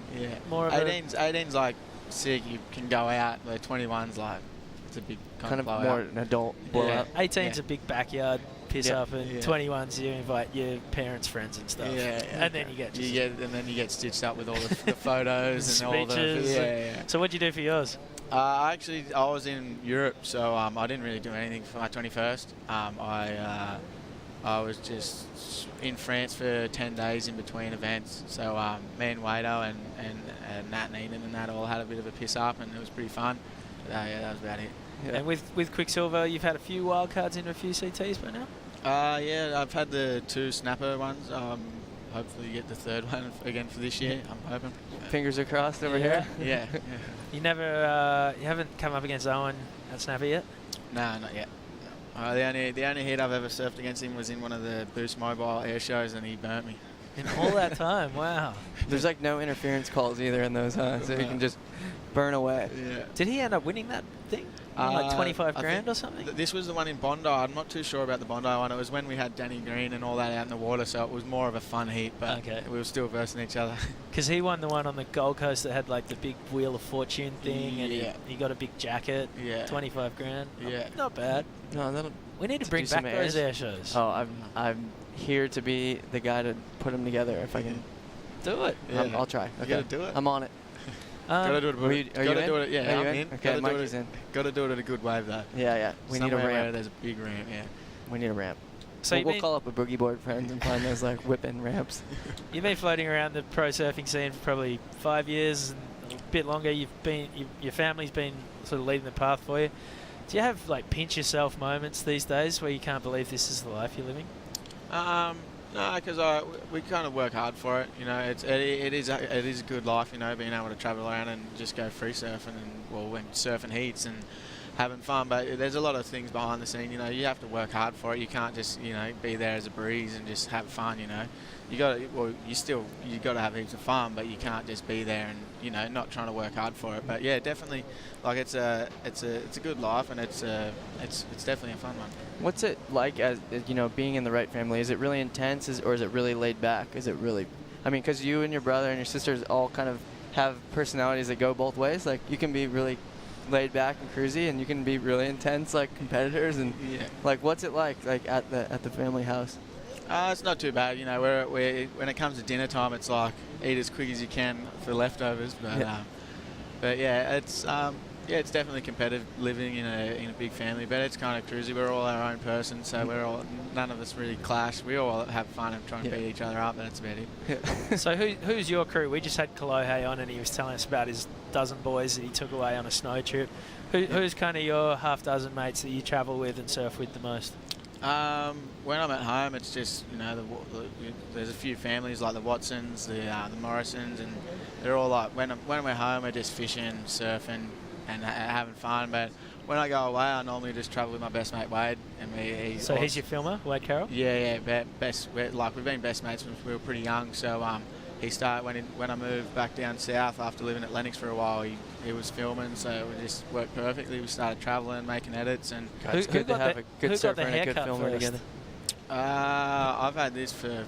more of 18's like sick, you can go out, but 21's like, it's a big kind of more an adult blowout. 18's a big backyard piss up, and 21's you invite your parents, friends and stuff. And then you get stitched up with all the photos and all the So what'd you do for yours? Actually, I was in Europe, so I didn't really do anything for my 21st. I was just in France for 10 days in between events. So me and Wado and Nat and Eden and that all had a bit of a piss up, and it was pretty fun. Yeah, that was about it. Yeah. And with Quicksilver, you've had a few wild cards into a few CTs by now? Yeah, I've had the 2 snapper ones. Hopefully get the 3rd one again for this year. I'm hoping. Fingers are crossed over here. Yeah. You haven't come up against Owen at snapper yet? No, not yet. The only hit I've ever surfed against him was in one of the Boost Mobile air shows, and he burnt me. In all that time, wow. There's like no interference calls either in those, so you can just burn away. Yeah. Did he end up winning that thing? Like 25 grand or something? This was the one in Bondi. I'm not too sure about the Bondi one. It was when we had Danny Green and all that out in the water, so it was more of a fun heat, but we were still versing each other. Because he won the one on the Gold Coast that had like the big Wheel of Fortune thing, and he got a big jacket, 25 grand. Yeah. Not bad. No, we need to bring back those air shows. Oh, I'm here to be the guy to put them together if I can. Do it. Yeah. I'll try. You gotta do it. I'm on it. Gotta do it. Are you in? Yeah, I'm in. Okay, Mikey's in. Gotta do it at a good wave though. Yeah. We need a ramp. Where there's a big ramp. Yeah. We need a ramp. So we'll call up a boogie board friend and find those like whip-in ramps. You've been floating around the pro surfing scene for probably 5 years, and a bit longer. Your family's been sort of leading the path for you. Do you have like pinch yourself moments these days where you can't believe this is the life you're living? No, because we kind of work hard for it. You know, it is a good life. You know, being able to travel around and just go free surfing and surfing heats and having fun. But there's a lot of things behind the scene. You know, you have to work hard for it. You can't just be there as a breeze and just have fun. You know, you got to have heaps of fun, but you can't just be there and not trying to work hard for it. But yeah, definitely, like it's a good life, and it's definitely a fun one. What's it like as being in the right family? Is it really intense, or is it really laid back? Is it really, because you and your brother and your sisters all kind of have personalities that go both ways. Like you can be really laid back and cruisy, and you can be really intense like competitors. And like, what's it like at the family house? It's not too bad. When it comes to dinner time, it's like eat as quick as you can for leftovers. But it's definitely competitive living in a big family. But it's kind of cruisy. We're all our own person, so none of us really clash. We all have fun and try and beat each other up. That's about it. So who's your crew? We just had Kalohe on, and he was telling us about his dozen boys that he took away on a snow trip. Who's kind of your half dozen mates that you travel with and surf with the most? When I'm at home, it's just there's a few families like the Watsons, the Morrisons, and they're all like when we're home, we're just fishing, surfing, and having fun. But when I go away, I normally just travel with my best mate Wade, and he's your filmer, Wade Carroll. Yeah, best. We've been best mates since we were pretty young. So he started when I moved back down south after living at Lennox for a while. He was filming, so it just worked perfectly. We stared traveling, making edits, and it's good to have a good surfer and a good filmer together. I've had this for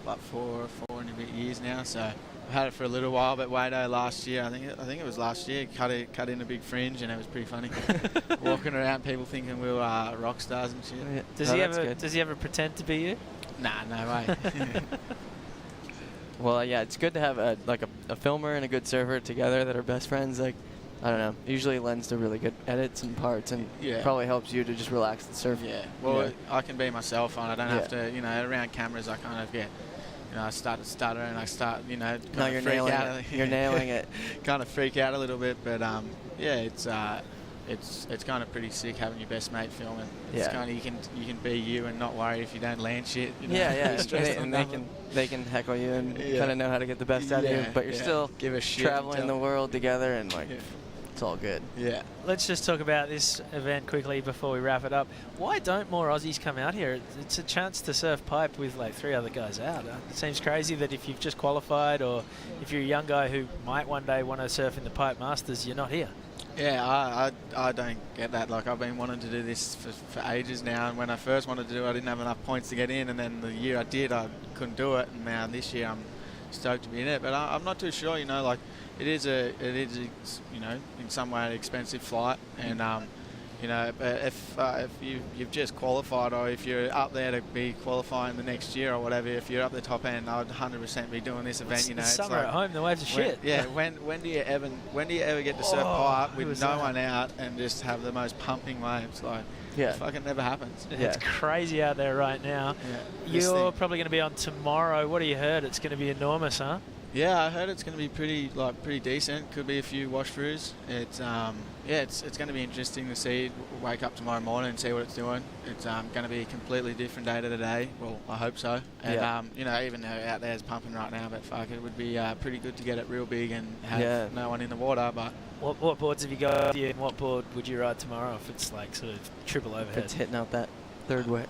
about four and a bit years now, so I've had it for a little while. But Wado last year, I think it was last year, cut in a big fringe, and it was pretty funny. Walking around, people thinking we were rock stars and shit. Yeah. Does he ever pretend to be you? Nah, no way. Well, yeah, it's good to have a filmer and a good surfer together that are best friends. Like, I don't know, usually lends to really good edits and parts, and probably helps you to just relax the surf. Yeah, well, I can be myself, and I don't have to, around cameras I kind of get, I start to stutter and I start, No, you're nailing it. You're nailing it. Kind of freak out a little bit, but yeah, it's kind of pretty sick having your best mate filming. It's kind of you can be you and not worry if you don't land shit. They can heckle you and kind of know how to get the best out of you, but you're still traveling the world together, and it's all good. Yeah. Let's just talk about this event quickly before we wrap it up. Why don't more Aussies come out here? It's a chance to surf pipe with like 3 other guys out. It seems crazy that if you've just qualified, or if you're a young guy who might one day want to surf in the Pipe Masters, you're not here. Yeah, I don't get that. Like, I've been wanting to do this for ages now, and when I first wanted to do it, I didn't have enough points to get in, and then the year I did, I couldn't do it, and now this year I'm stoked to be in it. But I'm not too sure, like, it is in some way an expensive flight, and but if you've just qualified, or if you're up there to be qualifying the next year or whatever, if you're up the top end, I'd 100% be doing this event. It's summer at home, the waves are shit. Yeah, when do you ever get to surf pipe with no one out and just have the most pumping waves? Like, it fucking never happens. It's crazy out there right now. Yeah. You're probably going to be on tomorrow. What have you heard? It's going to be enormous, huh? Yeah, I heard it's going to be pretty decent. Could be a few wash-throughs. It's it's going to be interesting to see. Wake up tomorrow morning and see what it's doing. It's going to be a completely different day to today. Well, I hope so. And even though out there is pumping right now, but fuck, it would be pretty good to get it real big and have no one in the water. But what boards have you got with you, and what board would you ride tomorrow if it's like sort of triple overhead? If it's hitting out that third wet.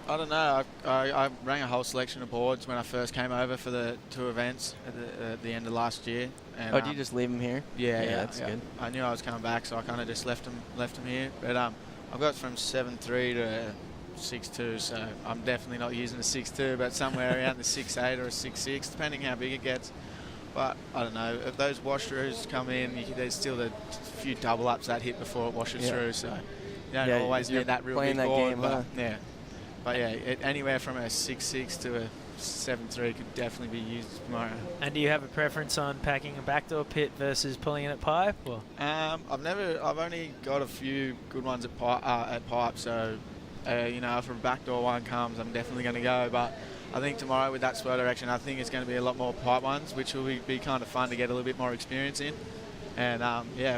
I don't know. I rang a whole selection of boards when I first came over for the 2 events at the end of last year. And, do you just leave them here? Yeah, that's good. I knew I was coming back, so I kind of just left them here. But I've got from 7.3 to 6.2, so I'm definitely not using a 6.2, but somewhere around the 6.8 or a 6.6, depending how big it gets. But I don't know, if those wash-throughs come in, there's still a few double-ups that hit before it washes through, so you don't always need that real big board. Game, huh? But yeah, anywhere from a 6.6 to a 7.3 could definitely be used tomorrow. And do you have a preference on packing a backdoor pit versus pulling it at pipe? Or? I've only got a few good ones at pipe, so if a backdoor one comes, I'm definitely going to go. But I think tomorrow with that swell direction, I think it's going to be a lot more pipe ones, which will be kind of fun to get a little bit more experience in. And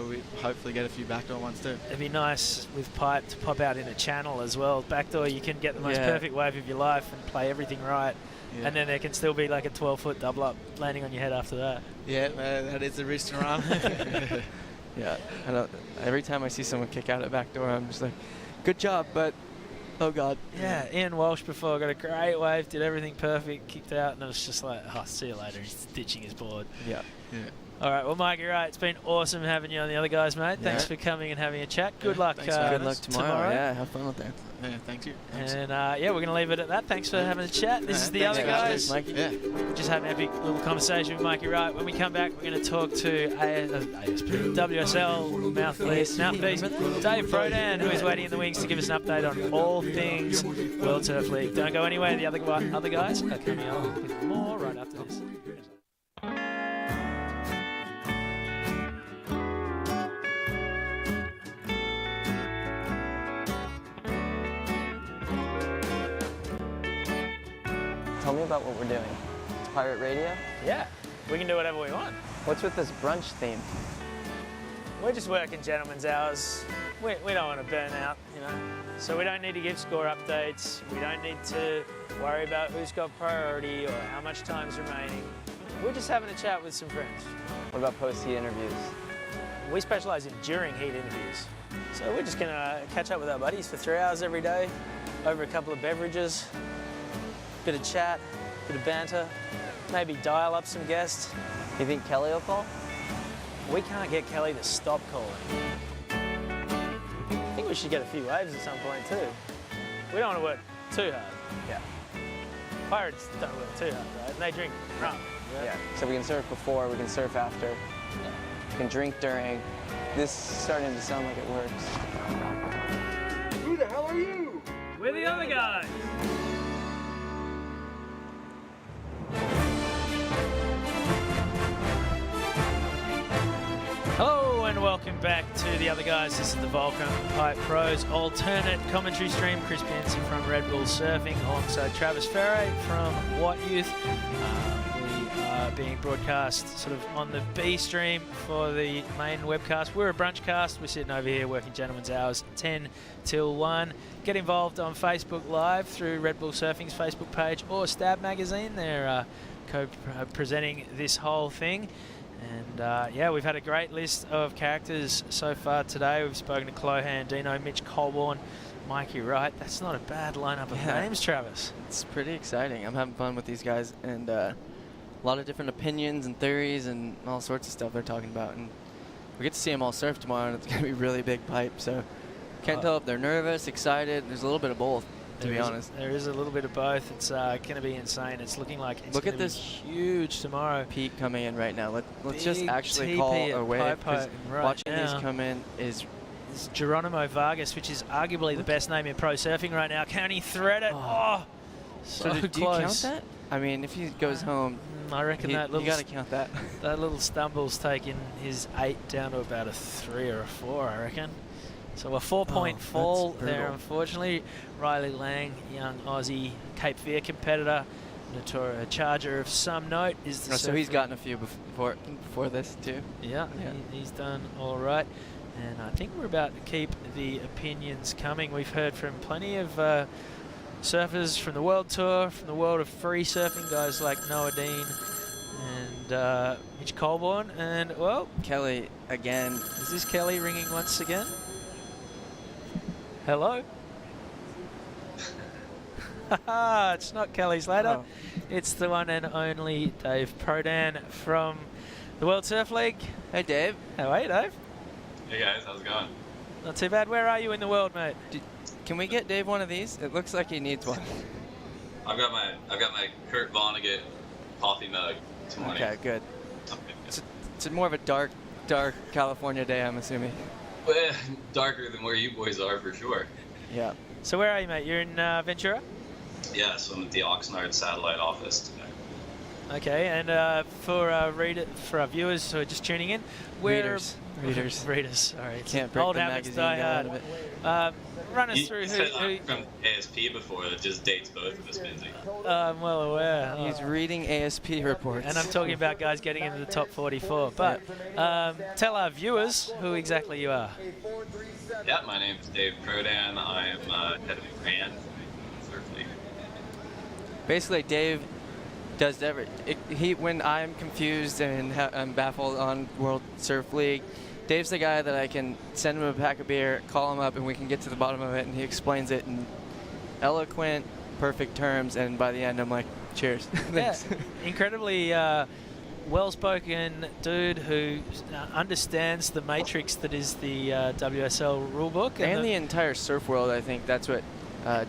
we hopefully get a few backdoor ones too. It'd be nice with pipe to pop out in a channel as well. Backdoor, you can get the most perfect wave of your life and play everything right. Yeah. And then there can still be like a 12-foot double up landing on your head after that. Yeah, that is the risk to run. Every time I see someone kick out at backdoor, I'm just like, good job, but oh God. Yeah, Ian Walsh before got a great wave, did everything perfect, kicked out, and it was just like, oh, see you later. He's ditching his board. Yeah. All right, well, Mike, you're right. It's been awesome having you on the other guys, mate. Thanks for coming and having a chat. Good luck. Good luck tomorrow. Yeah, have fun with that. Yeah, thank you. Thanks. And we're going to leave it at that. Thanks for having a chat. This is the other guys. Mikey. Yeah. Just had an epic little conversation with Mikey Wright. When we come back, we're going to talk to WSL mouthpiece Dave Prodan, who is waiting in the wings to give us an update on all things World Surf League. Don't go anywhere. The other guys are coming on with more right after this. Tell me about what we're doing. It's pirate radio? Yeah, we can do whatever we want. What's with this brunch theme? We're just working gentlemen's hours. We don't want to burn out, So we don't need to give score updates. We don't need to worry about who's got priority or how much time's remaining. We're just having a chat with some friends. What about post-heat interviews? We specialise in during heat interviews. So we're just going to catch up with our buddies for 3 hours every day, over a couple of beverages, bit of chat, bit of banter, maybe dial up some guests. You think Kelly will call? We can't get Kelly to stop calling. I think we should get a few waves at some point too. We don't want to work too hard. Yeah. Pirates don't work too hard, right? And they drink rum. Yeah. So we can surf before, we can surf after. We can drink during. This is starting to sound like it works. Who the hell are you? We're the other guys. Hello and welcome back to the other guys. This is the Volcom Pipe Pro's alternate commentary stream. Chris Benson from Red Bull Surfing alongside Travis Ferre from What Youth. We are being broadcast sort of on the B stream for the main webcast. We're a brunch cast. We're sitting over here working gentlemen's hours 10 till 1. Get involved on Facebook Live through Red Bull Surfing's Facebook page or Stab Magazine. They're co-presenting this whole thing. And yeah, we've had a great list of characters so far today. We've spoken to Clohan, Dino, Mitch Colborne, Mikey Wright. That's not a bad lineup of names, Travis. It's pretty exciting. I'm having fun with these guys, and a lot of different opinions and theories and all sorts of stuff they're talking about. And we get to see them all surf tomorrow, and it's going to be really big pipe. So can't tell if they're nervous, excited. There's a little bit of both, to be honest. There is a little bit of both. It's going to be insane. It's looking like it's going to be huge tomorrow. Peak coming in right now. Let's just actually call a wave. Watching these come in is Geronimo Vargas, which is arguably the best name in pro surfing right now. Can he thread it? Oh, so do close. you count that? I mean, if he goes home, I reckon that little, you got to count that. That little stumble's taken his 8 down to about a 3 or a 4, I reckon. So a 4-point fall there, unfortunately. Riley Lang, young Aussie Cape Fear competitor, a charger of some note. Is the so he's gotten a few before this too. Yeah. He's done all right. And I think we're about to keep the opinions coming. We've heard from plenty of surfers from the World Tour, from the world of free surfing, guys like Noah Dean and Mitch Colborne. And, well, Kelly again. Is this Kelly ringing once again? Hello? It's not Kelly Slater. It's the one and only Dave Prodan from the World Surf League. Hey, Dave. How are you, Dave? Hey, guys. How's it going? Not too bad. Where are you in the world, mate? Can we get Dave one of these? It looks like he needs one. I've got my Kurt Vonnegut coffee mug this morning. Okay, good. It's more of a dark California day, I'm assuming. Well, darker than where you boys are, for sure. Yeah. So where are you, mate? You're in Ventura? Yeah, so I'm at the Oxnard satellite office today. Okay, and for our viewers who are just tuning in, readers. Sorry, can't break old the habits magazine die hard. Run us You through said who from ASP before that just dates both of us, Benzie. I'm well aware. He's reading ASP reports. And I'm talking about guys getting into the top 44. But tell our viewers who exactly you are. Yeah, my name's Dave Prodan. I am head of the brand for Surf League. Basically, Dave does when I'm confused and I'm baffled on World Surf League, Dave's the guy that I can send him a pack of beer, call him up, and we can get to the bottom of it, and he explains it in eloquent, perfect terms, and by the end I'm like, cheers. Thanks. Yeah, incredibly well-spoken dude who understands the matrix that is the WSL rulebook. And the entire surf world, I think that's what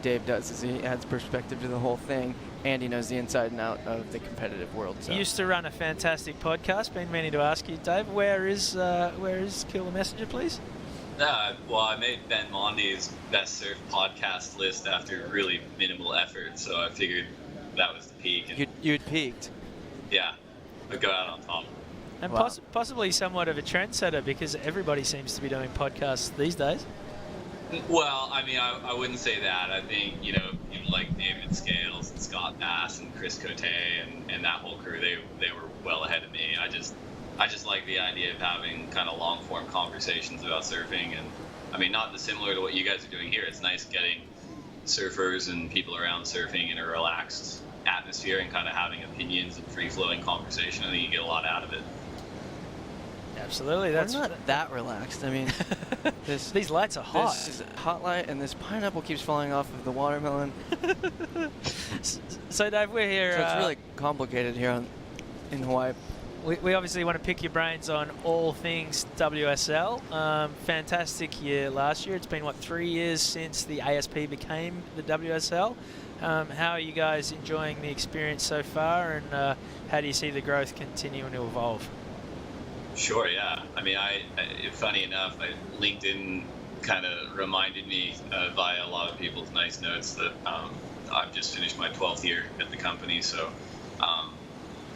Dave does, is he adds perspective to the whole thing, and he knows the inside and out of the competitive world. So. You used to run a fantastic podcast. Been meaning to ask you, Dave, where is Kill the Messenger, please? Well, I made Ben Mondi's best surf podcast list after really minimal effort, so I figured that was the peak. And you'd peaked. Yeah, I'd go out on top. And possibly somewhat of a trendsetter, because everybody seems to be doing podcasts these days. Well, I mean, I wouldn't say that. I think, people like David Scales and Scott Bass and Chris Cote and that whole crew, they were well ahead of me. I just like the idea of having kind of long-form conversations about surfing. And, I mean, not dissimilar to what you guys are doing here. It's nice getting surfers and people around surfing in a relaxed atmosphere and kind of having opinions and free-flowing conversation. I think you get a lot out of it. Absolutely, that's We're not that relaxed. I mean, these lights are hot. This hot light, and this pineapple keeps falling off of the watermelon. So Dave, we're here. So it's really complicated here in Hawaii. We obviously want to pick your brains on all things WSL. Fantastic year last year. It's been, what, 3 years since the ASP became the WSL. How are you guys enjoying the experience so far, and how do you see the growth continuing to evolve? Sure, yeah. I mean, funny enough, LinkedIn kind of reminded me via a lot of people's nice notes that I've just finished my 12th year at the company. So,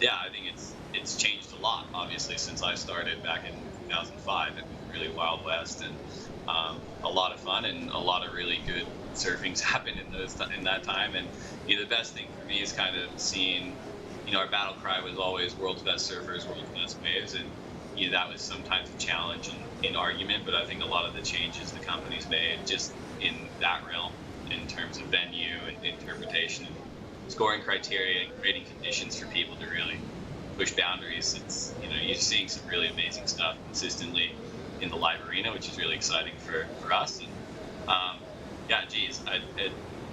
yeah, I think it's changed a lot, obviously, since I started back in 2005. It was really Wild West, and a lot of fun and a lot of really good surfing's happened in that time. And the best thing for me is kind of seeing, our battle cry was always world's best surfers, world's best waves, and that was sometimes a challenge in argument, but I think a lot of the changes the company's made just in that realm, in terms of venue and interpretation and scoring criteria and creating conditions for people to really push boundaries. It's, you're seeing some really amazing stuff consistently in the live arena, which is really exciting for us. And yeah, geez,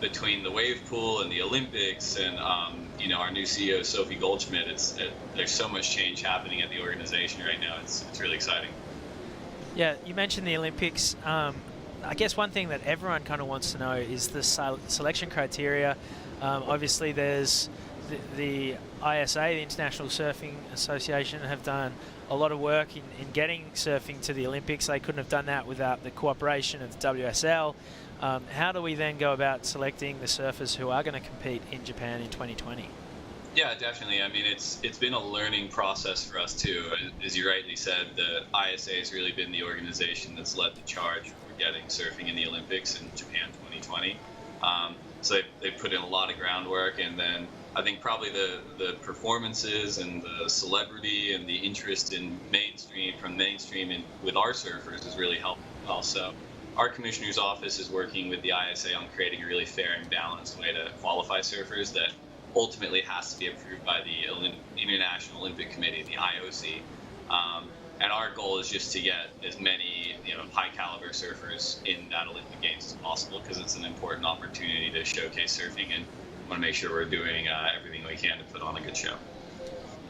between the wave pool and the Olympics and our new CEO Sophie Goldschmidt, there's so much change happening at the organization right now. It's really exciting. Yeah, you mentioned the Olympics. I guess one thing that everyone kind of wants to know is the selection criteria. Obviously, there's the ISA, the International Surfing Association, have done a lot of work in getting surfing to the Olympics. They couldn't have done that without the cooperation of the WSL. How do we then go about selecting the surfers who are going to compete in Japan in 2020? Yeah, definitely. I mean, it's been a learning process for us too. As you rightly said, the ISA has really been the organization that's led the charge for getting surfing in the Olympics in Japan 2020. So they've put in a lot of groundwork, and then I think probably the performances and the celebrity and the interest in mainstream and with our surfers has really helped also. Our commissioner's office is working with the ISA on creating a really fair and balanced way to qualify surfers that ultimately has to be approved by the International Olympic Committee, the IOC. And our goal is just to get as many high caliber surfers in that Olympic Games as possible, because it's an important opportunity to showcase surfing, and want to make sure we're doing everything we can to put on a good show.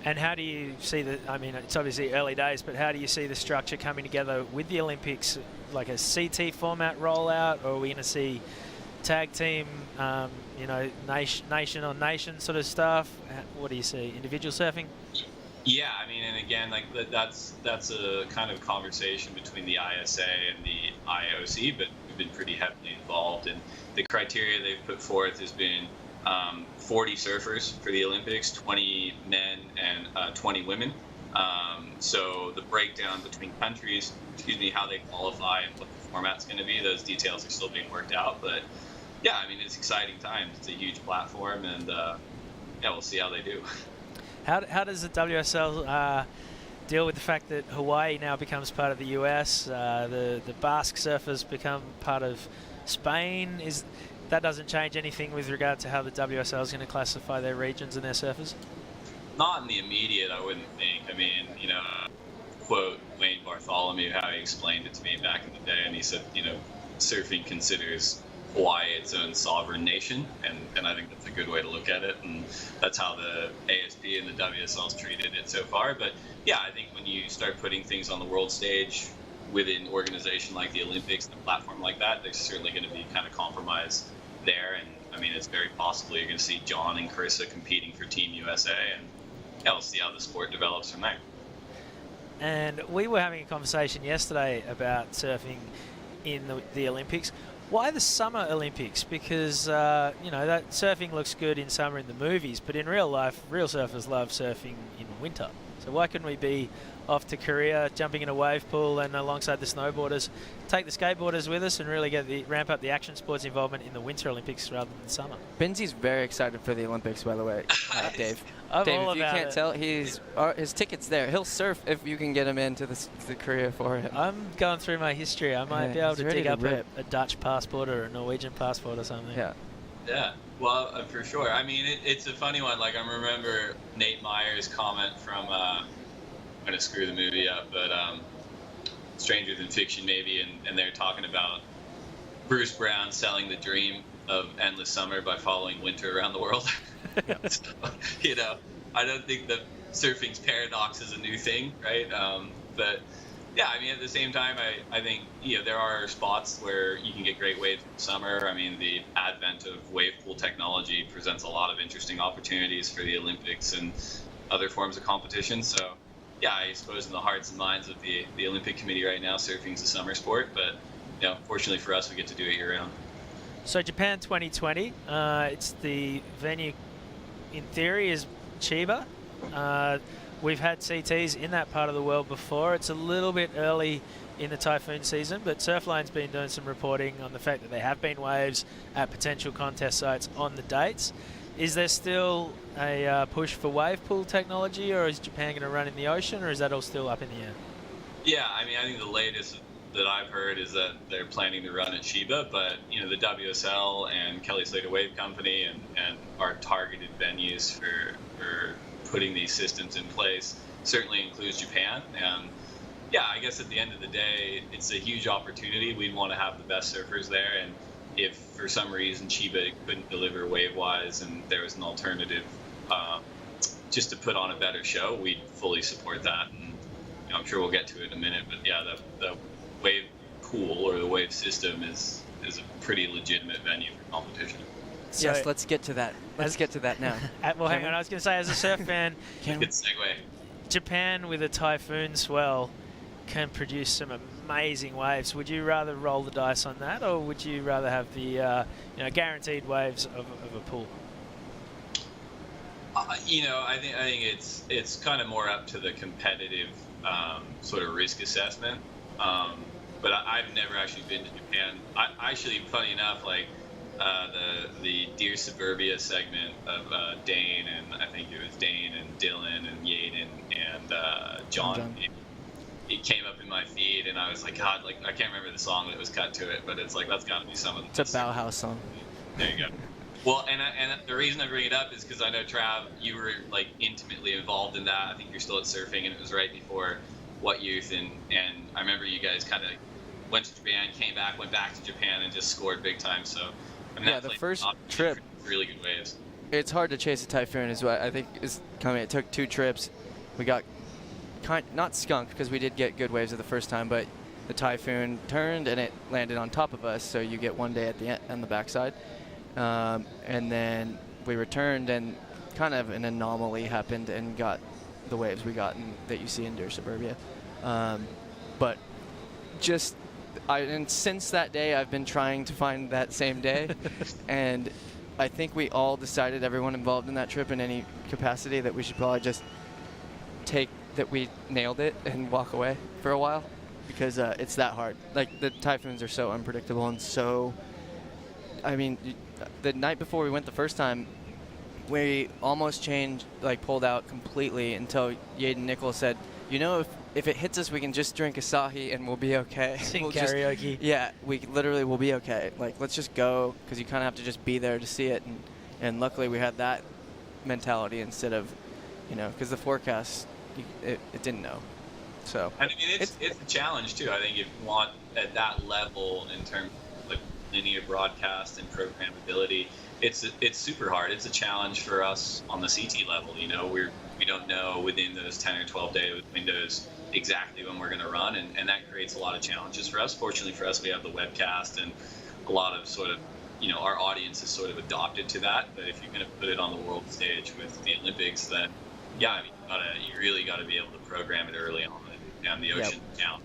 And how do you see I mean, it's obviously early days, but how do you see the structure coming together with the Olympics, like a CT format rollout, or are we going to see tag team, nation on nation sort of stuff? What do you see? Individual surfing? Yeah, I mean, and again, like that's a kind of conversation between the ISA and the IOC, but we've been pretty heavily involved. And the criteria they've put forth has been 40 surfers for the Olympics, 20 men and 20 women. So the breakdown between countries, how they qualify and what the format's going to be, those details are still being worked out. But yeah, I mean, it's exciting times. It's a huge platform, and we'll see how they do. How does the WSL deal with the fact that Hawaii now becomes part of the US? The Basque surfers become part of Spain. That doesn't change anything with regard to how the WSL is going to classify their regions and their surfers? Not in the immediate, I wouldn't think. I mean, quote Wayne Bartholomew, how he explained it to me back in the day, and he said, surfing considers Hawaii its own sovereign nation, and I think that's a good way to look at it, and that's how the ASP and the WSL's treated it so far. But yeah, I think when you start putting things on the world stage with an organization like the Olympics and a platform like that, there's certainly going to be kind of compromise there. And I mean, it's very possible you're going to see John and Carissa competing for Team USA, and we'll see how the sport develops from there. And we were having a conversation yesterday about surfing in the Olympics. Why the Summer Olympics? Because, that surfing looks good in summer in the movies, but in real life, real surfers love surfing in winter. So why couldn't we be off to Korea, jumping in a wave pool, and alongside the snowboarders, take the skateboarders with us and really ramp up the action sports involvement in the Winter Olympics rather than summer? Benzi's very excited for the Olympics, by the way, Dave. Dave, if you can't tell, his ticket's there. He'll surf if you can get him into the Korea for him. I'm going through my history. I might be able to dig up a Dutch passport or a Norwegian passport or something. Yeah. Yeah, well, for sure. I mean, it's a funny one. Like, I remember Nate Meyer's comment from going to screw the movie up, but Stranger Than Fiction maybe, and they're talking about Bruce Brown selling the dream of endless summer by following winter around the world. So, you know, I don't think that surfing's paradox is a new thing, right? But yeah, I mean, at the same time, I think, you know, there are spots where you can get great waves in the summer. I mean, the advent of wave pool technology presents a lot of interesting opportunities for the Olympics and other forms of competition. So yeah, I suppose in the hearts and minds of the Olympic Committee right now, surfing's a summer sport, but you know, fortunately for us, we get to do it year-round. So Japan 2020, it's the venue, in theory, is Chiba. We've had CTs in that part of the world before. It's a little bit early in the typhoon season, but Surfline's been doing some reporting on the fact that there have been waves at potential contest sites on the dates. Is there still a push for wave pool technology, or is Japan going to run in the ocean, or is that all still up in the air? Yeah, I mean, I think the latest that I've heard is that they're planning to run at Chiba, but you know, the WSL and Kelly Slater Wave Company and our targeted venues for putting these systems in place certainly includes Japan. And yeah, I guess at the end of the day, it's a huge opportunity. We'd want to have the best surfers there, and if for some reason Chiba couldn't deliver wave-wise and there was an alternative just to put on a better show, we'd fully support that. And you know, I'm sure we'll get to it in a minute, but yeah, the wave pool or the wave system is a pretty legitimate venue for competition. So yes, let's get to that. Let's get to that now. Well, hang on. I was going to say, as a surf fan, good segue. Japan with a typhoon swell can produce some amazing waves. Would you rather roll the dice on that, or would you rather have the you know, guaranteed waves of a pool? You know, I think it's kind of more up to the competitive sort of risk assessment. But I've never actually been to Japan. I actually, funny enough, like the Dear Suburbia segment of Dane, and I think it was Dane and Dylan and Yaden and John. It came up in my feed, and I was like, God, like I can't remember the song that was cut to it, but it's like that's got to be some of the. It's a Bauhaus song. There you go. Well, and the reason I bring it up is because I know, Trav, you were like intimately involved in that. I think you're still at surfing, and it was right before What Youth, and I remember you guys kind of went to Japan, came back, went back to Japan, and just scored big time. So I mean, yeah, the first trip, really good waves. It's hard to chase a typhoon, is what I think is coming. It took 2 trips. We got not skunked because we did get good waves the first time, but the typhoon turned and it landed on top of us. So you get 1 day at the end, on the backside. And then we returned, and kind of an anomaly happened and got the waves we got that you see in Dear Suburbia. But just, and since that day, I've been trying to find that same day. And I think we all decided, everyone involved in that trip in any capacity, that we should probably just take that we nailed it and walk away for a while, because it's that hard. Like, the typhoons are so unpredictable and so, I mean, the night before we went the first time, we almost pulled out completely until Yaden Nichols said, you know, if it hits us, we can just drink Asahi and we'll be okay. Sing karaoke. Yeah, we literally will be okay. Like, let's just go, because you kind of have to just be there to see it. And luckily we had that mentality instead of, you know, because the forecast, it didn't know. So. I mean, it's a challenge too. I think if you want at that level in terms of like linear broadcast and programmability, it's super hard. It's a challenge for us on the CT level. You know, we don't know within those 10 or 12 day windows exactly when we're going to run, and that creates a lot of challenges for us. Fortunately for us, we have the webcast, and a lot of sort of, you know, our audience is sort of adopted to that. But if you're going to put it on the world stage with the Olympics, then yeah, I mean, you really got to be able to program it early on, and the ocean challenge.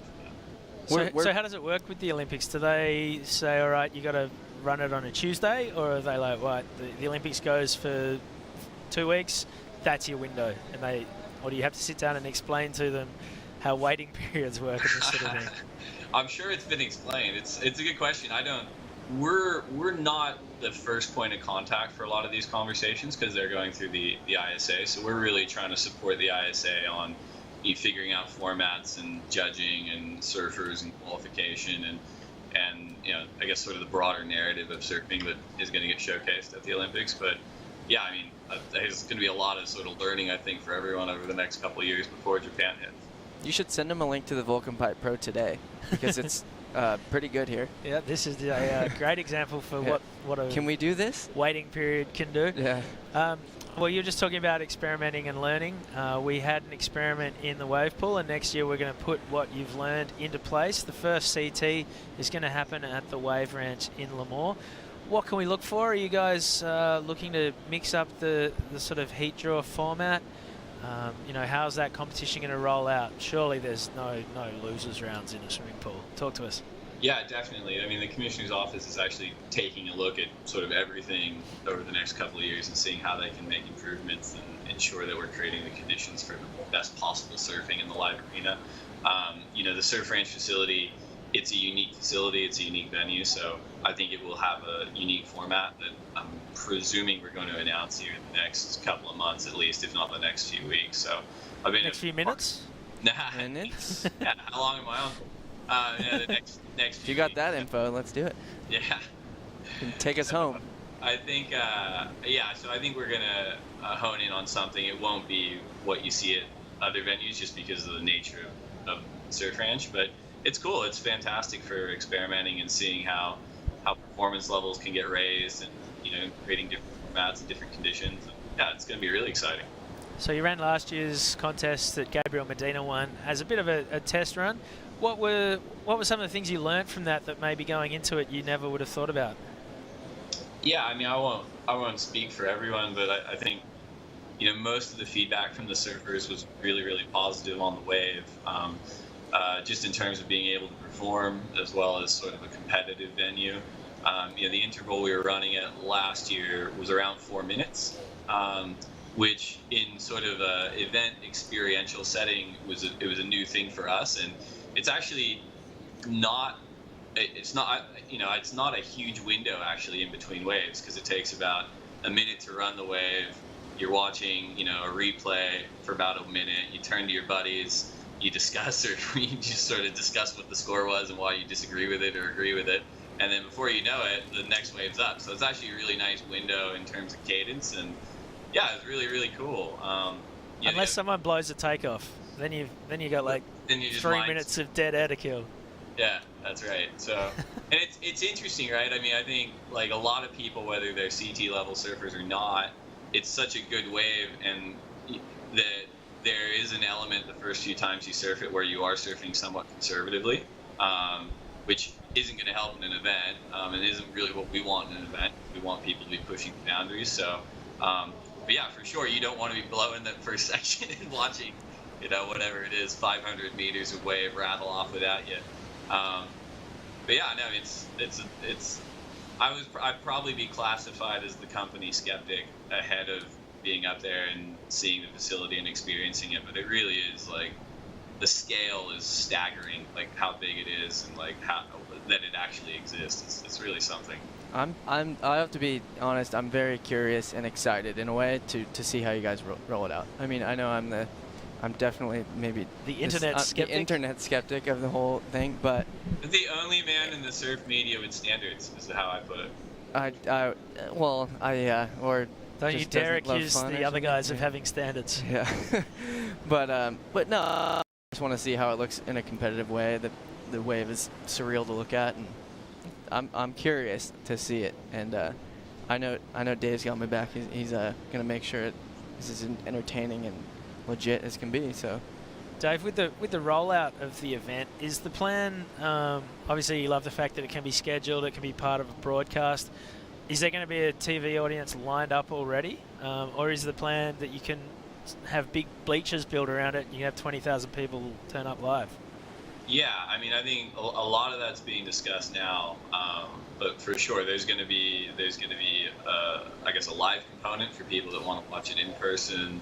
So how does it work with the Olympics? Do they say, all right, you got to run it on a Tuesday, or are they like, what, the Olympics goes for 2 weeks, that's your window, or do you have to sit down and explain to them how waiting periods work and this sort of thing? I'm sure it's been explained. It's a good question. We're not the first point of contact for a lot of these conversations, because they're going through the ISA. So we're really trying to support the ISA on figuring out formats and judging and surfers and qualification and you know, I guess sort of the broader narrative of surfing that is going to get showcased at the Olympics. But yeah, I mean, there's going to be a lot of sort of learning, I think, for everyone over the next couple of years before Japan hits. You should send him a link to the Volcom Pipe Pro today because it's pretty good here. Yeah, this is a great example for what a Can we do this? Waiting period can do. Yeah. Well, you're just talking about experimenting and learning. We had an experiment in the wave pool, and next year we're going to put what you've learned into place. The first CT is going to happen at the Wave Ranch in Lemoore. What can we look for? Are you guys looking to mix up the sort of heat draw format? You know, how's that competition going to roll out? Surely there's no losers rounds in a swimming pool. Talk to us. Yeah, definitely. I mean, the commissioner's office is actually taking a look at sort of everything over the next couple of years and seeing how they can make improvements and ensure that we're creating the conditions for the best possible surfing in the live arena. You know, the Surf Ranch facility, it's a unique facility, it's a unique venue, so I think it will have a unique format that I'm presuming we're going to announce here in the next couple of months at least, if not the next few weeks. So I've been next few minutes? Minutes? Yeah, how long am I on? Yeah, the next If you got that info, let's do it. Yeah. Take us home. I think, yeah, so I think we're going to hone in on something. It won't be what you see at other venues just because of the nature of Surf Ranch, but it's cool. It's fantastic for experimenting and seeing how performance levels can get raised and, you know, creating different formats and different conditions. And, yeah, it's going to be really exciting. So you ran last year's contest that Gabriel Medina won as a bit of a test run. What were some of the things you learned from that maybe going into it you never would have thought about? Yeah, I mean, I won't speak for everyone, but I think, you know, most of the feedback from the surfers was really, really positive on the wave, just in terms of being able to perform as well as sort of a competitive venue. You know, the interval we were running at last year was around 4 minutes, which in sort of a event experiential setting it was a new thing for us, and it's actually not a huge window actually in between waves, because it takes about a minute to run the wave. You're watching, you know, a replay for about a minute. You turn to your buddies, you discuss, or you just sort of discuss what the score was and why you disagree with it or agree with it. And then before you know it, the next wave's up. So it's actually a really nice window in terms of cadence. And yeah, it's really, really cool. Unless someone blows a takeoff, then you got like 3 minutes of dead air to kill. Yeah, that's right. So, and it's interesting, right? I mean, I think like a lot of people, whether they're CT level surfers or not, it's such a good wave, and that there is an element the first few times you surf it where you are surfing somewhat conservatively, which isn't going to help in an event, and isn't really what we want in an event. We want people to be pushing the boundaries. So, but yeah, for sure, you don't want to be blowing that first section and watching, you know, whatever it is, 500 meters of wave rattle off without you. But yeah, no, I'd probably be classified as the company skeptic ahead of being up there and seeing the facility and experiencing it. But it really is like the scale is staggering, like how big it is and like how that it actually exists. It's really something. I have to be honest. I'm very curious and excited in a way to see how you guys roll it out. I mean, I know I'm definitely maybe the internet skeptic. The internet skeptic of the whole thing, but the only man in the surf media with standards is how I put it. Or don't you dare accuse the other guys of having standards. Yeah, but no, I just want to see how it looks in a competitive way. The wave is surreal to look at, and I'm curious to see it. And I know Dave's got my back. He's gonna make sure this is entertaining and legit as can be. So, Dave, with the rollout of the event, is the plan? Obviously, you love the fact that it can be scheduled, it can be part of a broadcast. Is there going to be a TV audience lined up already, or is the plan that you can have big bleachers built around it and you have 20,000 people turn up live? Yeah, I mean, I think a lot of that's being discussed now, but for sure, there's going to be I guess a live component for people that want to watch it in person.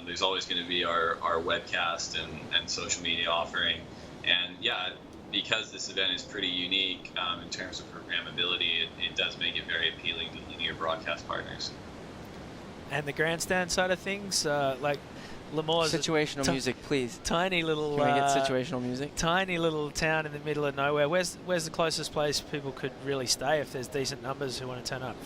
There's always going to be our webcast and social media offering. And yeah, because this event is pretty unique in terms of programmability, it does make it very appealing to linear broadcast partners. And the grandstand side of things, like Lemoore's situational music, please. Tiny little. Can we get situational music? Tiny little town in the middle of nowhere. Where's the closest place people could really stay if there's decent numbers who want to turn up?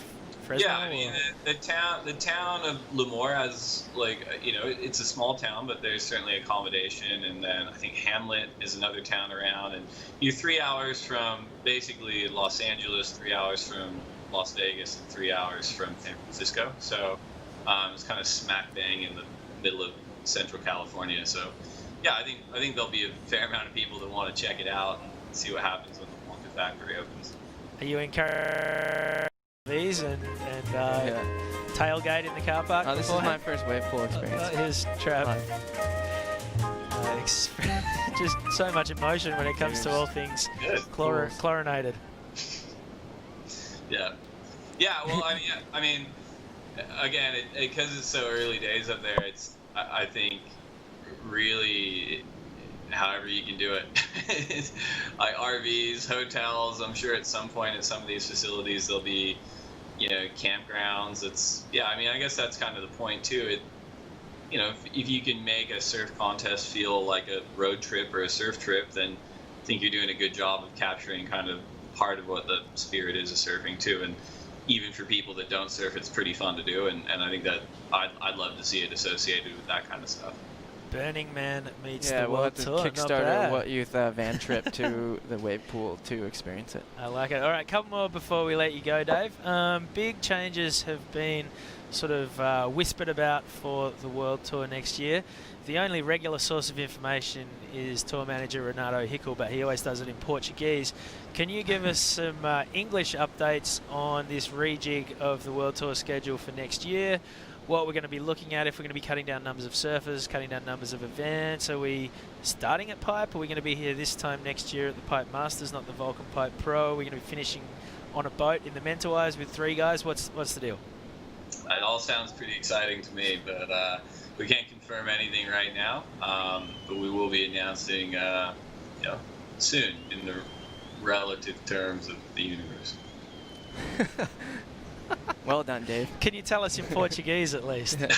Fresno? Yeah, I mean the town of Lemoore has it's a small town, but there's certainly accommodation, and then I think Hamlet is another town around, and you're 3 hours from basically Los Angeles, 3 hours from Las Vegas, and 3 hours from San Francisco. So it's kind of smack bang in the middle of Central California. So yeah, I think there'll be a fair amount of people that want to check it out and see what happens when the Wonka factory opens. Are you encouraged these and tailgate in the car park? This is my first wave pool experience. Here's Trav. Just so much emotion when it comes to all things chlorinated. Yeah. Well, I mean, again, because it's so early days up there, it's I think really however you can do it. Like RVs, hotels. I'm sure at some point at some of these facilities there'll be, campgrounds. I guess that's kind of the point too. If you can make a surf contest feel like a road trip or a surf trip, then I think you're doing a good job of capturing kind of part of what the spirit is of surfing too. And even for people that don't surf, it's pretty fun to do. And I think that I'd love to see it associated with that kind of stuff. Burning Man meets the World we'll Tour. have to Kickstarter What Youth van trip to the wave pool to experience it. I like it. All right, a couple more before we let you go, Dave. Big changes have been sort of whispered about for the World Tour next year. The only regular source of information is tour manager Renato Hickel, but he always does it in Portuguese. Can you give us some English updates on this rejig of the World Tour schedule for next year? What we're going to be looking at, if we're going to be cutting down numbers of surfers, cutting down numbers of events. Are we starting at Pipe? Are we going to be here this time next year at the Pipe Masters, not the Volcom Pipe Pro? Are we going to be finishing on a boat in the Mentawais with 3 guys? What's the deal? It all sounds pretty exciting to me, but we can't confirm anything right now. But we will be announcing, soon in the relative terms of the universe. Well done, Dave. Can you tell us in Portuguese at least? No.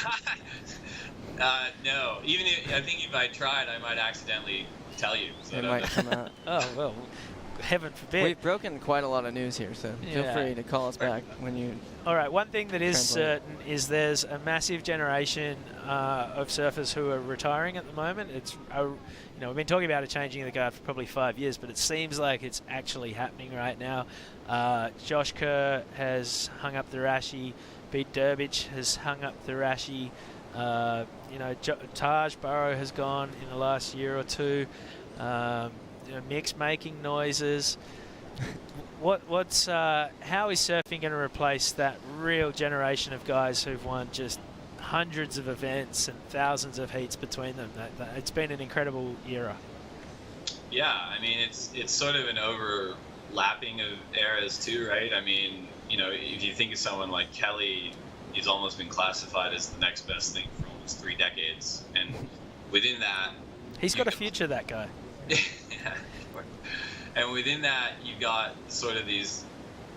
Even I think if I tried, I might accidentally tell you. So it might come out. Oh, well, heaven forbid. We've broken quite a lot of news here, so feel free to call us back when you... All right, one thing that is certain is there's a massive generation of surfers who are retiring at the moment. It's we've been talking about it changing the guard for probably 5 years, but it seems like it's actually happening right now. Josh Kerr has hung up the Rashi. Pete Durbich has hung up the Rashi. Taj Burrow has gone in the last year or two. Mick's making noises. How is surfing going to replace that real generation of guys who've won just hundreds of events and thousands of heats between them? It's been an incredible era. Yeah, I mean, it's sort of an overlapping of eras too, right? I mean, if you think of someone like Kelly, he's almost been classified as the next best thing for almost 3 decades, and within that, he's got a future, that guy. Yeah. And within that, you got sort of these,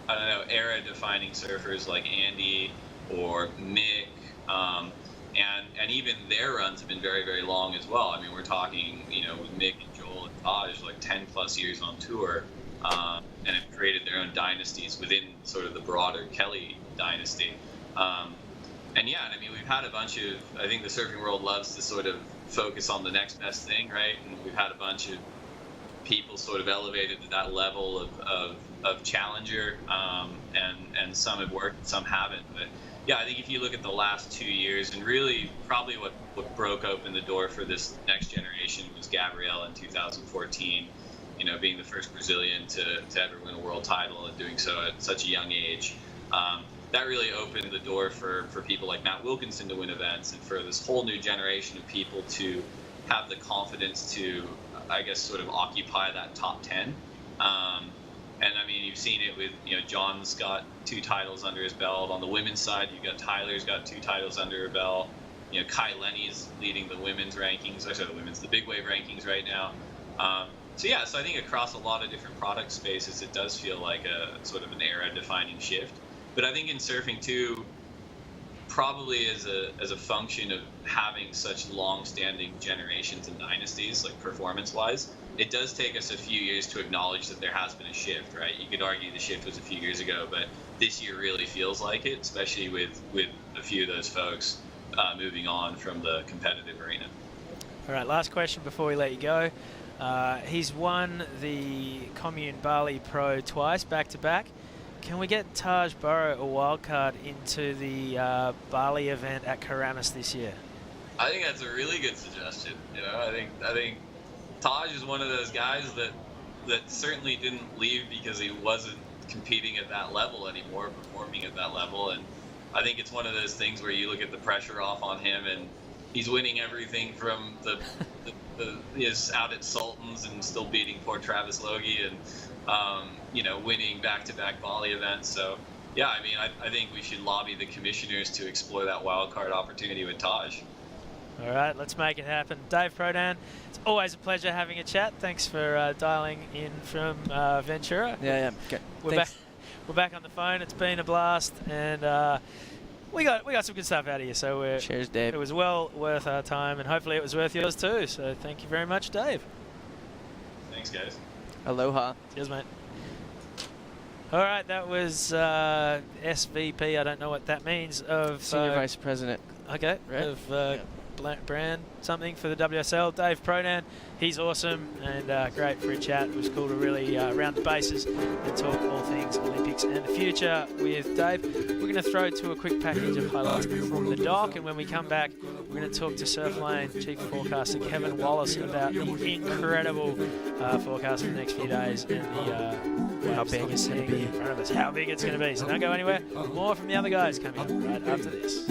era-defining surfers like Andy or Mick, and even their runs have been very, very long as well. I mean, we're talking, with Mick and Joel and Taj, like 10+ years on tour, and have created their own dynasties within sort of the broader Kelly dynasty. And yeah, I mean, we've had a bunch of, I think the surfing world loves to sort of focus on the next best thing, right? And we've had a bunch of people sort of elevated to that level of challenger, and some have worked, some haven't. But yeah, I think if you look at the last 2 years, and really probably what broke open the door for this next generation was Gabriel in 2014, being the first Brazilian to ever win a world title and doing so at such a young age. That really opened the door for people like Matt Wilkinson to win events, and for this whole new generation of people to have the confidence to, I guess, sort of occupy that top 10. And I mean, you've seen it with, John's got 2 titles under his belt. On the women's side, you've got Tyler's got 2 titles under her belt. Kai Lenny's leading the women's rankings, the big wave rankings right now. So I think across a lot of different product spaces, it does feel like a sort of an era-defining shift. But I think in surfing too, probably as a function of having such long-standing generations and dynasties, like performance-wise, it does take us a few years to acknowledge that there has been a shift, right? You could argue the shift was a few years ago, but this year really feels like it, especially with a few of those folks moving on from the competitive arena. All right, last question before we let you go. He's won the Commune Bali Pro twice, back-to-back. Can we get Taj Burrow a wild card into the Bali event at Karamis this year? I think that's a really good suggestion. You know, I think Taj is one of those guys that certainly didn't leave because he wasn't competing at that level anymore, performing at that level, and I think it's one of those things where you look at the pressure off on him, and he's winning everything from his out at Sultans and still beating poor Travis Logie and winning back-to-back Bali events. So yeah, I mean, I think we should lobby the commissioners to explore that wild card opportunity with Taj. All right, let's make it happen. Dave Prodan, it's always a pleasure having a chat. Thanks for dialing in from Ventura. Yeah. Okay. We're back on the phone. It's been a blast, and we got some good stuff out of you. So cheers, Dave. It was well worth our time, and hopefully it was worth yours too. So thank you very much, Dave. Thanks, guys. Aloha. Cheers, mate. All right, that was SVP. I don't know what that means. Of Senior Vice President. Okay. Right? Of brand something for the WSL. Dave Prodan, he's awesome and great for a chat. It was cool to really round the bases and talk all things Olympics and the future with Dave. We're going to throw to a quick package of highlights from the dock, and when we come back, we're going to talk to Surflane Chief Forecaster Kevin Wallace about the incredible forecast for the next few days and the how big it's going to be in front of us, how big it's going to be. So don't go anywhere. More from the other guys coming up right after this.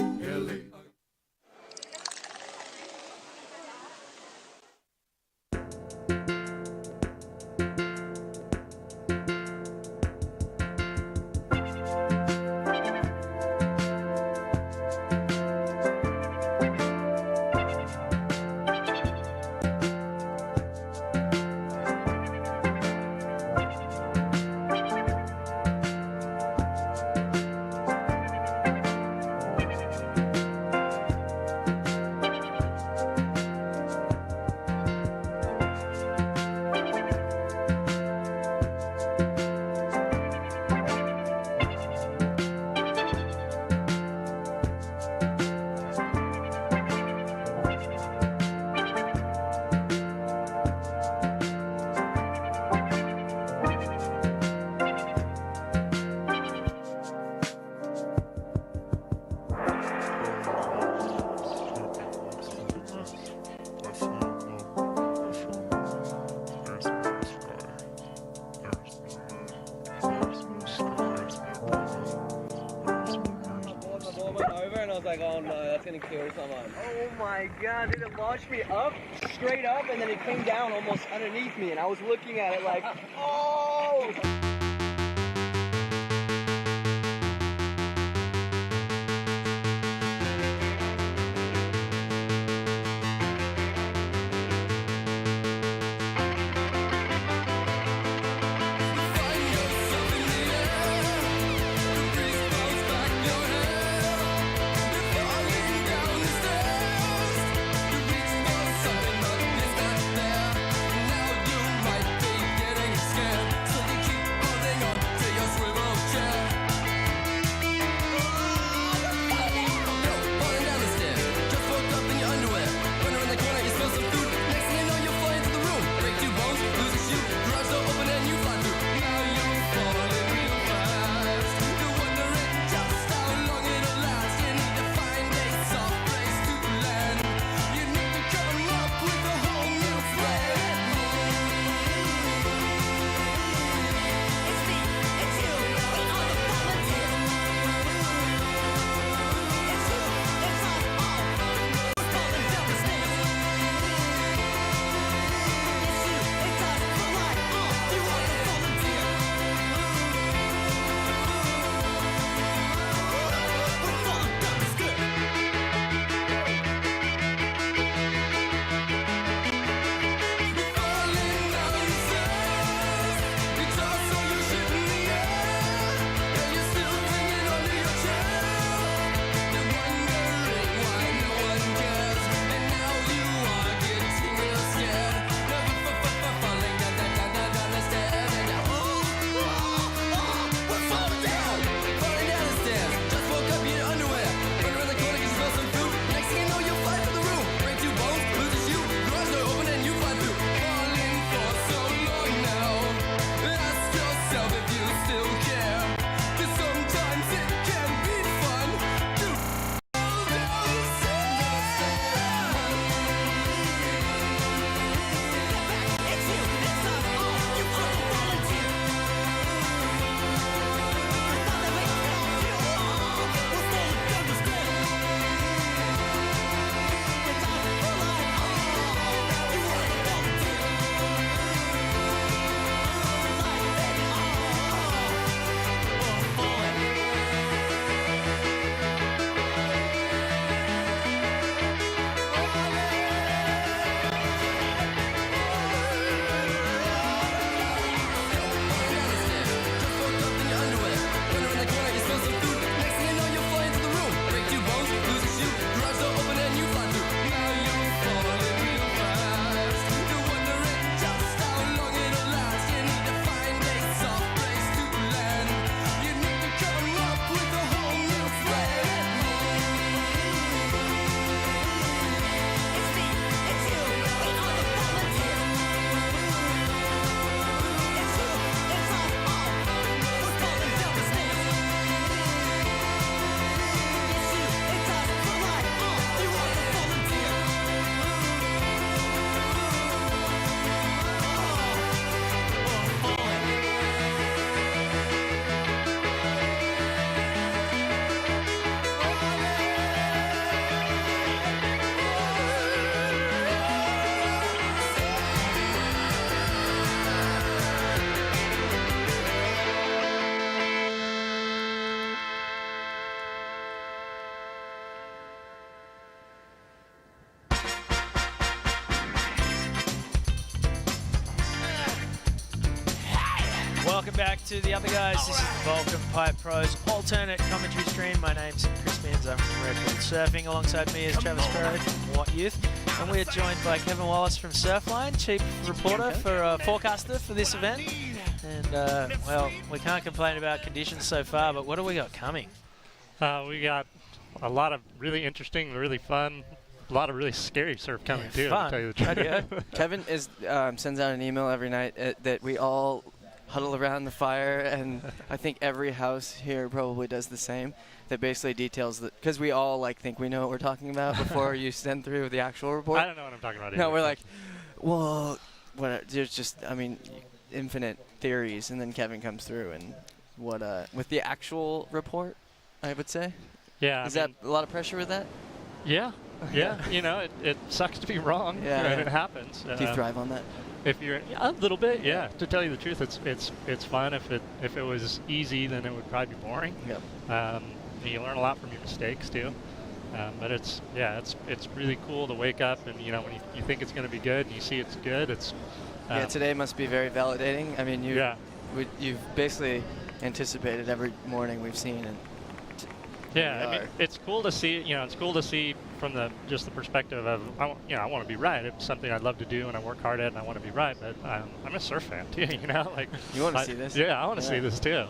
Like, oh no, that's gonna kill someone. Oh my god, dude, it launched me up, straight up, and then it came down almost underneath me, and I was looking at it like, oh! Now you might be getting scared, so you keep back to the other guys. This is the Volcom Pipe Pro's alternate commentary stream. My name's Chris Beans. I'm from Red Bull Surfing. Alongside me is Travis Crowe from What Youth. And we're joined by Kevin Wallace from Surfline, chief reporter forecaster for this event. And, well, we can't complain about conditions so far, but what do we got coming? We got a lot of really interesting, really fun, a lot of really scary surf coming too. Fun. To tell you the truth. Kevin sends out an email every night that we all huddle around the fire, and I think every house here probably does the same. That basically details that, because we all think we know what we're talking about before you send through the actual report. I don't know what I'm talking about. No, we're like, well, there's just, infinite theories, and then Kevin comes through and with the actual report, I would say. Yeah. Is that a lot of pressure with that? Yeah. Yeah. It sucks to be wrong. Yeah. And it happens. Do you thrive on that? If you're a little bit, yeah. To tell you the truth, it's fun. If it was easy, then it would probably be boring. Yep. You learn a lot from your mistakes too. But it's really cool to wake up and when you think it's going to be good and you see it's good. It's today must be very validating. I mean, you've basically anticipated every morning we've seen, and it's cool to see. It's cool to see from the perspective of I want to be right. It's something I'd love to do and I work hard at and I want to be right. But I'm a surf fan too. You want to see this? Yeah, I want to see this too.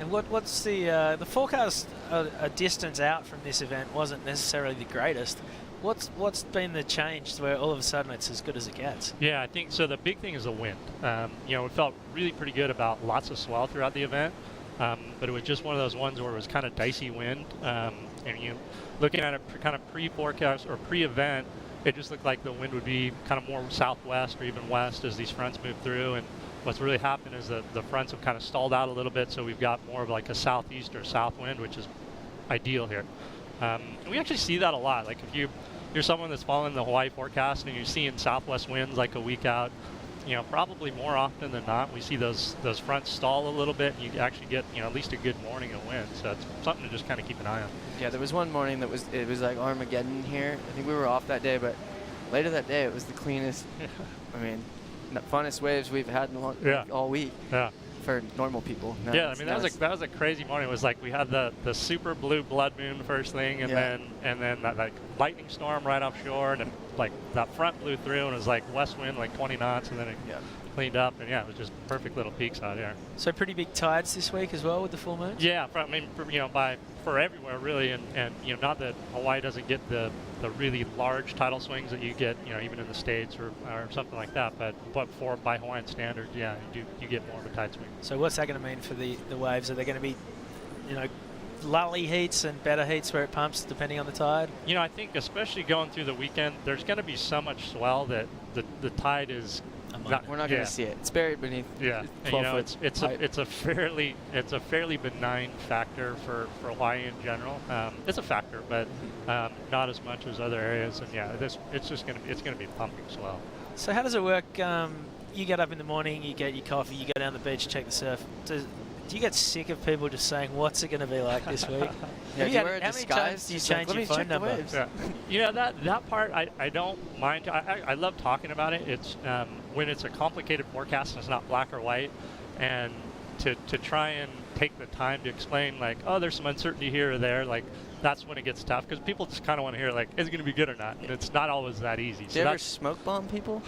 And what's the forecast? A distance out from this event wasn't necessarily the greatest. What's been the change where all of a sudden it's as good as it gets? Yeah, I think so. The big thing is the wind. We felt really pretty good about lots of swell throughout the event, but it was just one of those ones where it was kind of dicey wind. And looking at it kind of pre-forecast or pre-event, it just looked like the wind would be kind of more southwest or even west as these fronts move through. And what's really happened is that the fronts have kind of stalled out a little bit, so we've got more of like a southeast or south wind, which is ideal here. We actually see that a lot. Like if you're someone that's following the Hawaii forecast and you're seeing southwest winds like a week out, probably more often than not, we see those fronts stall a little bit, and you actually get at least a good morning of wind. So it's something to just kind of keep an eye on. Yeah, there was one morning it was like Armageddon here. I think we were off that day, but later that day it was the cleanest. The funnest waves we've had in all week. Yeah. For normal people. No, yeah, that was a crazy morning. It was like we had the super blue blood moon first thing, and then that lightning storm right offshore, and then that front blew through, and it was like west wind 20 knots, and then it cleaned up, and it was just perfect little peaks out here. So pretty big tides this week as well with the full moon. Yeah, for everywhere really, and not that Hawaii doesn't get the really large tidal swings that you get even in the States or something like that, but by Hawaiian standards, you get more of a tide swing. So what's that going to mean for the waves? Are they going to be lully heats and better heats where it pumps depending on the tide? I think especially going through the weekend, there's going to be so much swell that the tide is we're not going to see it. It's buried beneath. Yeah, and, it's a fairly benign factor for Hawaii in general. It's a factor, but not as much as other areas. And it's going to be pumping swell. So how does it work? You get up in the morning, you get your coffee, you go down the beach, check the surf. Do you get sick of people just saying, "What's it going to be like this week"? Do you wear a how disguise? many times do you change your phone number? Yeah. That part I don't mind. I love talking about it. It's when it's a complicated forecast and it's not black or white, and to try and take the time to explain there's some uncertainty here or there, that's when it gets tough, because people just kind of want to hear is it going to be good or not, and it's not always that easy. Do you ever smoke bomb people?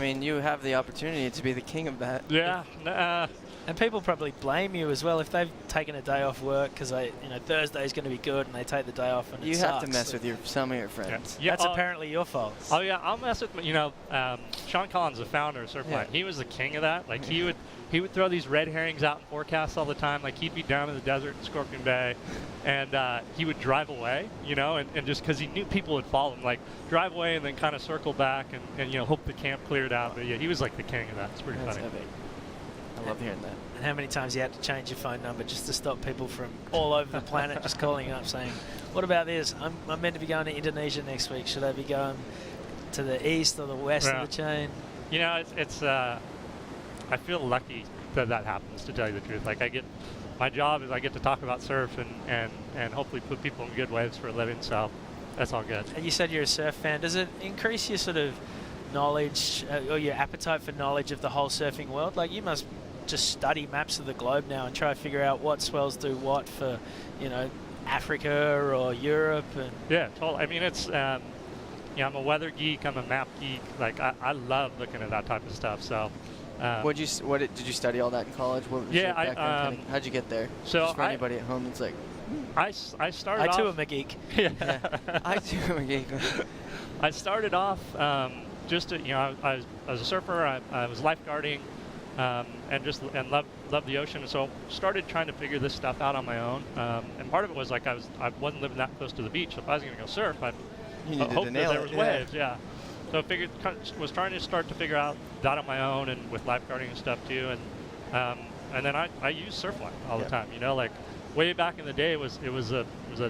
You have the opportunity to be the king of that. Yeah. And people probably blame you as well if they've taken a day off work because Thursday's going to be good and they take the day off and you have to mess with some of your friends. Yeah. That's apparently your fault. Oh yeah, I'll mess with Sean Collins, the founder of Surfline. Yeah. He was the king of that. He would throw these red herrings out in forecasts all the time. He'd be down in the desert in Scorpion Bay, and he would drive away, and just because he knew people would follow him, drive away and then kind of circle back and hope the camp cleared out. But yeah, he was the king of that. It's pretty funny. Epic. I love hearing that. And how many times you had to change your phone number just to stop people from all over the planet just calling you up saying, "What about this? I'm meant to be going to Indonesia next week. Should I be going to the east or the west of the chain?" It's I feel lucky that happens, to tell you the truth. My job is I get to talk about surf and hopefully put people in good waves for a living. So that's all good. And you said you're a surf fan. Does it increase your sort of knowledge or your appetite for knowledge of the whole surfing world? You must just study maps of the globe now and try to figure out what swells do what for, Africa or Europe. And yeah, totally. I mean, it's I'm a weather geek. I'm a map geek. Like I love looking at that type of stuff. So. What did you study all that in college? What was your background? How'd you get there? So just for anybody at home, it's like. I started off. I too am a geek. Yeah. I too am a geek. I started off just I was a surfer. I was lifeguarding, and loved the ocean. So started trying to figure this stuff out on my own. And part of it was like I wasn't living that close to the beach. So if I was going to go surf, I hoped that there was waves. Yeah. So I was trying to start to figure out that on my own and with lifeguarding and stuff too. And then I use Surfline all the time. Like way back in the day, it was a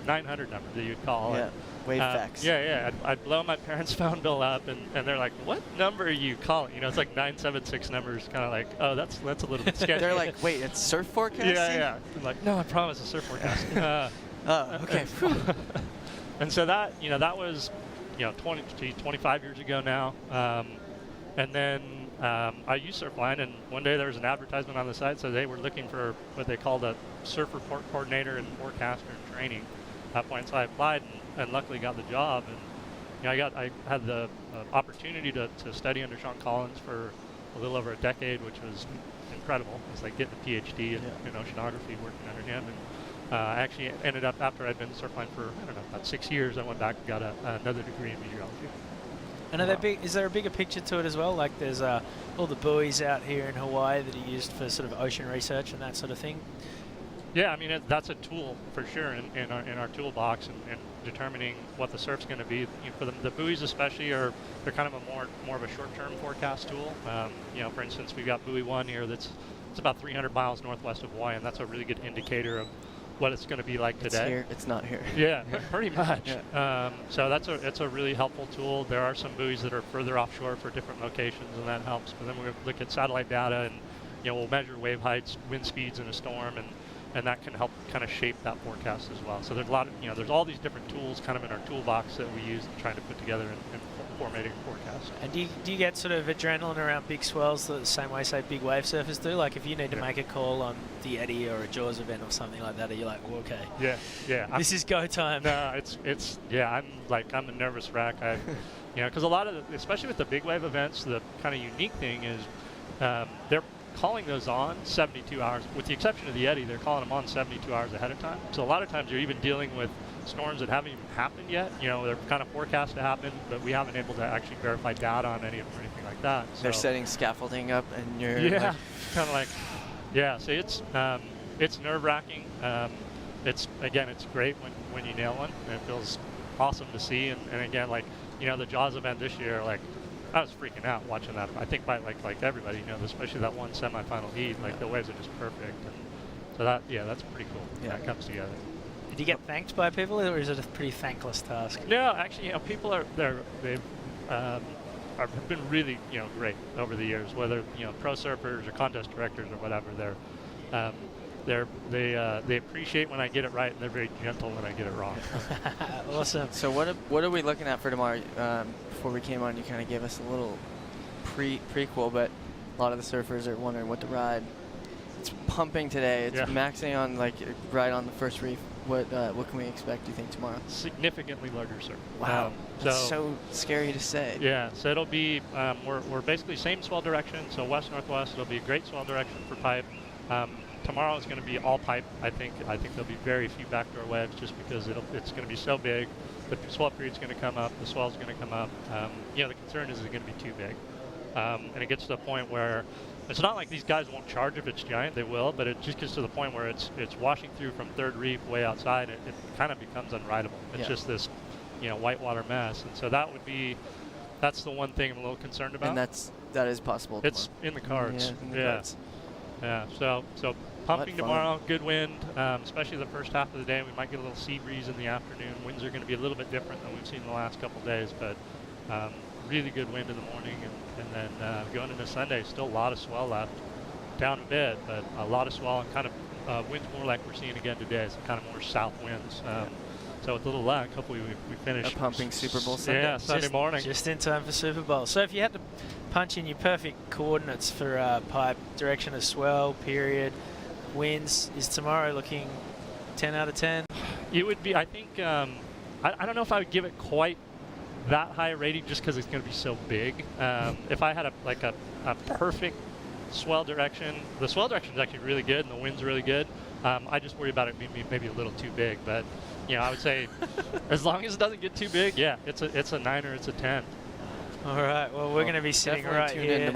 900 number that you'd call. Yeah. Wave fax. Yeah. I'd blow my parents' phone bill up, and they're like, "What number are you calling?" It's like 976 numbers. Kind of like, oh, that's a little bit sketchy. They're like, wait, it's surf forecasting? Yeah. I'm like, no, I promise, it's surf forecasting. Okay. And so that was 25 years ago now. And then I used Surfline, and one day there was an advertisement on the site, so they were looking for what they called a surfer coordinator and forecaster in training at that point. So I applied and luckily got the job. And I had the opportunity to study under Sean Collins for a little over a decade, which was incredible. It was like getting a PhD in oceanography working under him. And I actually ended up, after I'd been surfline for, about 6 years, I went back and got another degree in meteorology. And is there a bigger picture to it as well? Like there's all the buoys out here in Hawaii that are used for sort of ocean research and that sort of thing? Yeah, I mean, that's a tool for sure in our toolbox and determining what the surf's going to be. For the buoys especially, they're kind of a more of a short-term forecast tool. For instance, we've got buoy 1 here it's about 300 miles northwest of Hawaii, and that's a really good indicator of what it's going to be like today. It's here, it's not here. Yeah, pretty much. Yeah. So it's a really helpful tool. There are some buoys that are further offshore for different locations, and that helps. But then we look at satellite data, and we'll measure wave heights, wind speeds in a storm, and that can help kind of shape that forecast as well. So there's a lot of, there's all these different tools kind of in our toolbox that we use in trying to put together and formatting a forecast. And do you get sort of adrenaline around big swells the same way, say, big wave surfers do? Like if you need to make a call on the Eddy or a Jaws event or something like that, are you like, well, okay, yeah, this is go time? No, I'm a nervous wreck. Because a lot of especially with the big wave events, the kind of unique thing is they're calling those on 72 hours. With the exception of the Eddy, they're calling them on 72 hours ahead of time. So a lot of times you're even dealing with storms that haven't even happened yet. They're kind of forecast to happen, but we haven't able to actually verify data on any of them or anything like that. So they're setting scaffolding up, and you're kind of like, So it's nerve-wracking. It's great when you nail one, and it feels awesome to see. And again, the Jaws event this year, I was freaking out watching that. I think by like everybody, especially that one semifinal heat, the waves are just perfect. And so that's pretty cool. Yeah, it comes together. Did you get thanked by people, or is it a pretty thankless task? No, actually, people they've been really great over the years. Whether pro surfers or contest directors or whatever, they appreciate when I get it right, and they're very gentle when I get it wrong. Awesome. So what are we looking at for tomorrow? Before we came on, you kind of gave us a little prequel, but a lot of the surfers are wondering what to ride. It's pumping today. It's maxing on right on the first reef. What can we expect, do you think, tomorrow? Significantly larger surf. Wow, that's so scary to say. Yeah, so it'll be we're basically same swell direction, so west-northwest. It'll be a great swell direction for pipe. Tomorrow is going to be all pipe. I think there'll be very few backdoor waves just because it's going to be so big. The swell period's going to come up. The swell's going to come up. The concern is it going to be too big, and it gets to the point where it's not like these guys won't charge if it's giant. They will, but it just gets to the point where it's washing through from third reef way outside. It kind of becomes unrideable. It's just this whitewater mess, and so that's the one thing I'm a little concerned about. And that is possible. It's in the cards. Yeah. So pumping tomorrow, good wind, especially the first half of the day. We might get a little sea breeze in the afternoon. Winds are going to be a little bit different than we've seen the last couple of days, but really good wind in the morning. And then going into Sunday, still a lot of swell left, down a bit, but a lot of swell and kind of winds more like we're seeing again today. So kind of more south winds. So with a little luck, hopefully we finish. A pumping Super Bowl Sunday. Yeah, Sunday morning. Just in time for Super Bowl. So if you had to punch in your perfect coordinates for pipe, direction of swell, period, winds, is tomorrow looking 10 out of 10? It would be, I think, I don't know if I would give it quite that high a rating just because it's going to be so big. If I had a perfect swell direction, the swell direction is actually really good and the wind's really good. I just worry about it being maybe a little too big, but I would say as long as it doesn't get too big, yeah, it's a 9 or it's a 10. All right, well, we're going to be sitting right here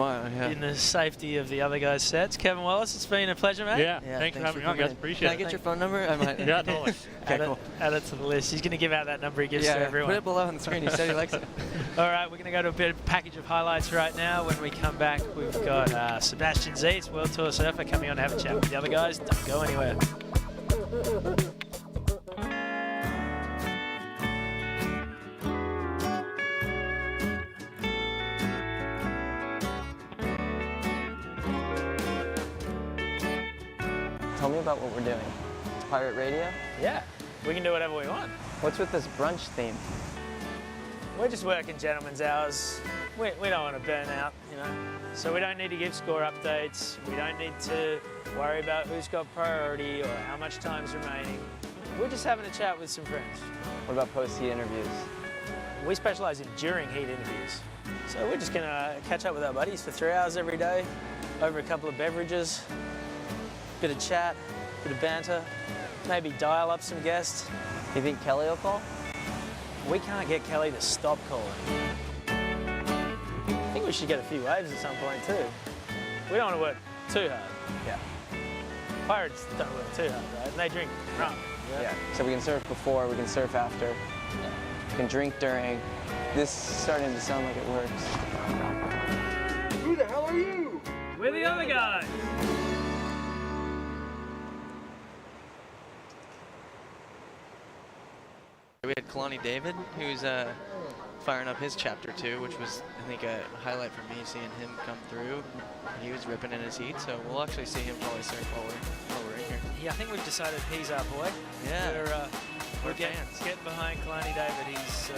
in the safety of the other guys' sets. Kevin Wallace, it's been a pleasure, mate. Yeah, thanks for having me on, guys. Appreciate it. Can I get your phone number? I might. Yeah, totally. Add it to the list. He's going to give out that number he gives to everyone. Put it below on the screen. He said he likes it. All right, we're going to go to a bit of package of highlights right now. When we come back, we've got Sebastian Zietz, World Tour surfer, coming on to have a chat with the other guys. Don't go anywhere. Tell me about what we're doing. It's pirate radio? Yeah, we can do whatever we want. What's with this brunch theme? We're just working gentlemen's hours. We don't want to burn out, So we don't need to give score updates. We don't need to worry about who's got priority or how much time's remaining. We're just having a chat with some friends. What about post-heat interviews? We specialize in during heat interviews. So we're just going to catch up with our buddies for 3 hours every day, over a couple of beverages, bit of chat, bit of banter, maybe dial up some guests. You think Kelly will call? We can't get Kelly to stop calling. I think we should get a few waves at some point too. We don't want to work too hard. Yeah. Pirates don't work too hard, right? And they drink rum. Yeah. So we can surf before, we can surf after, we can drink during. This is starting to sound like it works. Who the hell are you? We're the other guys. We had Kalani David, who's firing up his chapter 2, which was, I think, a highlight for me, seeing him come through. He was ripping in his heat, so we'll actually see him probably surf while we're in here. Yeah, I think we've decided he's our boy. Yeah. We're getting behind Kalani David. He's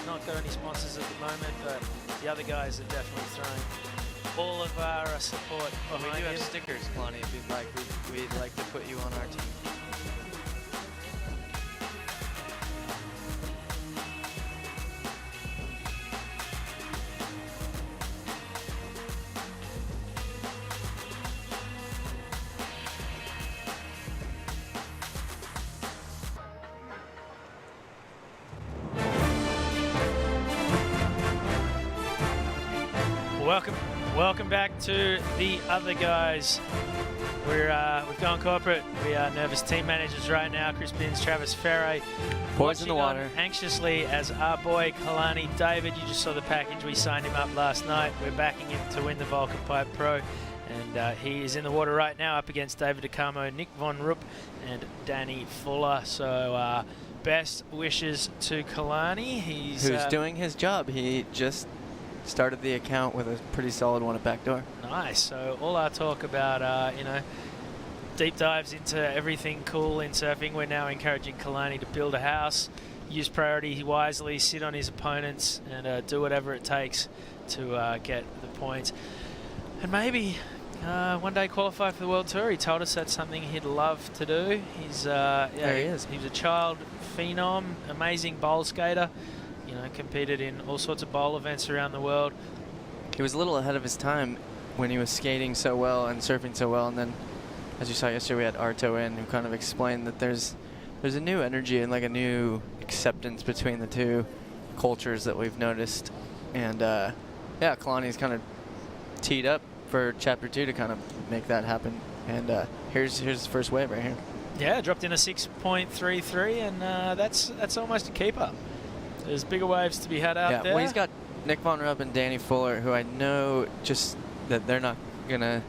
not got any sponsors at the moment, but the other guys are definitely throwing all of our support behind We do have him. stickers, Kalani, if you'd like. We'd like to put you on our team. Welcome back to the other guys. We've gone corporate. We are nervous team managers right now. Chris Binns, Travis Ferre. Boys in the water. Anxiously as our boy Kalani David. You just saw the package. We signed him up last night. We're backing him to win the Volcom Pipe Pro. And he is in the water right now up against David DeCamo, Nick Von Rupp, and Danny Fuller. So best wishes to Kalani. He's who's doing his job. He just started the account with a pretty solid one at backdoor. Nice. So all our talk about, deep dives into everything cool in surfing, we're now encouraging Kalani to build a house, use priority wisely, sit on his opponents, and do whatever it takes to get the points. And maybe one day qualify for the World Tour. He told us that's something he'd love to do. He's there he is. He's a child phenom, amazing bowl skater. Competed in all sorts of bowl events around the world. He was a little ahead of his time when he was skating so well and surfing so well, and then, as you saw yesterday, we had Arto in who kind of explained that there's a new energy and like a new acceptance between the two cultures that we've noticed. And Kalani's kind of teed up for Chapter 2 to kind of make that happen. And here's his first wave right here. Yeah, dropped in a 6.33, and that's almost a keeper. There's bigger waves to be had out there. Well, he's got Nick Von Rupp and Danny Fuller, who I know just that they're not going to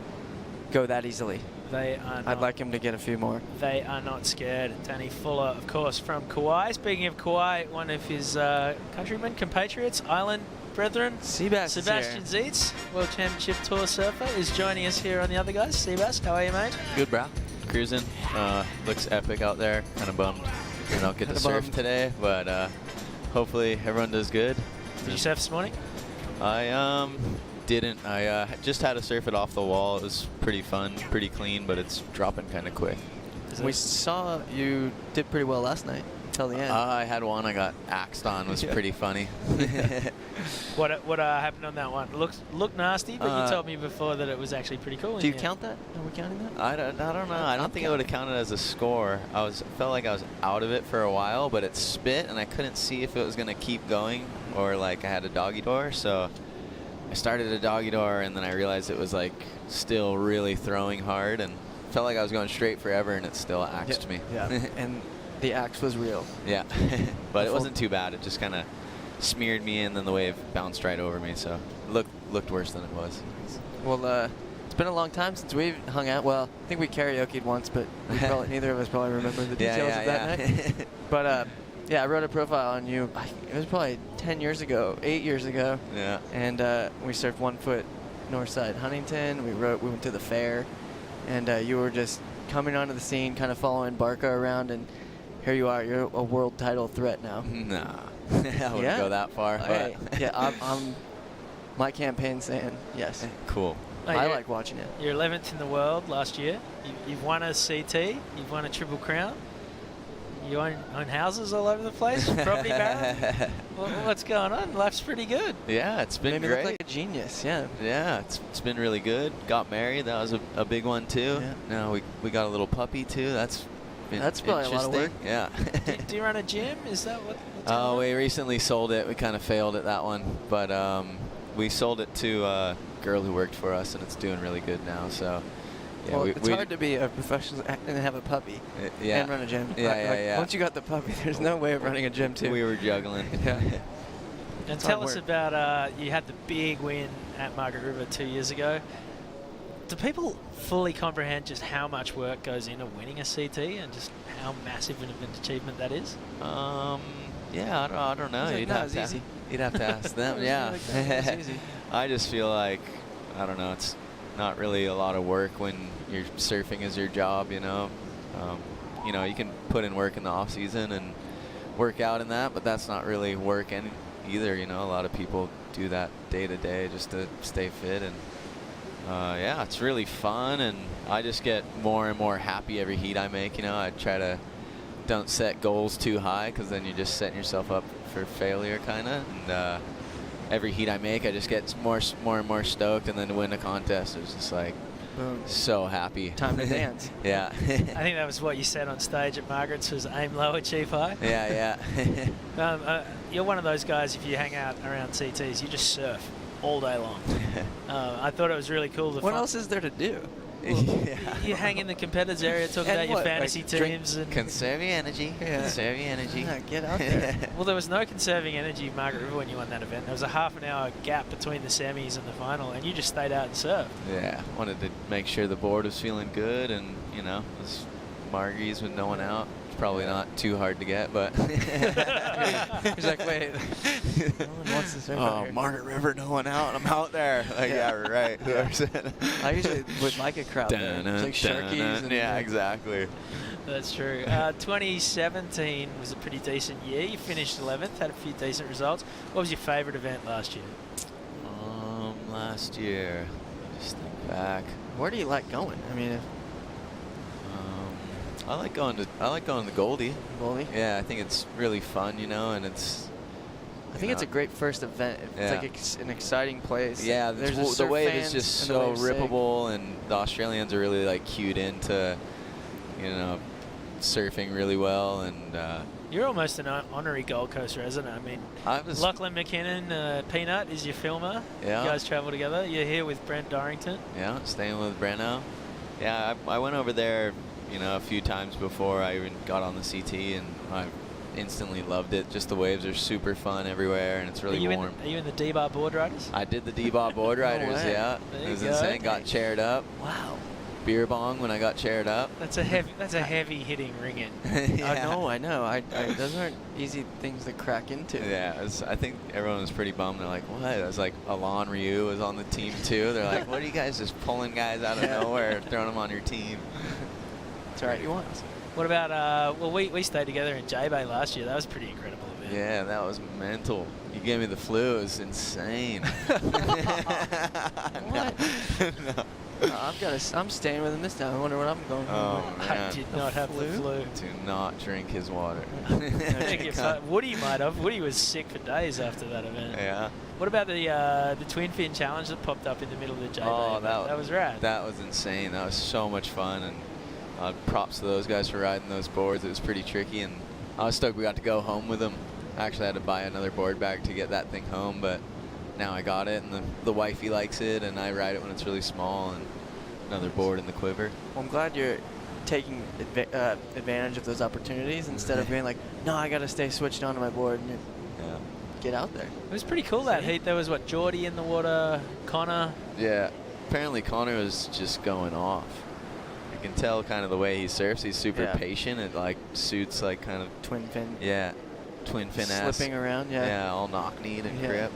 go that easily. They are not. I'd like him to get a few more. They are not scared. Danny Fuller, of course, from Kauai. Speaking of Kauai, one of his countrymen, compatriots, island brethren, Sebastian Zietz, World Championship Tour surfer, is joining us here on the other guys. Sebas, how are you, mate? Good, bro. Cruising. Looks epic out there. Kind of bummed I don't get to surf today, but hopefully everyone does good. Did you surf this morning? I didn't. I just had to surf it off the wall. It was pretty fun, pretty clean, but it's dropping kind of quick. We saw you did pretty well last night till the end. I had one I got axed on. It was pretty funny. What happened on that one? Looked nasty, but you told me before that it was actually pretty cool. Do you count that? Are we counting that? I don't know. I don't think it would have counted as a score. Felt like I was out of it for a while, but it spit, and I couldn't see if it was going to keep going or like I had a doggy door. So I started a doggy door, and then I realized it was like still really throwing hard, and felt like I was going straight forever, and it still axed me. Yeah, and the axe was real. Yeah, but it wasn't too bad. It just kind of smeared me, and then the wave bounced right over me, so it looked worse than it was. Well, it's been a long time since we've hung out. Well, I think we karaoke'd once, but neither of us probably remember the details of that night. But yeah, I wrote a profile on you. It was probably 10 years ago, 8 years ago. Yeah. And we surfed 1 foot north side Huntington. We went to the fair, and you were just coming onto the scene, kind of following Barca around, and here you are. You're a world title threat now. Nah, I wouldn't go that far. But yeah, I'm my campaign saying yes. Cool. I like watching it. You're 11th in the world last year. You've won a CT. You've won a Triple Crown. You own houses all over the place. Property baron. What's going on? Life's pretty good. Yeah, it's been great. great. Look like a genius. Yeah. Yeah, it's been really good. Got married. That was a big one too. Yeah. Now we got a little puppy too. That's probably a lot of work. Yeah. do you run a gym? Is that what? Oh, we recently sold it. We kind of failed at that one, but we sold it to a girl who worked for us, and it's doing really good now. So. Yeah, well, it's hard to be a professional and have a puppy and run a gym. Yeah. Once you got the puppy, there's no way of running a gym too. We were juggling. Yeah. And tell us about you had the big win at Margaret River 2 years ago. Do people fully comprehend just how much work goes into winning a CT and just how massive of an achievement that is? Yeah, I don't know. You'd have to ask them. Yeah. I just feel like, I don't know, it's not really a lot of work when you're surfing as your job, you know. You know, you can put in work in the off season and work out in that, but that's not really work either, you know. A lot of people do that day to day just to stay fit, and yeah, it's really fun, and I just get more and more happy every heat I make, you know. I try to don't set goals too high, because then you're just setting yourself up for failure, kind of. And every heat I make, I just get more and more stoked, and then to win a contest, it's just like so happy. Time to dance. Yeah. I think that was what you said on stage at Margaret's, was aim low, achieve high. Yeah. You're one of those guys, if you hang out around CTs, you just surf all day long. I thought it was really cool. What else is there to do? Well, you hang in the competitors area, talk about your fantasy teams. And conserve your energy. Yeah. Conserve your energy. Yeah, get out there. Well, there was no conserving energy in Margaret River when you won that event. There was a half-an-hour gap between the semis and the final, and you just stayed out and surfed. Yeah, wanted to make sure the board was feeling good, and, you know, it was Margies with no one out. It's probably not too hard to get, but... He's like, wait, no one wants to surf out here. Margaret River, no one out. I'm out there. Like, yeah, right. I usually would like a crowd there. It's like Sharkies. Yeah, exactly. That's true. 2017 was a pretty decent year. You finished 11th, had a few decent results. What was your favourite event last year? Last year, just think back. Where do you like going? I mean, I like going to Goldie. Goldie? Yeah, I think it's really fun, you know, and it's. I think it's a great first event. It's like an exciting place. Yeah, the wave is just so rippable, sick. and the Australians are really like cued into, you know, surfing really well, and. You're almost an honorary Gold Coast resident. I mean, Lachlan McKinnon, Peanut is your filmer. Yeah. You guys travel together. You're here with Brent Dorrington. Yeah, staying with Breno. Yeah, I went over there, you know, a few times before I even got on the CT, and I instantly loved it. Just the waves are super fun everywhere, and it's really warm. Are you in the D-Bar board riders? I did the D-Bar board riders, yeah. It was insane. Got chaired up. Wow. Beer bong when I got chaired up. That's a heavy hitting ring in. Yeah. I know. Those aren't easy things to crack into. Yeah, I think everyone was pretty bummed. They're like, what? I was like, Alon Ryu was on the team too. They're like, what are you guys just pulling guys out of nowhere, throwing them on your team? That's all right, you want. What about, well, we stayed together in J-Bay last year. That was pretty incredible event. Yeah, that was mental. You gave me the flu. It was insane. What? No. I'm staying with him this time. I wonder what I'm going Oh, with. man. I did not have the flu. Do not drink his water. Woody might have. Woody was sick for days after that event. Yeah. What about the twin fin challenge that popped up in the middle of the J-Bay? Oh, that was rad. That was insane. That was so much fun, and props to those guys for riding those boards. It was pretty tricky, and I was stoked we got to go home with them. I actually had to buy another board bag to get that thing home, but now I got it, and the wifey likes it, and I ride it when it's really small, and another board in the quiver. Well, I'm glad you're taking advantage of those opportunities instead of being like, no, I got to stay switched onto my board and get out there. It was pretty cool that heat. There was, what, Geordie in the water, Connor. Yeah, apparently Connor was just going off. You can tell kind of the way he surfs. He's super patient. It like suits like kind of twin fin. Yeah, twin fin ass. Slipping around. Yeah. Yeah, all knock-kneed and grip.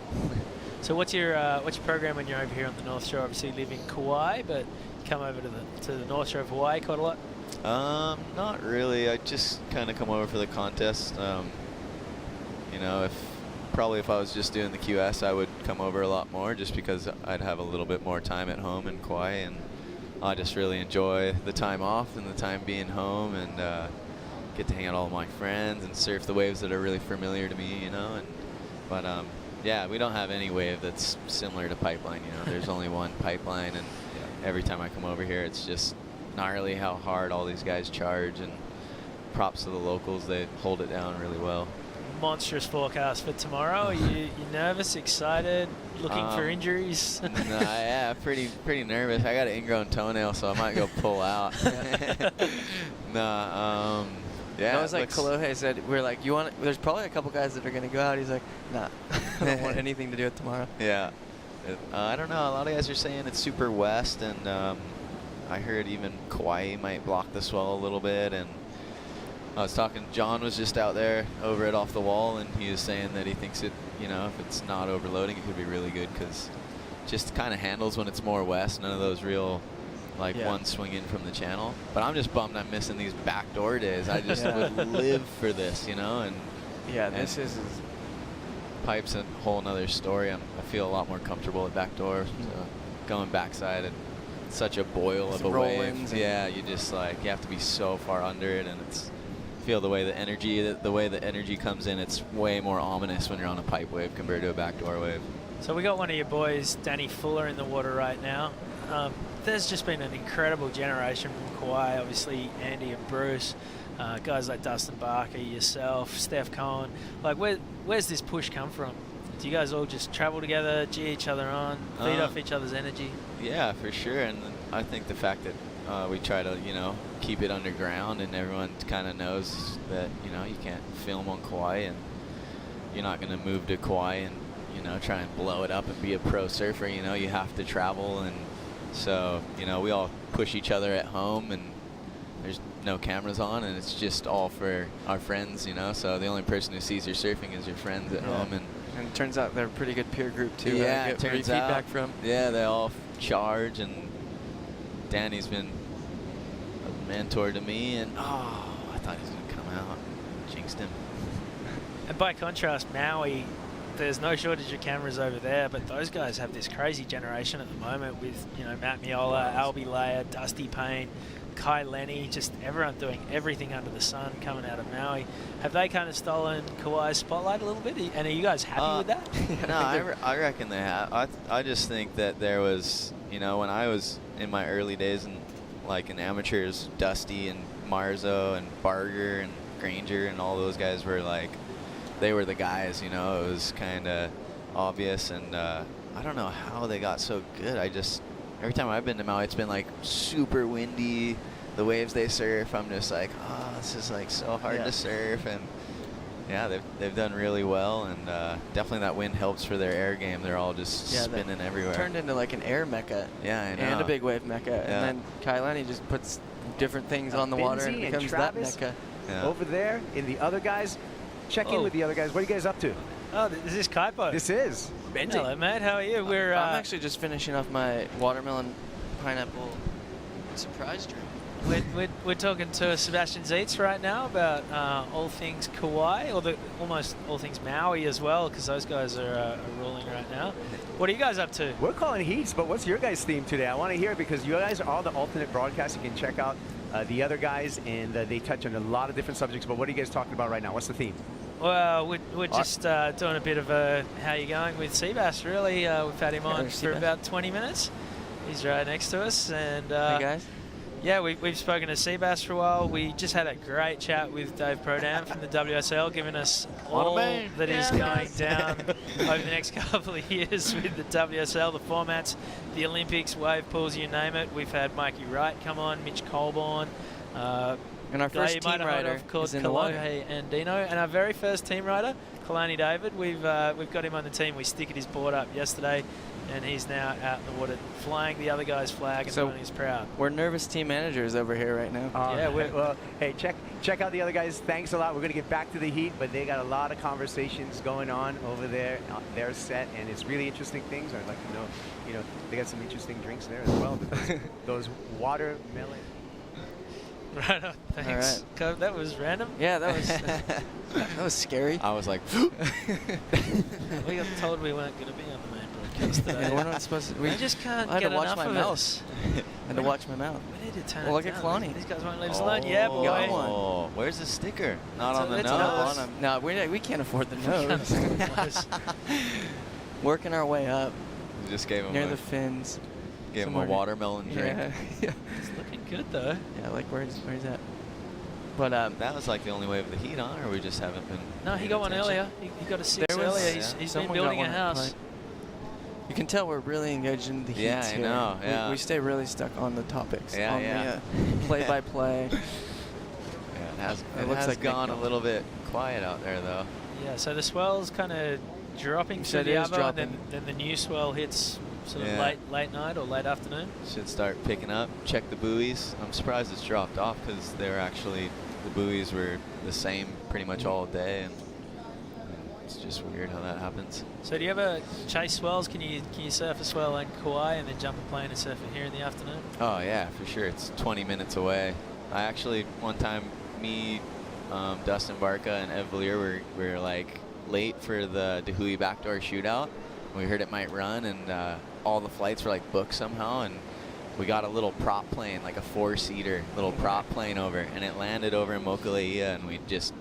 So what's your program when you're over here on the North Shore? Obviously, you live in Kauai, but you come over to the North Shore of Hawaii quite a lot. Not really. I just kind of come over for the contest. You know, if I was just doing the QS, I would come over a lot more just because I'd have a little bit more time at home in Kauai, and I just really enjoy the time off and the time being home, and get to hang out with all my friends and surf the waves that are really familiar to me, you know. But yeah, we don't have any wave that's similar to pipeline, you know. There's only one pipeline, and every time I come over here, it's just gnarly how hard all these guys charge, and props to the locals. They hold it down really well. Monstrous forecast for tomorrow. You nervous, excited, looking for injuries? No, yeah, pretty nervous. I got an ingrown toenail, so I might go pull out. Yeah. That was like Kalohe said. We're like, there's probably a couple guys that are gonna go out. He's like, nah, I don't want anything to do with tomorrow. Yeah. I don't know. A lot of guys are saying it's super west, and I heard even Kauai might block the swell a little bit, and I was talking, John was just out there over at Off the Wall, and he was saying that he thinks it, you know, if it's not overloading, it could be really good because just kind of handles when it's more west, none of those real, like, one swing in from the channel. But I'm just bummed I'm missing these backdoor days. I just would live for this, you know, and this is pipe's a whole nother story. I feel a lot more comfortable at backdoor. So going backside, it's such a boil of a wave. Yeah, you just like, you have to be so far under it, and it's, feel the way the energy comes in, it's way more ominous when you're on a pipe wave compared to a backdoor wave. So we got one of your boys, Danny Fuller, in the water right now. There's just been an incredible generation from Kauai, obviously Andy and Bruce, guys like Dustin Barker, yourself, Steph Cohen. Like, where's this push come from? Do you guys all just travel together, G each other on, feed off each other's energy? Yeah, for sure. And I think the fact that we try to, you know, keep it underground, and everyone kind of knows that, you know, you can't film on Kauai, and you're not going to move to Kauai and, you know, try and blow it up and be a pro surfer. You know, you have to travel, and so, you know, we all push each other at home, and there's no cameras on, and it's just all for our friends, you know. So the only person who sees your surfing is your friends at home, and it turns out they're a pretty good peer group too. Yeah, get great feedback from. Yeah, they all charge, and Danny's been a mentor to me, and I thought he was gonna come out, jinxed him. And by contrast, Maui, there's no shortage of cameras over there, but those guys have this crazy generation at the moment with, you know, Matt Miola, Albie Layer, Dusty Payne, Kai Lenny, just everyone doing everything under the sun coming out of Maui. Have they kind of stolen Kauai's spotlight a little bit? And are you guys happy with that? No, I reckon they have. I just think that there was, you know, when I was in my early days in amateurs, Dusty and Marzo and Barger and Granger and all those guys were like, they were the guys, you know. It was kind of obvious, and I don't know how they got so good. Every time I've been to Maui, it's been like super windy. The waves they surf, I'm just like, this is like so hard to surf. And yeah, they've done really well, and definitely that wind helps for their air game. They're all just spinning everywhere. Turned into like an air mecca. Yeah, I know. And a big wave mecca. Yeah. And then Kai Lenny just puts different things on the water, and it becomes that mecca. Yeah. Over there, in the other guys, check in with the other guys. What are you guys up to? Oh, this is Kaipo. This is Benji. Hello, mate. How are you? I'm actually just finishing off my watermelon pineapple surprise drink. We're talking to Sebastian Zietz right now about all things Kauai, or almost all things Maui as well, because those guys are ruling right now. What are you guys up to? We're calling heats, but what's your guys' theme today? I want to hear it because you guys are all the alternate broadcasts. You can check out the other guys, and they touch on a lot of different subjects. But what are you guys talking about right now? What's the theme? Well, we're just doing a bit of a how you going with Seabass, really. We've had him on for about 20 minutes. He's right next to us. And hey guys. Yeah, we've spoken to Seabass for a while. We just had a great chat with Dave Prodam from the WSL, giving us all that is going down over the next couple of years with the WSL, the formats, the Olympics, wave pools, you name it. We've had Mikey Wright come on, Mitch Colborn, and our first team rider called is in the water. and Dino, and our very first team rider, Kalani David. We've got him on the team. We stickered his board up yesterday, and he's now out in the water flying the other guy's flag and doing his proud. We're nervous team managers over here right now. Yeah, well, hey, check out the other guys. Thanks a lot. We're going to get back to the heat, but they got a lot of conversations going on over there, their set, and it's really interesting things. I'd like to know, they got some interesting drinks there as well. Because those watermelon. Right on, thanks. All right. That was random. Yeah, that was scary. I was like, we got told we weren't going to be on the main broadcast today. Yeah, we're not supposed to. We just can't I get had to watch enough my of mouth. it. I had to watch my mouth. We need to turn well, it look down. at Kalani. These guys won't leave us alone. Yeah, boy. Got one. Oh, where's the sticker? Not on the It's nose. No, we can't afford the nose. Working our way up. We just gave him near the fins. Gave him a watermelon drink. Yeah. It's looking good though. Yeah, like where's that? But that was like the only wave of the heat on, or we just haven't been. No, he got one earlier. He got a 6 earlier. He's been building a house. You can tell we're really engaged in the heats Yeah, I know. Yeah. We stay really stuck on the topics. Yeah, on the play-by-play. Yeah, it looks like gone a little bit quiet out there, though. Yeah, so the swell's kind of dropping through the Abo, and then the new swell hits sort of late night or late afternoon. Should start picking up. Check the buoys. I'm surprised it's dropped off because they're actually the buoys were the same pretty much all day, and it's just weird how that happens. So do you ever chase swells? Can you surf a swell in Kauai and then jump a plane and surf it here in the afternoon? Oh yeah, for sure. It's 20 minutes away. I actually one time me, Dustin Barca, and Ev Valier were like late for the Dahui backdoor shootout. We heard it might run, and all the flights were like booked somehow, and we got a little prop plane, like a 4-seater little prop plane over, and it landed over in Mokuleia, and we just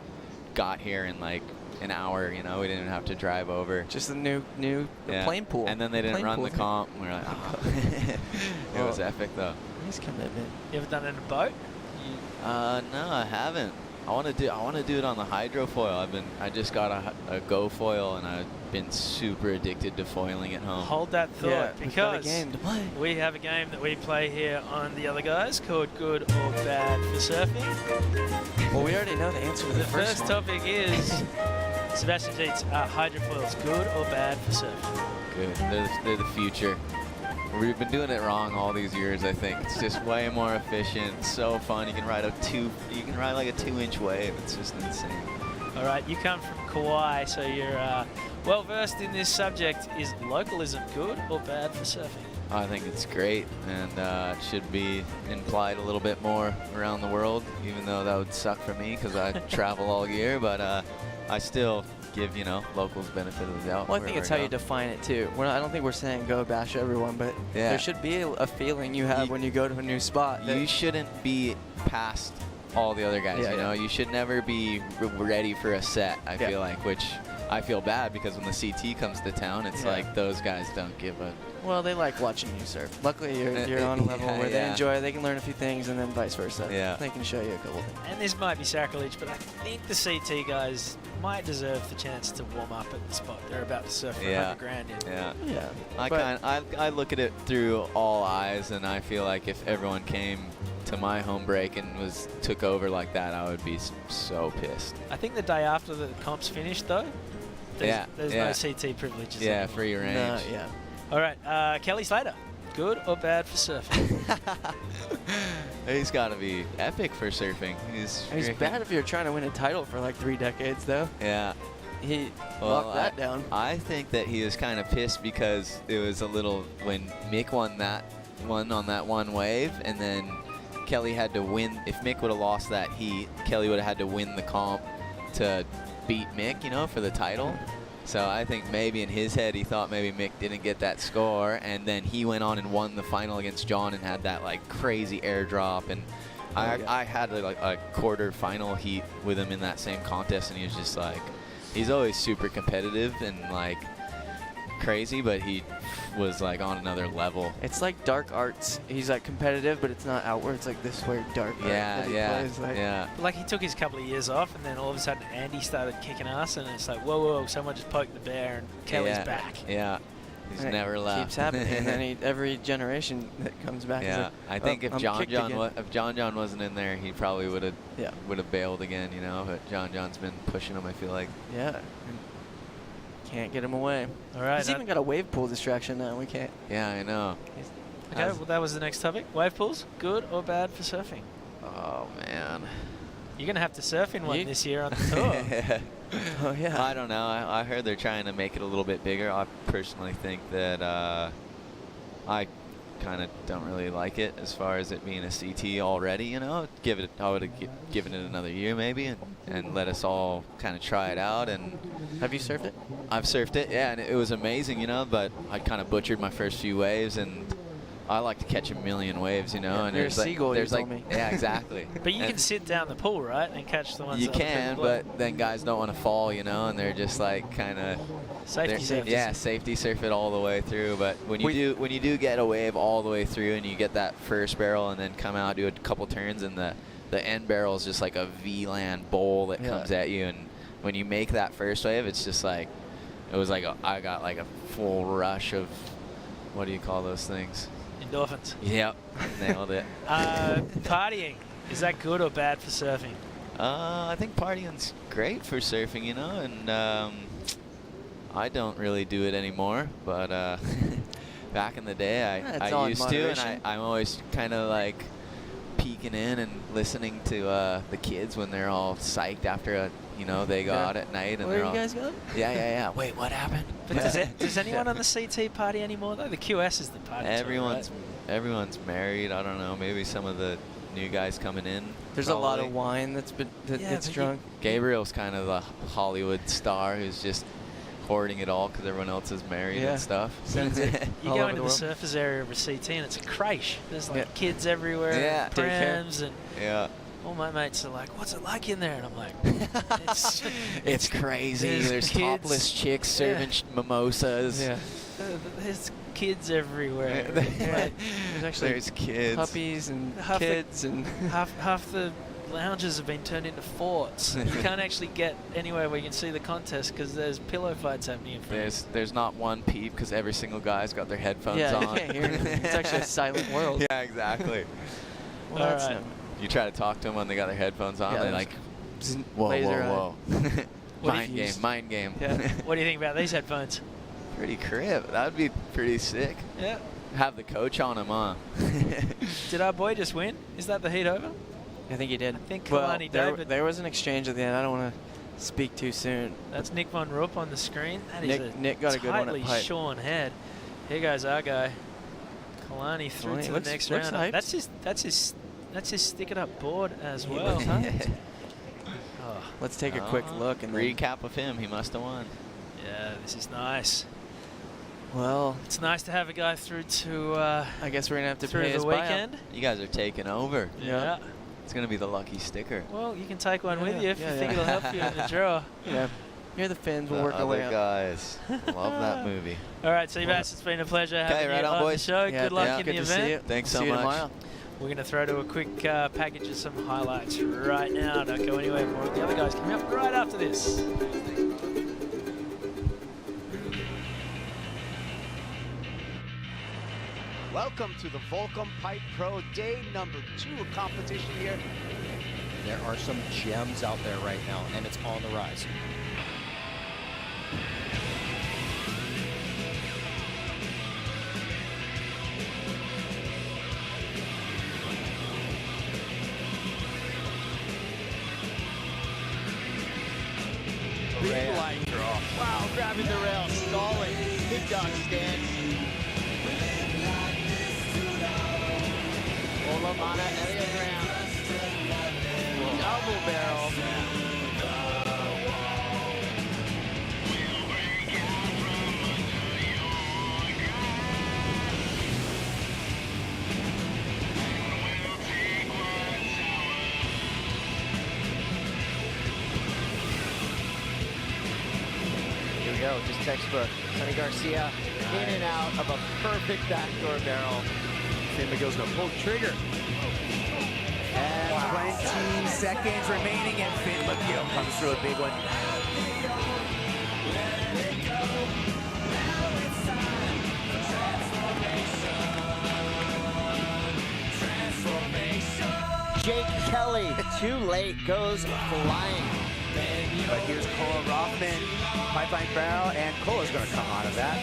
got here in like an hour. We didn't even have to drive over. Just a new plane pool. And then they didn't run the comp. We were like, oh. It was epic though. Nice commitment. You ever done it in a boat? No, I haven't. I want to do it on the hydrofoil. I just got a Go foil, and I've been super addicted to foiling at home. Hold that thought, because we've got a game to play. We have a game that we play here on The Other Guys called Good or Bad for Surfing. Well, we already know the answer to the first topic is Sebastian Zietz, are hydrofoils good or bad for surfing? Good. They're the future. We've been doing it wrong all these years, I think. It's just way more efficient, so fun. You can ride like a 2-inch wave. It's just insane. All right, you come from Kauai, so you're well versed in this subject. Is localism good or bad for surfing? I think it's great, and it should be implied a little bit more around the world, even though that would suck for me because I travel all year, but I still give, locals benefit of the doubt. Well, I think it's how you define it, too. I don't think we're saying go bash everyone, but there should be a feeling you have when you go to a new spot. You shouldn't be past all the other guys, You should never be ready for a set, I feel like, which I feel bad because when the CT comes to town, it's like those guys don't give a... Well, they like watching you surf. Luckily, you're on a level where they enjoy it. They can learn a few things, and then vice versa. Yeah. They can show you a couple things. And this might be sacrilege, but I think the CT guys might deserve the chance to warm up at the spot they're about to surf for $100 grand in. Yeah. I look at it through all eyes, and I feel like if everyone came to my home break and took over like that, I would be so pissed. I think the day after the comp's finished, though, there's no CT privileges anymore. Free range. No, All right, Kelly Slater, good or bad for surfing? He's got to be epic for surfing. He's bad if you're trying to win a title for like 3 decades, though. Yeah. He locked that down. I think that he was kind of pissed because it was a little when Mick won that one on that one wave, and then Kelly had to win. If Mick would have lost that heat, Kelly would have had to win the comp to beat Mick, you know, for the title. So I think maybe in his head he thought maybe Mick didn't get that score, and then he went on and won the final against John and had that like crazy airdrop. And I had like a quarter final heat with him in that same contest, and he was just like, he's always super competitive and like crazy, but he was like on another level. It's like dark arts. He's like competitive, but it's not outward. It's like this weird dark art that he plays, like. Like he took his couple of years off, and then all of a sudden Andy started kicking ass, and it's like, whoa, whoa, someone just poked the bear, and Kelly's back. Yeah. He's And never it left. keeps happening, and then every generation that comes back. is Yeah, like, I think "Oh, if I'm John kicked again." wasn't in there, he probably would have bailed again, you know. But John's been pushing him, I feel like. Yeah. Can't get him away. All right. He's even got a wave pool distraction now. We can't. Yeah, I know. Okay, well, that was the next topic. Wave pools, good or bad for surfing? Oh, man. You're going to have to surf in one this year on the tour. Oh, yeah. I don't know. I heard they're trying to make it a little bit bigger. I personally think that I kind of don't really like it as far as it being a CT already, you know. I would have given it another year maybe and let us all kind of try it out. And have you surfed it? I've surfed it, yeah, and it was amazing, you know, but I kind of butchered my first few waves, and I like to catch a million waves, you know. Yeah, and you're a there's like, seagull, there's you like, told me. yeah, exactly. But you can sit down the pool, right, and catch the ones You that other can, people blow. but then guys don't want to fall, you know, and they're just like kind of Safety surf. Yeah, safety surf it all the way through. But when you do get a wave all the way through, and you get that first barrel, and then come out, do a couple turns, and the end barrel is just like a V-land bowl that comes at you, and when you make that first wave, it's just like it was like I got like a full rush of, what do you call those things? Endorphins. Yep, nailed it. Partying, is that good or bad for surfing? I think partying's great for surfing, you know, and I don't really do it anymore, but back in the day I used to, and I'm always kind of like peeking in and listening to the kids when they're all psyched after they go out at night, and Where they're are all you guys going? Yeah. Wait, what happened? But does anyone on the CT party anymore though? The QS is the party. Everyone's married. I don't know. Maybe some of the new guys coming in. There's a lot of wine that's drunk. Gabriel's kind of a Hollywood star who's just hoarding it all because everyone else is married and stuff. You go into the surfers area of a CT and it's a crash. There's like kids everywhere, prams, and all my mates are like, "What's it like in there?" And I'm like, "It's crazy. There's topless chicks serving mimosas. There's kids everywhere. There's kids, puppies, and kids, and half the lounges have been turned into forts. You can't actually get anywhere where you can see the contest because there's pillow fights happening in front. There's not one peep because every single guy's got their headphones on. You can't hear it. It's actually a silent world. Yeah, exactly. Well, that's right. You try to talk to them when they got their headphones on. They're like, whoa. Mind game. Yeah. What do you think about these headphones? Pretty crib. That would be pretty sick. Yeah. Have the coach on them, huh? Did our boy just win? Is that the heat over? I think he did. I think Kalani David. There was an exchange at the end. I don't want to speak too soon. That's Nick Von Rupp on the screen. That is Nick got a good one at pipe. shorn head. Here goes our guy. Kalani through to the next round. That's his stick it up board as well. Let's take a quick look and recap of him. He must have won. Yeah, this is nice. Well, it's nice to have a guy through to. I guess we're gonna have to pay his the weekend. buyout. You guys are taking over. Yeah. It's gonna be the lucky sticker. Well, you can take one with you if you think it'll help you in the draw. Yeah. You're the Finns. We'll work our way out. Guys, love that movie. All right, Seabass, it's been a pleasure having you on the show. Yeah, good luck in the event. See you. Thanks so see you much. Tomorrow. We're going to throw to a quick package of some highlights right now. Don't go anywhere. More of the other guys coming up right after this. Welcome to the Volcom Pipe Pro day number 2 of competition here. There are some gems out there right now, and it's on the rise. Big line draw. Wow, grabbing the rail, stalling. Good dog stance. Olamana Elias single barrel. Here we go, just textbook. Sonny Garcia in and out of a perfect backdoor barrel. Finn McGill's gonna pull the trigger. And 20 seconds remaining, and Finn McGill comes through a big one. Jake Kelly, too late, goes flying. But here's Cole Rothman, pipeline barrel, and Cole's gonna come out of that.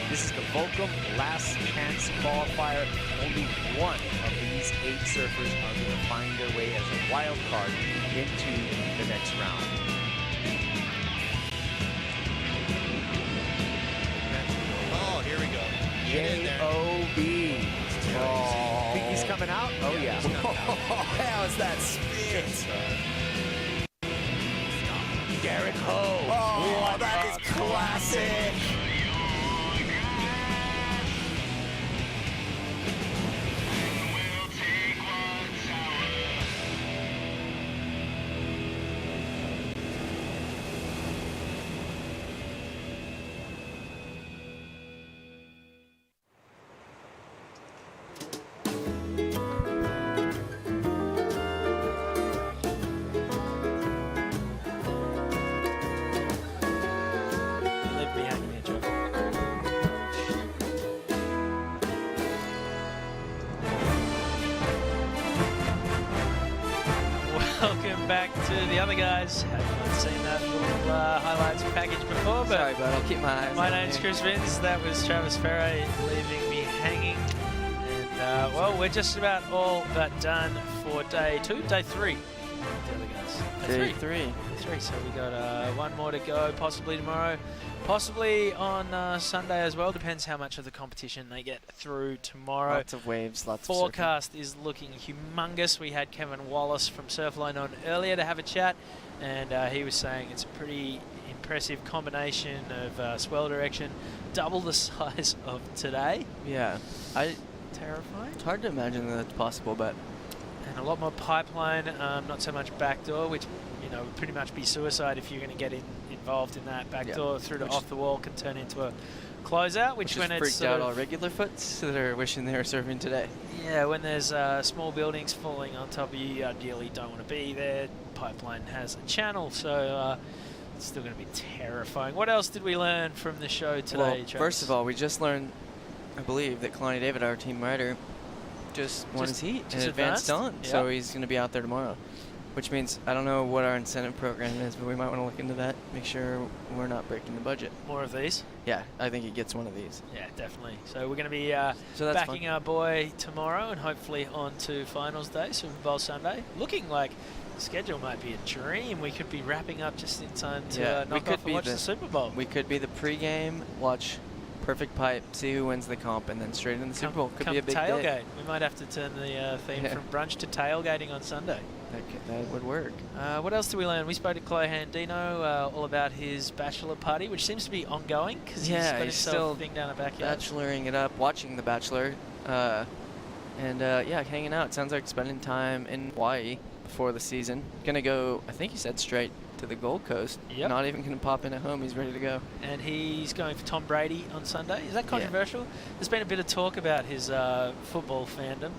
This is the Volcom Last Chance qualifier. Only one of these 8 surfers are going to find their way as a wild card into the next round. Oh, here we go. J.O.B. Oh. Think he's coming out? Oh, yeah. How's that spin? Derek Ho. Oh, that is classic. Welcome back to the other guys. Have not seen that little highlights package before, but sorry, bud. I'll keep my eyes. My on name's you. Chris Vins. That was Travis Ferre leaving me hanging. And well, we're just about all but done for day 2, day 3. The other guys. Day three. So we got one more to go, possibly tomorrow, possibly on Sunday as well. Depends how much of the competition they get through tomorrow. Lots of waves, lots of surfing. Forecast is looking humongous. We had Kevin Wallace from Surfline on earlier to have a chat, and he was saying it's a pretty impressive combination of swell direction, double the size of today. Yeah. Terrifying. It's hard to imagine that that's possible, but... And a lot more pipeline, not so much backdoor, which, you know, would pretty much be suicide if you're going to get involved in that. Backdoor through to off the wall can turn into a closeout, which when freaked it's out all regular foots that are wishing they were surfing today. Yeah, when there's small buildings falling on top of you, you ideally don't want to be there. Pipeline has a channel, so it's still going to be terrifying. What else did we learn from the show today, Well, Travis? first of all, we just learned, I believe, that Kalani David, our team rider, just won his heat and advanced on. Yep. So he's going to be out there tomorrow, which means I don't know what our incentive program is, but we might want to look into that, make sure we're not breaking the budget. More of these? Yeah, I think he gets one of these. Yeah, definitely. So we're going to be So that's backing fun. our boy tomorrow and hopefully on to finals day, Super Bowl Sunday. Looking like the schedule might be a dream. We could be wrapping up just in time to knock off and watch the Super Bowl. We could be the pregame, watch Perfect Pipe, see who wins the comp, and then straight in the Super Bowl. Could be a big tailgate. day. We might have to turn the theme from brunch to tailgating on Sunday. That would work. What else did we learn? We spoke to Chloe Handino all about his bachelor party, which seems to be ongoing because he's got he's himself still a thing down the backyard. bacheloring it up, watching The Bachelor, and yeah, hanging out. Sounds like spending time in Hawaii before the season. Gonna go, I think he said, straight to the Gold Coast. Yep. Not even gonna pop in at home. He's ready to go. And he's going for Tom Brady on Sunday. Is that controversial? There's been a bit of talk about his football fandom.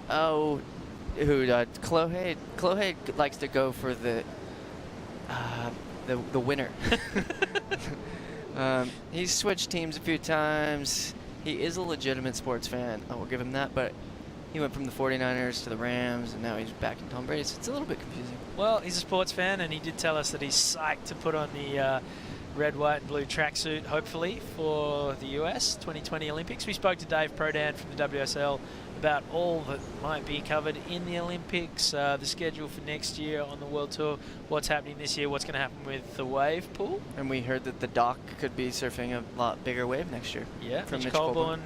Oh, who? Chloe likes to go for the winner. He's switched teams a few times. He is a legitimate sports fan. I will give him that, but he went from the 49ers to the Rams, and now he's back in Tom Brady, so it's a little bit confusing. Well, he's a sports fan, and he did tell us that he's psyched to put on the red, white, and blue tracksuit, hopefully, for the US 2020 Olympics. We spoke to Dave Prodan from the WSL about all that might be covered in the Olympics, the schedule for next year on the World Tour, what's happening this year, what's going to happen with the wave pool. And we heard that the dock could be surfing a lot bigger wave next year. Yeah, from Mitch Mitch Colborne,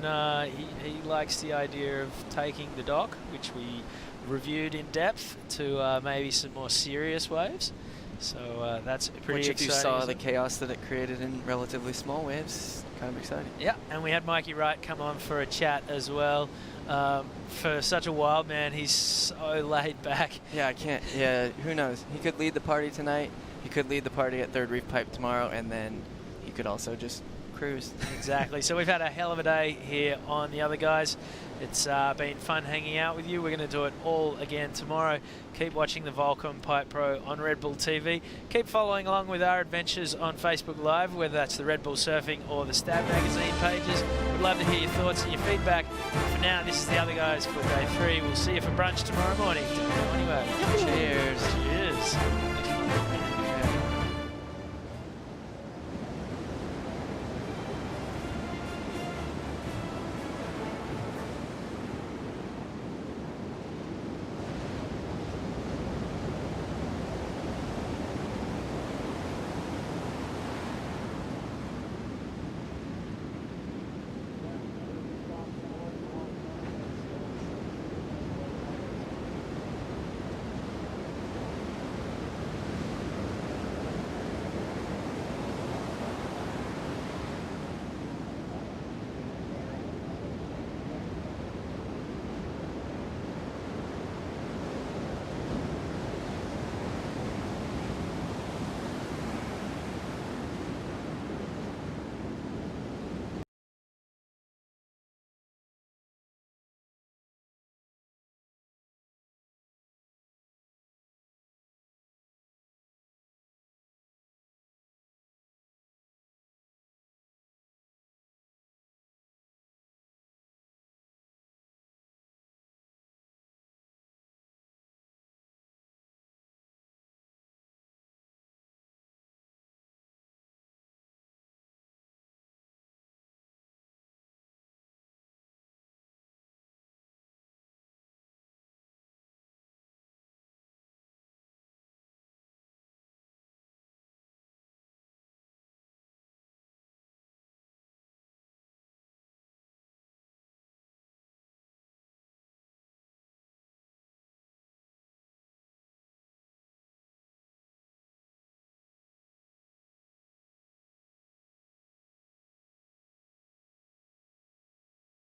he likes the idea of taking the dock, which we reviewed in depth, to maybe some more serious waves. So that's pretty Which, exciting. if you saw the chaos that it created in relatively small waves, kind of exciting. Yeah, and we had Mikey Wright come on for a chat as well. For such a wild man, he's so laid back. Yeah, I can't. Yeah, who knows? He could lead the party tonight. He could lead the party at Third Reef Pipe tomorrow, and then he could also just cruise. Exactly. So we've had a hell of a day here on The Other Guys. It's been fun hanging out with you. We're going to do it all again tomorrow. Keep watching the Volcom Pipe Pro on Red Bull TV. Keep following along with our adventures on Facebook Live, whether that's the Red Bull Surfing or the Stab Magazine pages. We'd love to hear your thoughts and your feedback. For now, this is The Other Guys for day 3. We'll see you for brunch tomorrow morning. Don't go anywhere. Cheers. Cheers.